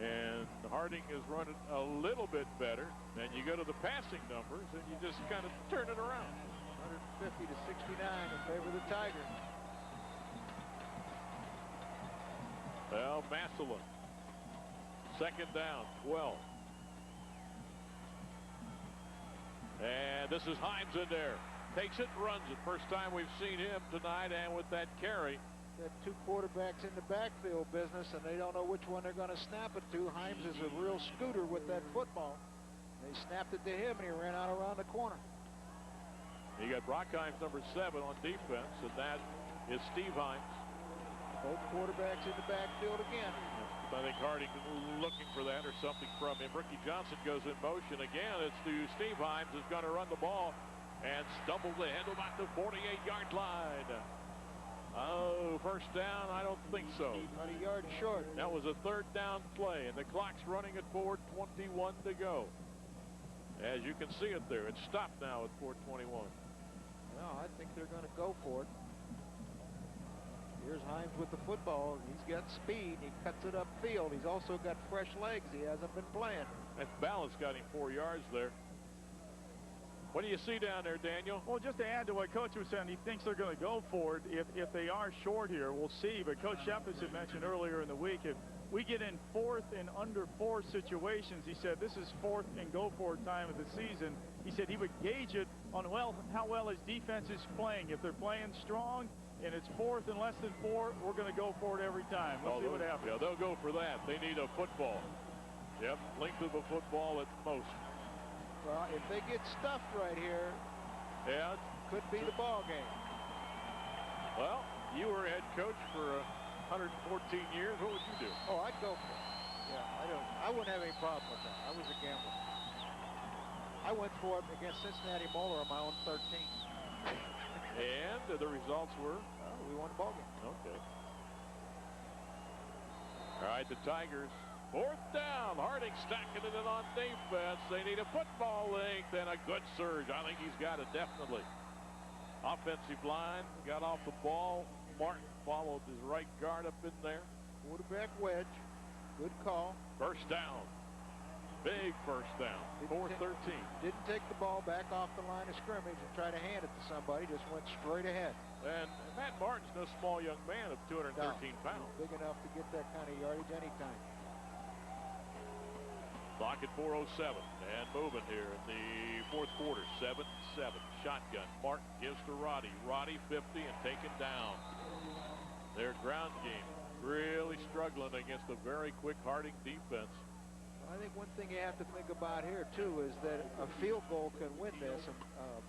And Harding is running a little bit better. Then you go to the passing numbers, and you just kind of turn it around. 150 to 69 in favor of the Tigers. Well, Massillon, 2nd down, 12. And this is Himes in there. Takes it, runs it. First time we've seen him tonight, and with that carry. Got 2 quarterbacks in the backfield business, and they don't know which one they're going to snap it to. Himes is a real scooter with that football. They snapped it to him, and he ran out around the corner. You got Brock Himes, number 7 on defense, and that is Steve Himes. Both quarterbacks in the backfield again. I think Harding looking for that or something from him. Ricky Johnson goes in motion again. It's to Steve Himes, who's going to run the ball and stumbles ahead about the 48-yard line. Oh, first down? I don't think so. About a yard short. That was a 3rd down play, and the clock's running at 4:21 to go. As you can see it there, it's stopped now at 4:21. No, I think they're going to go for it. Here's Himes with the football. He's got speed. He cuts it upfield. He's also got fresh legs. He hasn't been playing. That balance got him 4 yards there. What do you see down there, Daniel? Well, just to add to what Coach was saying, he thinks they're going to go for it. If they are short here, we'll see. But Coach Shepis had mentioned earlier in the week, if we get in 4th and under 4 situations, he said this is 4th and go for it time of the season. He said he would gauge it on how well his defense is playing. If they're playing strong and it's 4th and less than 4, we're going to go for it every time. We'll see what happens. Yeah, they'll go for that. They need a football. Yep, length of a football at most. Well, if they get stuffed right here, yeah, could be the ball game. Well, you were head coach for 114 years. What would you do? Oh, I'd go for it. Yeah, I wouldn't have any problem with that. I was a gambler. I went for it against Cincinnati Moeller on my own 13. And the results were? We won the ball game. Okay. All right, the Tigers. 4th down. Harding stacking it in on defense. They need a football length and a good surge. I think he's got it definitely. Offensive line got off the ball. Martin followed his right guard up in there. Quarterback wedge. Good call. First down. Big first down. 4-13. Didn't take the ball back off the line of scrimmage and try to hand it to somebody. Just went straight ahead. And Matt Martin's no small young man of 213 pounds. Big enough to get that kind of yardage anytime. Clock at 4:07 and moving here in the 4th quarter. 7-7. Shotgun. Martin gives to Roddy. Roddy 50 and taken down. Their ground game really struggling against a very quick Harding defense. I think one thing you have to think about here too is that a field goal can win this. And,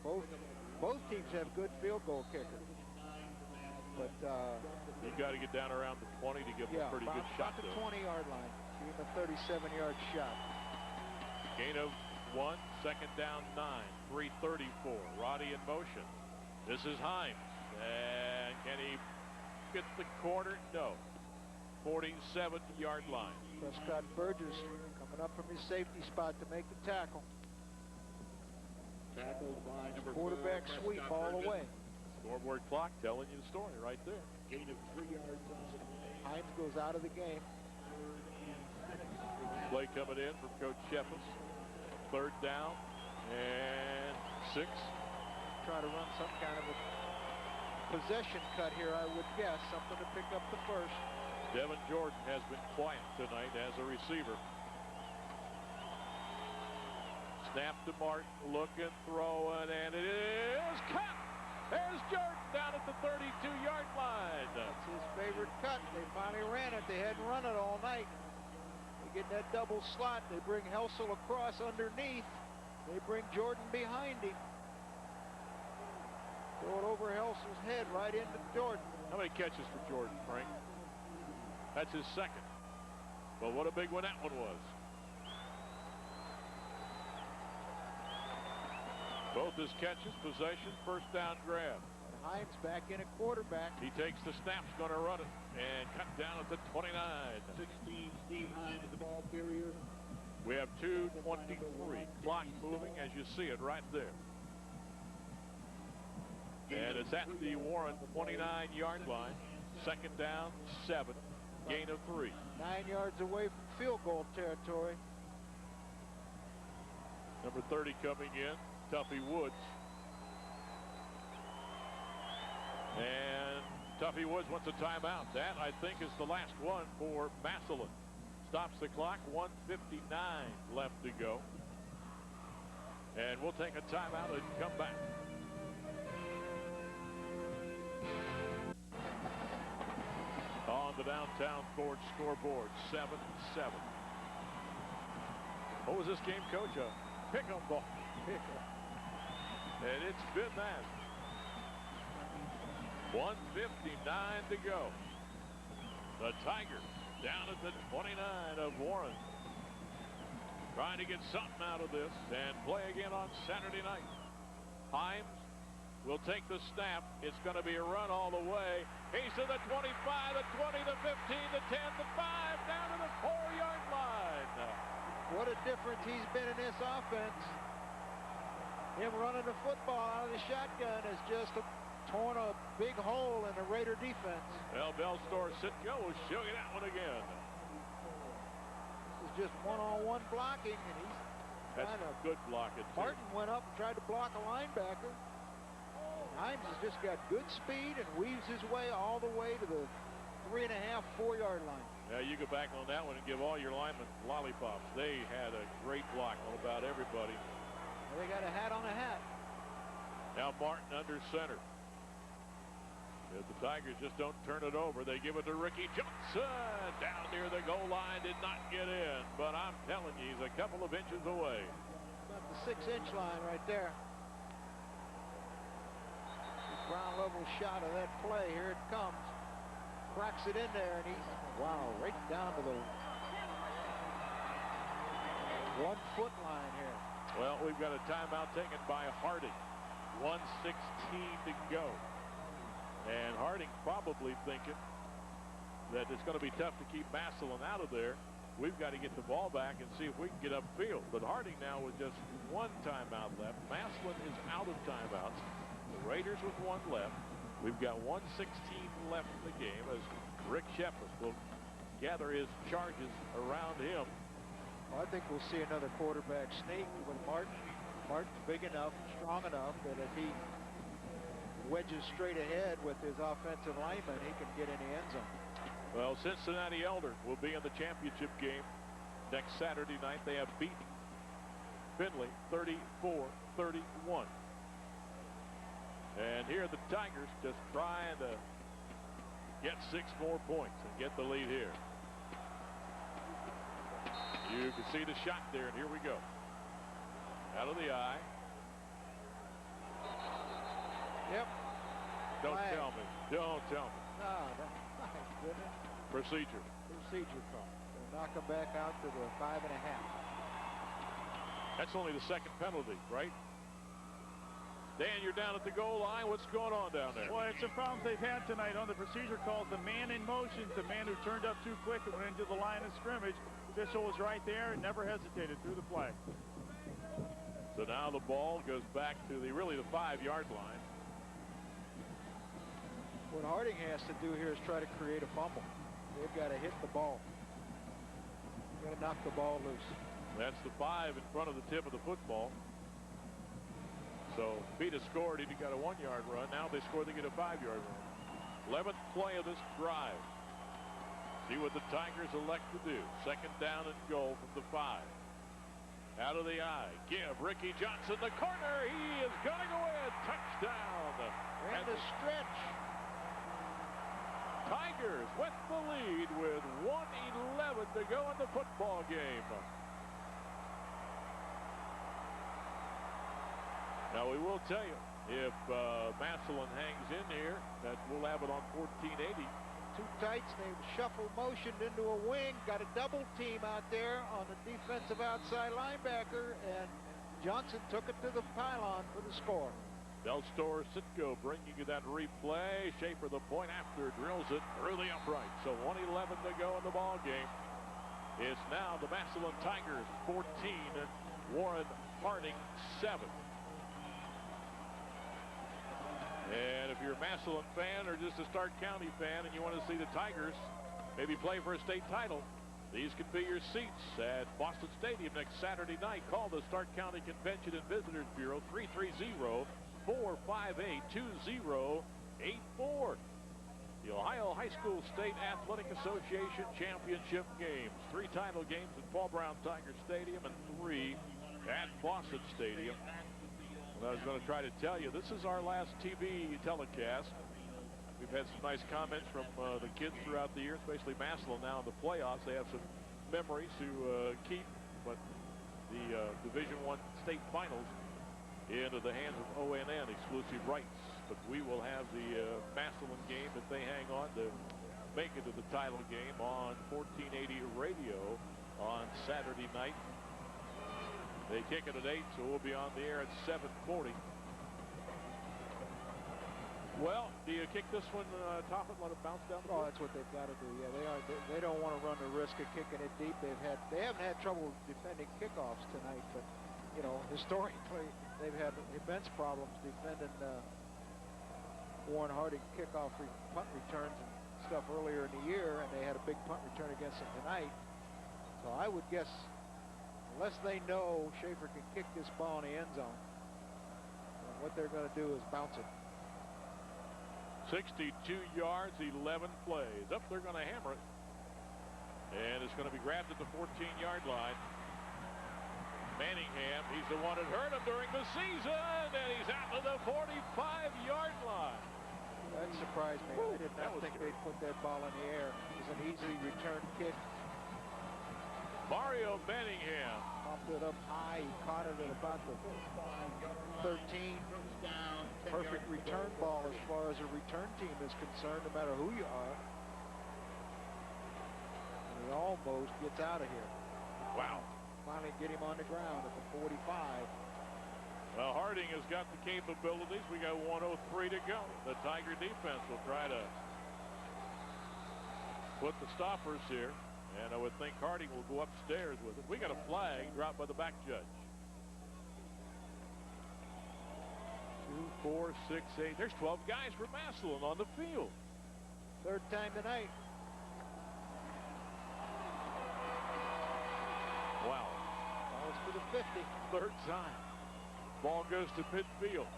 both teams have good field goal kickers, but you got to get down around the 20 to give them a pretty good shot. About the 20-yard line. Give him a 37-yard shot. Gain of 1, 2nd down 9, 3:34. Roddy in motion. This is Himes, and can he get the corner? No. 47-yard line. Prescott Burgess coming up from his safety spot to make the tackle. Tackled by number Quarterback 4, sweep Prescott all the Burgess. way. Scoreboard clock telling you the story right there. Gain of 3 yards. Himes goes out of the game. Play coming in from Coach Shepis. 3rd down and 6. Try to run some kind of a possession cut here, I would guess. Something to pick up the first. Devin Jordan has been quiet tonight as a receiver. Snap to Martin, looking, throwing, and it is cut. There's Jordan down at the 32-yard line. That's his favorite cut. They finally ran it. They hadn't run it all night. They get that double slot. They bring Helsel across underneath. They bring Jordan behind him. Throw it over Helsel's head right into Jordan. How many catches for Jordan, Frank? That's his second. But what a big one that one was. Both his catches, possession, first down grab. Himes back in at quarterback. He takes the snap, going to run it, and cut down at the 29. 16, Steve Himes, the ball carrier. We have 2:23. Clock moving as you see it right there. And it's at the Warren 29-yard line. Second down, 7. Gain of 3. 9 yards away from field goal territory. Number 30 coming in, Tuffy Woods. And Tuffy Woods wants a timeout. That, I think, is the last one for Massillon. Stops the clock, 1:59 left to go. And we'll take a timeout and come back. On the downtown Ford scoreboard, 7-7. What was this game, Coach? A pick-em ball. And it's been that. 1:59 to go. The Tigers down at the 29 of Warren. Trying to get something out of this and play again on Saturday night. Himes will take the snap. It's going to be a run all the way. He's to the 25, the 20, the 15, the 10, the 5, down to the 4-yard line. What a difference he's been in this offense. Him running the football out of the shotgun has just torn a big hole in the Raider defense. Well, Bellstor Sitko will show you that one again. This is just one-on-one blocking, and he's trying to. Good blocking. Martin went up and tried to block a linebacker. Himes has just got good speed and weaves his way all the way to the 3.5, 4-yard line. Yeah, you go back on that one and give all your linemen lollipops. They had a great block on about everybody. Well, they got a hat on a hat. Now Martin under center. If the Tigers just don't turn it over, they give it to Ricky Johnson. Down near the goal line, did not get in. But I'm telling you, he's a couple of inches away. About the 6-inch line right there. Ground level shot of that play. Here it comes. Cracks it in there, and he's, wow, right down to the 1-foot line here. Well, we've got a timeout taken by Harding. 1:16 to go. And Harding probably thinking that it's going to be tough to keep Massillon out of there. We've got to get the ball back and see if we can get upfield. But Harding now with just 1 timeout left. Massillon is out of timeouts. The Raiders with 1 left. We've got 1:16 left in the game as Rick Shepard will gather his charges around him. Well, I think we'll see another quarterback sneak with Martin. Martin's big enough, strong enough that if he wedges straight ahead with his offensive lineman, he can get in the end zone. Well, Cincinnati Elder will be in the championship game next Saturday night. They have beaten Findlay 34-31. And here the Tigers just trying to get 6 more points and get the lead here. You can see the shot there, and here we go. Out of the eye. Yep. Don't Flag. tell me. Don't tell me. No, my goodness. Procedure. Procedure call. They'll knock him back out to the 5.5. That's only the second penalty, right? Dan, you're down at the goal line. What's going on down there? Well, it's the problems they've had tonight on the procedure calls. The man in motion, the man who turned up too quick and went into the line of scrimmage. Official was right there and never hesitated through the flag. So now the ball goes back to the 5-yard line. What Harding has to do here is try to create a fumble. They've got to hit the ball. They've got to knock the ball loose. That's the 5 in front of the tip of the football. So Peta scored. He got a 1-yard run. Now they score, they get a 5-yard run. 11th play of this drive. See what the Tigers elect to do. Second down and goal from the 5. Out of the eye. Give Ricky Johnson the corner. He is going to go in. Touchdown. And the stretch. Tigers with the lead with 1:11 to go in the football game. Now we will tell you, if Massillon hangs in here, that we'll have it on 1480. Two tights, they shuffle motioned into a wing, got a double team out there on the defensive outside linebacker, and Johnson took it to the pylon for the score. Del Store Sitco bringing you that replay. Schaefer the point after drills it through the upright. So 1:11 to go in the ball game. It's now the Massillon Tigers 14, Warren Harding 7. And if you're a Massillon fan or just a Stark County fan and you want to see the Tigers maybe play for a state title, these could be your seats at Boston Stadium next Saturday night. Call the Stark County Convention and Visitors Bureau 330-458-2084. The Ohio High School State Athletic Association Championship games. 3 title games at Paul Brown Tiger Stadium and 3 at Boston Stadium. I was going to try to tell you, this is our last TV telecast. We've had some nice comments from the kids throughout the year, especially Massillon now in the playoffs. They have some memories to keep, but the Division I state finals into the hands of ONN, exclusive rights. But we will have the Massillon game if they hang on to make it to the title game on 1480 radio on Saturday night. They kick it at 8, so we'll be on the air at 7:40. Well, do you kick this one, top it, let it bounce down the field? Oh, that's what they've got to do. Yeah, they don't want to run the risk of kicking it deep. They haven't had trouble defending kickoffs tonight, but you know, historically they've had immense problems defending Warren Harding kickoff punt returns and stuff earlier in the year, and they had a big punt return against them tonight. So I would guess, unless they know Schaefer can kick this ball in the end zone, what they're going to do is bounce it. 62 yards, 11 plays. Up, they're going to hammer it. And it's going to be grabbed at the 14-yard line. Manningham, he's the one that hurt him during the season, and he's out to the 45-yard line. That surprised me. I did not think they'd put that ball in the air. It was an easy return kick. Mario Manningham Popped it up high. He caught it at about the 13. Perfect return ball as far as a return team is concerned, no matter who you are. And he almost gets out of here. Wow. Finally get him on the ground at the 45. Well, Harding has got the capabilities. We got 1:03 to go. The Tiger defense will try to put the stoppers here. And I would think Harding will go upstairs with it. We got a flag dropped by the back judge. 2, 4, 6, 8. There's 12 guys for Massillon on the field. Third time tonight. Wow. Balls to the 50. Third time. Ball goes to midfield.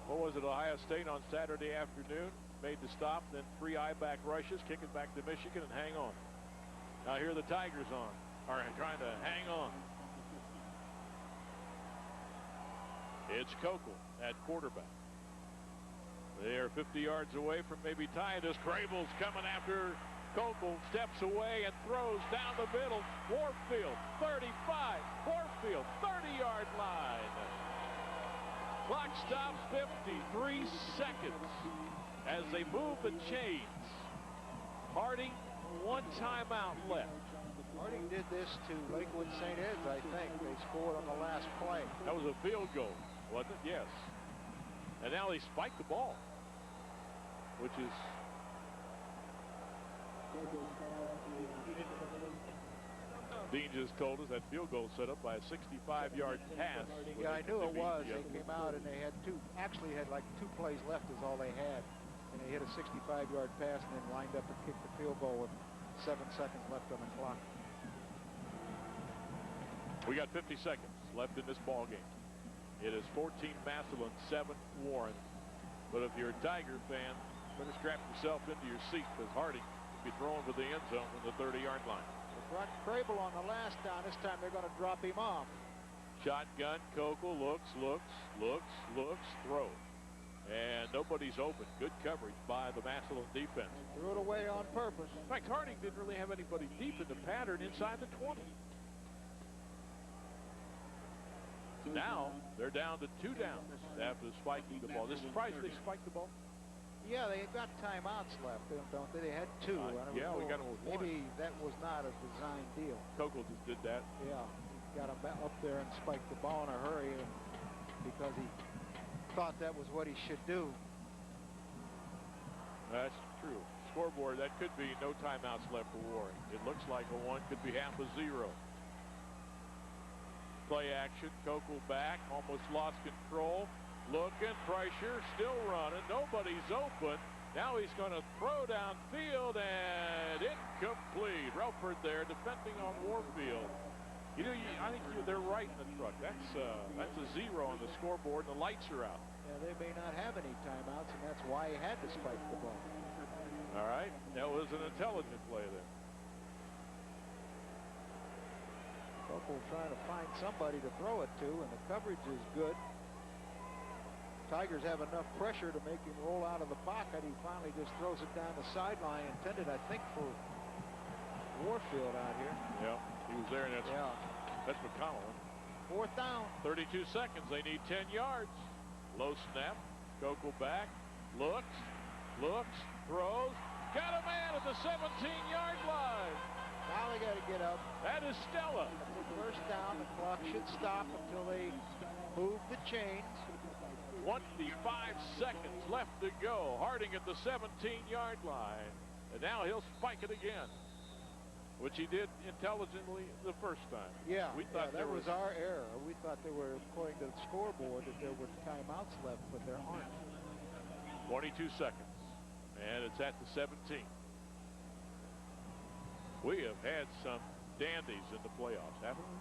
What was it, Ohio State on Saturday afternoon? Made the stop, then 3 I-back rushes, kick it back to Michigan and hang on. Now here the Tigers are trying to hang on. It's Kokel at quarterback. They are 50 yards away from maybe tying this. Crable's coming after Kokel, steps away and throws down the middle. Warfield, 35. Warfield, 30-yard line. Clock stops 53 seconds as they move the chains. Harding, 1 timeout left. Harding did this to Lakewood St. Ed's, I think. They scored on the last play. That was a field goal, wasn't it? Yes. And now they spiked the ball, which is... Dean just told us that field goal set up by a 65-yard pass. Yeah, I knew it was. They came out and they had actually had like 2 plays left is all they had. And they hit a 65-yard pass and then lined up and kicked the field goal with 7 seconds left on the clock. We got 50 seconds left in this ball game. It is 14 Massillon, 7 Warren. But if you're a Tiger fan, better strap yourself into your seat because Harding will be throwing for the end zone from the 30-yard line. Brought Crable on the last down. This time they're going to drop him off. Shotgun, Kokel looks, throw. And nobody's open. Good coverage by the Massillon defense. Threw it away on purpose. In fact, Harding didn't really have anybody deep in the pattern inside the 20. Now they're down to 2 downs after spiking the ball. This surprised they spiked the ball? Yeah, they got timeouts left, don't they? They had 2. Yeah, we got them with 1. Maybe that was not a design deal. Kokel just did that. Yeah, got him up there and spiked the ball in a hurry because he thought that was what he should do. That's true. Scoreboard, that could be no timeouts left for Warren. It looks like a 1, could be half a 0. Play action, Kokel back, almost lost control. Looking, pressure, still running. Nobody's open. Now he's going to throw downfield and incomplete. Relford there defending on Warfield. You know, I think they're right in the truck. That's a 0 on the scoreboard, and the lights are out. Yeah, they may not have any timeouts, and that's why he had to spike the ball. All right, that was an intelligent play there. Kokel trying to find somebody to throw it to, and the coverage is good. Tigers have enough pressure to make him roll out of the pocket. He finally just throws it down the sideline, intended, I think, for Warfield out here. Yeah, he was there, and that's McConnell. 4th down. 32 seconds. They need 10 yards. Low snap. Kokel back. Looks, throws. Got a man at the 17-yard line. Now they got to get up. That is Stella. 1st down. The clock should stop until they move the chains. 25 seconds left to go. Harding at the 17-yard line. And now he'll spike it again, which he did intelligently the first time. Yeah, we thought that was our error. We thought there were, according to the scoreboard, that there were timeouts left, but there aren't. 22 seconds, and it's at the 17. We have had some dandies in the playoffs, haven't we?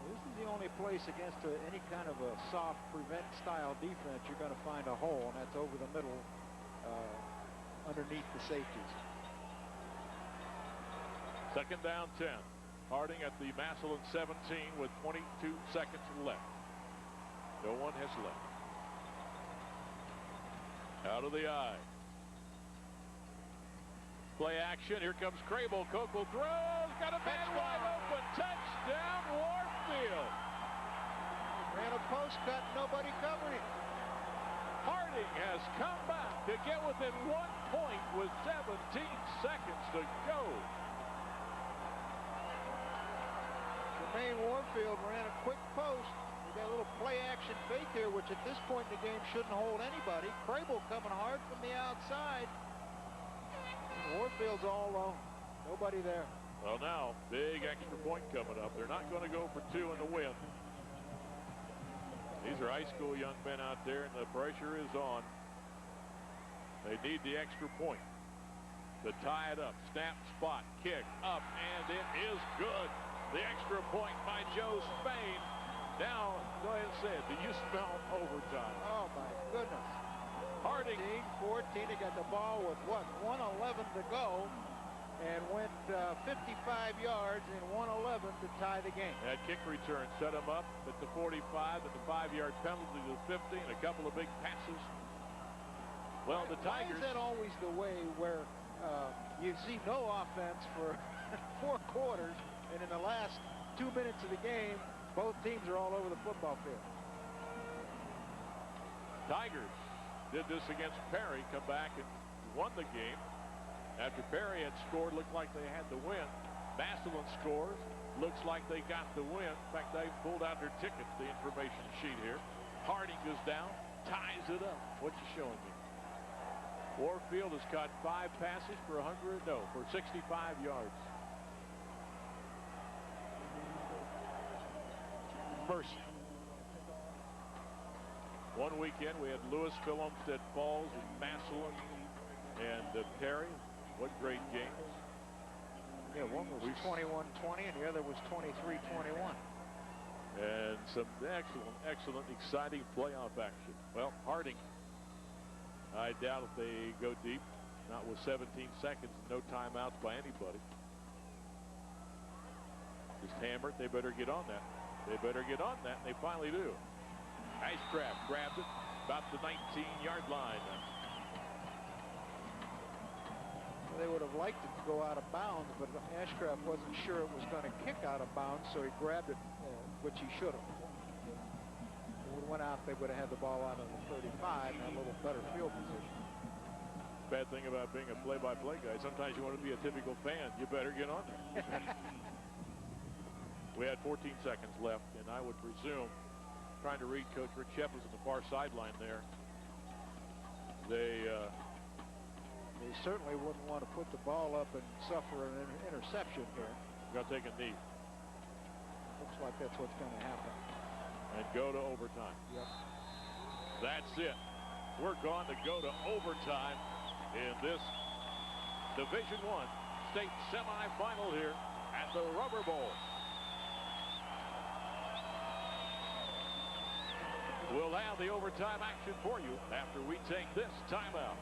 This is the only place against any kind of a soft prevent style defense you're going to find a hole, and that's over the middle underneath the safeties. 2nd down 10. Harding at the Massillon 17 with 22 seconds left. No one has left. Out of the eye. Play action. Here comes Crable. Kokel throws. Got a man wide open. Touchdown, Warfield. Ran a post cut. Nobody covered him. Harding has come back to get within 1 point with 17 seconds to go. Jermaine Warfield ran a quick post. We got a little play action fake here, which at this point in the game shouldn't hold anybody. Crable coming hard from the outside. Warfield's all alone. Nobody there. Well, now, big extra point coming up. They're not going to go for 2 in the win. These are high school young men out there, and the pressure is on. They need the extra point to tie it up. Snap, spot, kick, up, and it is good. The extra point by Joe Spain. Now, go ahead and say it. Do you smell overtime? Oh, my goodness. Harding. 14. They got the ball with, what, 1:11 to go, and went 55 yards in 1:11 to tie the game. That kick return set him up at the 45, and the 5-yard penalty to the 50, and a couple of big passes. Well, the Tigers. Why is that always the way where you see no offense for 4 quarters, and in the last 2 minutes of the game, both teams are all over the football field? Tigers did this against Perry, come back and won the game. After Perry had scored, looked like they had the win. Massillon scores, looks like they got the win. In fact, they pulled out their tickets, the information sheet here. Harding goes down, ties it up. What you showing me? Warfield has caught 5 passes for 65 yards. Mercy. One weekend we had Louisville, Olmsted Falls, and Massillon, and Perry. What great games. Yeah, one was 21-20 and the other was 23-21. And some excellent, exciting playoff action. Well, Harding, I doubt if they go deep, not with 17 seconds and no timeouts by anybody. Just hammered. They better get on that. They better get on that, and they finally do. Ashcraft grabs it about the 19-yard line. They would have liked it to go out of bounds, but Ashcraft wasn't sure it was going to kick out of bounds, so he grabbed it, which he should have. If it went out, they would have had the ball out of the 35 and a little better field position. Bad thing about being a play-by-play guy, sometimes you want to be a typical fan. You better get on there. We had 14 seconds left, and I would presume, trying to read Coach Rick Shepard on the far sideline there, they certainly wouldn't want to put the ball up and suffer an interception here. Got to take a knee. Looks like that's what's going to happen. And go to overtime. Yep. That's it. We're going to go to overtime in this Division I state semifinal here at the Rubber Bowl. We'll have the overtime action for you after we take this timeout.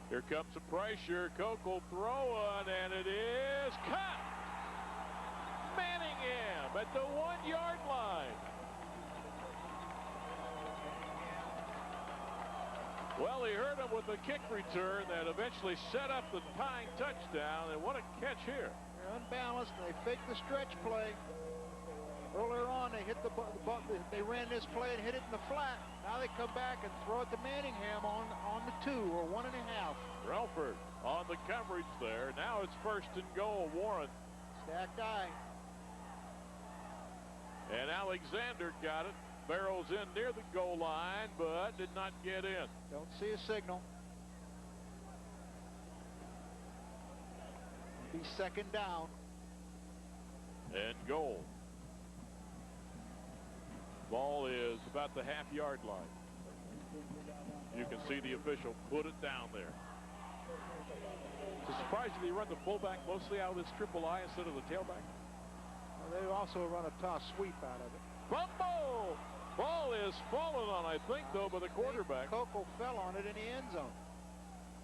Here comes some pressure. Kokel throwing, and it is caught. Manningham at the 1-yard line. Well, he hurt him with a kick return that eventually set up the tying touchdown, and what a catch here. They're unbalanced. They faked the stretch play. Earlier on, they hit they ran this play and hit it in the flat. Now they come back and throw it to Manningham on the 2 or 1.5. Relford on the coverage there. Now it's 1st and goal. Warren. Stacked eye. And Alexander got it. Barrels in near the goal line, but did not get in. Don't see a signal. Be 2nd down. And goal. Ball is about the half-yard line. You can see the official put it down there. It's surprising they run the fullback mostly out of this triple I instead of the tailback. Well, they also run a toss sweep out of it. Fumble! Ball is fallen on, I think, though, by the quarterback. Kokel fell on it in the end zone.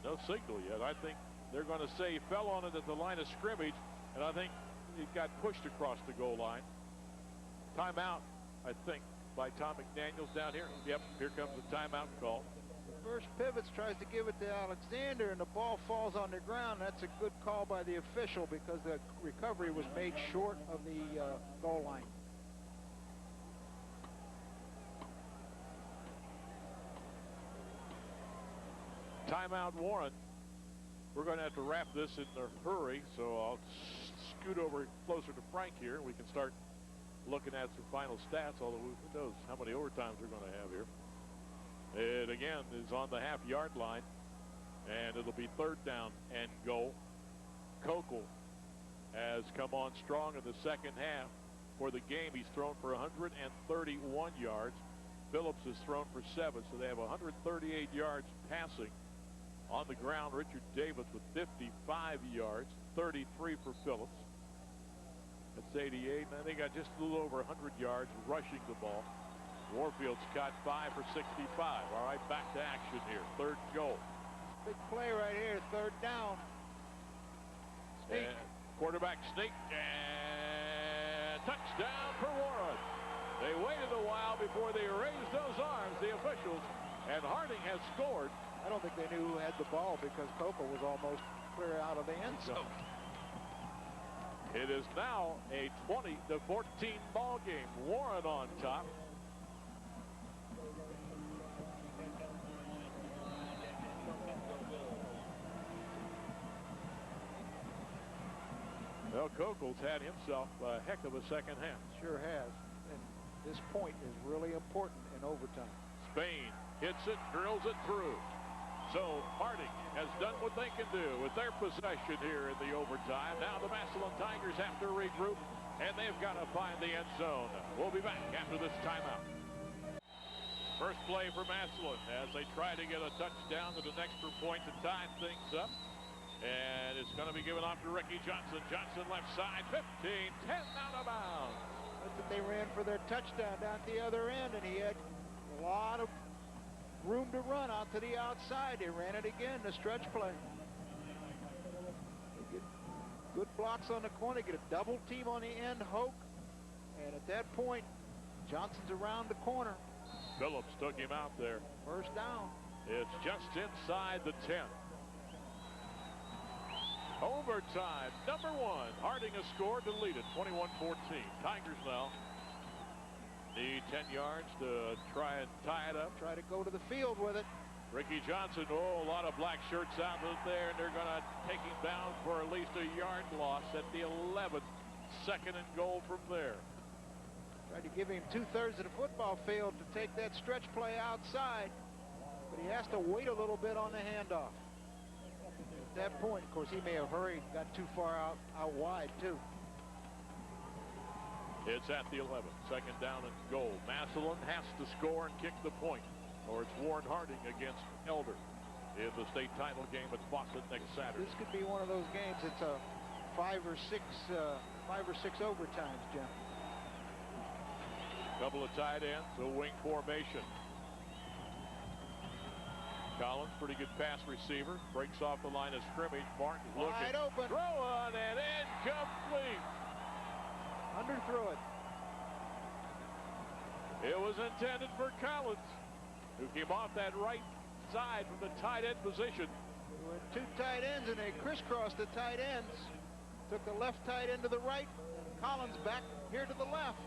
No signal yet. I think they're going to say he fell on it at the line of scrimmage, and I think he got pushed across the goal line. Timeout, I think, by Tom McDaniels down here. Yep, here comes the timeout call. First pivots, tries to give it to Alexander, and the ball falls on the ground. That's a good call by the official because the recovery was made short of the goal line. Timeout, Warren. We're going to have to wrap this in a hurry, so I'll scoot over closer to Frank here. We can start looking at some final stats, although who knows how many overtimes we're going to have here. It again is on the half-yard line, and it'll be 3rd down and goal. Kokel has come on strong in the second half. For the game, he's thrown for 131 yards. Phillips has thrown for 7, so they have 138 yards passing. On the ground, Richard Davis with 55 yards, 33 for Phillips. That's 88, and they got just a little over 100 yards rushing the ball. Warfield's caught 5 for 65. All right, back to action here. 3rd goal. Big play right here, 3rd down. Sneak. And quarterback sneak, and touchdown for Warren. They waited a while before they raised those arms, the officials, and Harding has scored. I don't think they knew who had the ball because Kokel was almost clear out of the end zone. It is now a 20-14 ball game. Warren on top. Well, Kokel's had himself a heck of a second half. Sure has. And this point is really important in overtime. Spain hits it, drills it through. So Harding has done what they can do with their possession here in the overtime. Now the Massillon Tigers have to regroup, and they've got to find the end zone. We'll be back after this timeout. First play for Massillon as they try to get a touchdown with an extra point to tie things up. And it's going to be given off to Ricky Johnson. Johnson left side, 15, 10 out of bounds. That's what they ran for their touchdown down at the other end, and he had a lot of room to run out to the outside. They ran it again, the stretch play. They get good blocks on the corner, get a double team on the end, Hoke. And at that point, Johnson's around the corner. Phillips took him out there. First down. It's just inside the 10. Overtime, number 1. Harding has scored to lead it, 21-14. Tigers now need 10 yards to try and tie it up. Try to go to the field with it. Ricky Johnson, a lot of black shirts out there, and they're going to take him down for at least a yard loss at the 11th. Second and goal from there. Tried to give him 2/3 of the football field to take that stretch play outside, but he has to wait a little bit on the handoff. At that point, of course, he may have hurried, got too far out wide, too. It's at the 11th. Second down and goal. Massillon has to score and kick the point, or it's Warren Harding against Elder in the state title game at Fawcett next Saturday. This could be one of those games. It's a 5 or 6 overtimes, Jim. Couple of tight ends, a wing formation. Collins, pretty good pass receiver, breaks off the line of scrimmage. Martin's looking. Wide open. Throw on and incomplete. Underthrew it. It was intended for Collins, who came off that right side from the tight end position. There were 2 tight ends, and they crisscrossed the tight ends. Took the left tight end to the right, Collins back here to the left.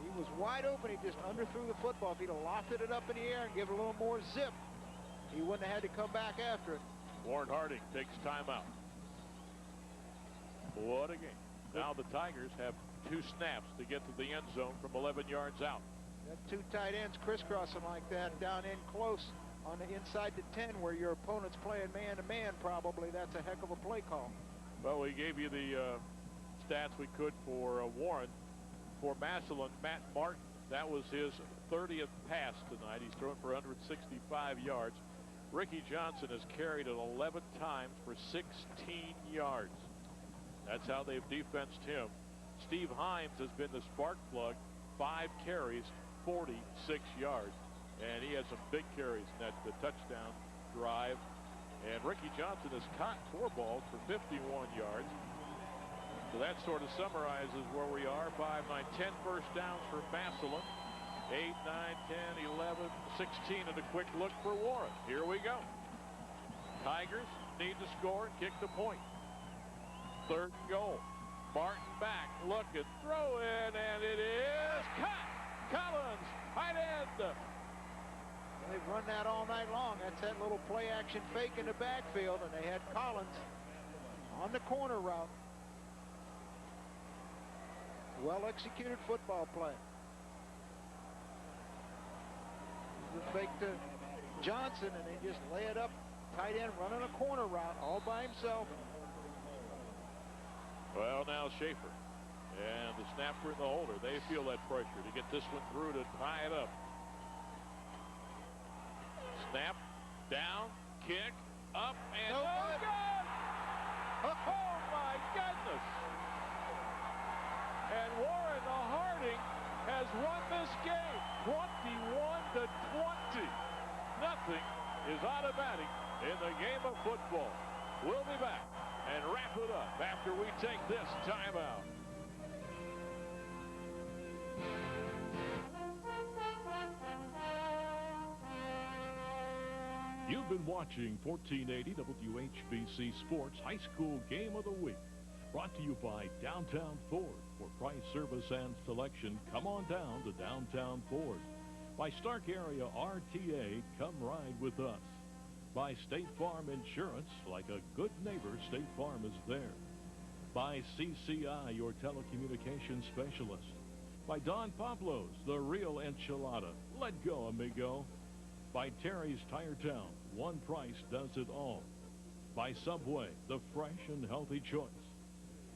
He was wide open. He just underthrew the football. If he'd have lofted it up in the air and given it a little more zip, he wouldn't have had to come back after it. Warren Harding takes timeout. What a game. Now the Tigers have 2 snaps to get to the end zone from 11 yards out. Got 2 tight ends crisscrossing like that down in close on the inside to 10 where your opponent's playing man-to-man probably. That's a heck of a play call. Well, we gave you the stats we could for Warren. For Massillon, Matt Martin, that was his 30th pass tonight. He's thrown for 165 yards. Ricky Johnson has carried it 11 times for 16 yards. That's how they've defensed him. Steve Himes has been the spark plug, 5 carries, 46 yards. And he had some big carries in that the touchdown drive. And Ricky Johnson has caught 4 balls for 51 yards. So that sort of summarizes where we are. 5, 9, 10 first downs for Massillon. 8, 9, 10, 11, 16, and a quick look for Warren. Here we go. Tigers need to score and kick the point. 3rd and goal. Martin back, looking, throw in, and it is caught. Collins, tight end. They've run that all night long. That's that little play action fake in the backfield, and they had Collins on the corner route. Well-executed football play. The fake to Johnson, and they just lay it up. Tight end running a corner route all by himself. Well, now Schaefer and the snapper and the holder, they feel that pressure to get this one through to tie it up. Snap, down, kick, up, and no good! Oh, my goodness! And Warren Harding has won this game, 21-20. Nothing is automatic in the game of football. We'll be back and wrap it up after we take this timeout. You've been watching 1480 WHBC Sports High School Game of the Week. Brought to you by Downtown Ford. For price, service, and selection, come on down to Downtown Ford. By Stark Area RTA, come ride with us. By State Farm Insurance, like a good neighbor, State Farm is there. By CCI, your telecommunications specialist. By Don Pablo's, the real enchilada. Let go, amigo. By Terry's Tire Town, one price does it all. By Subway, the fresh and healthy choice.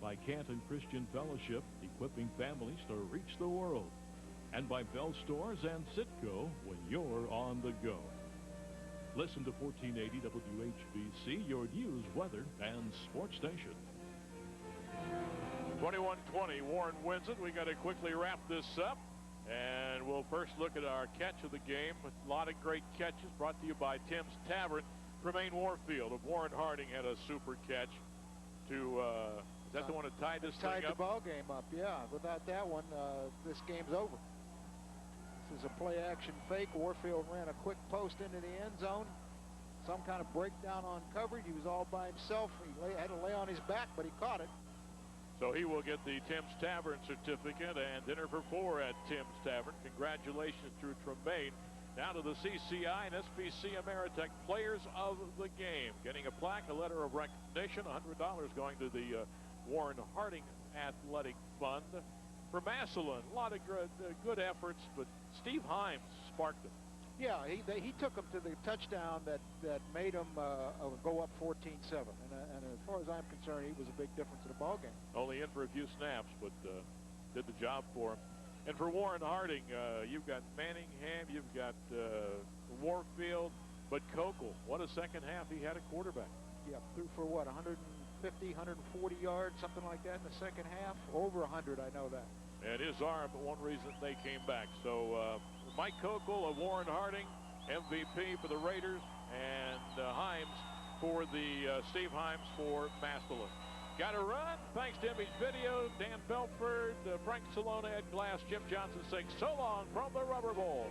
By Canton Christian Fellowship, equipping families to reach the world. And by Bell Stores and Citgo, when you're on the go. Listen to 1480 WHBC, your news, weather, and sports station. 21-20, Warren wins it. We got to quickly wrap this up. And we'll first look at our catch of the game. A lot of great catches brought to you by Tim's Tavern. Tremaine Warfield of Warren Harding had a super catch to, is that the one that tied this thing up? Tied the ball game up, yeah. Without that one, this game's over. This is a play-action fake. Warfield ran a quick post into the end zone. Some kind of breakdown on coverage. He was all by himself. He had to lay on his back, but he caught it. So he will get the Tim's Tavern certificate and dinner for 4 at Tim's Tavern. Congratulations to Tremaine. Now to the CCI and SBC Ameritech Players of the Game. Getting a plaque, a letter of recognition, $100 going to the Warren Harding Athletic Fund. For Massillon, a lot of good efforts, but Steve Himes sparked them. Yeah, he took them to the touchdown that made them go up 14-7. And as far as I'm concerned, he was a big difference in the ball game. Only in for a few snaps, but did the job for him. And for Warren Harding, you've got Manningham, you've got Warfield, but Kokel, what a second half he had at quarterback. Yeah, threw for what, 150, 140 yards, something like that in the second half? Over 100, I know that. And his arm, but one reason they came back. So Mike Kokel of Warren Harding, MVP for the Raiders, and Himes for the Steve Himes for Massillon. Got to run. Thanks to Image Video, Dan Belford, Frank Salona, Ed Glass, Jim Johnson saying so long from the Rubber Bowl.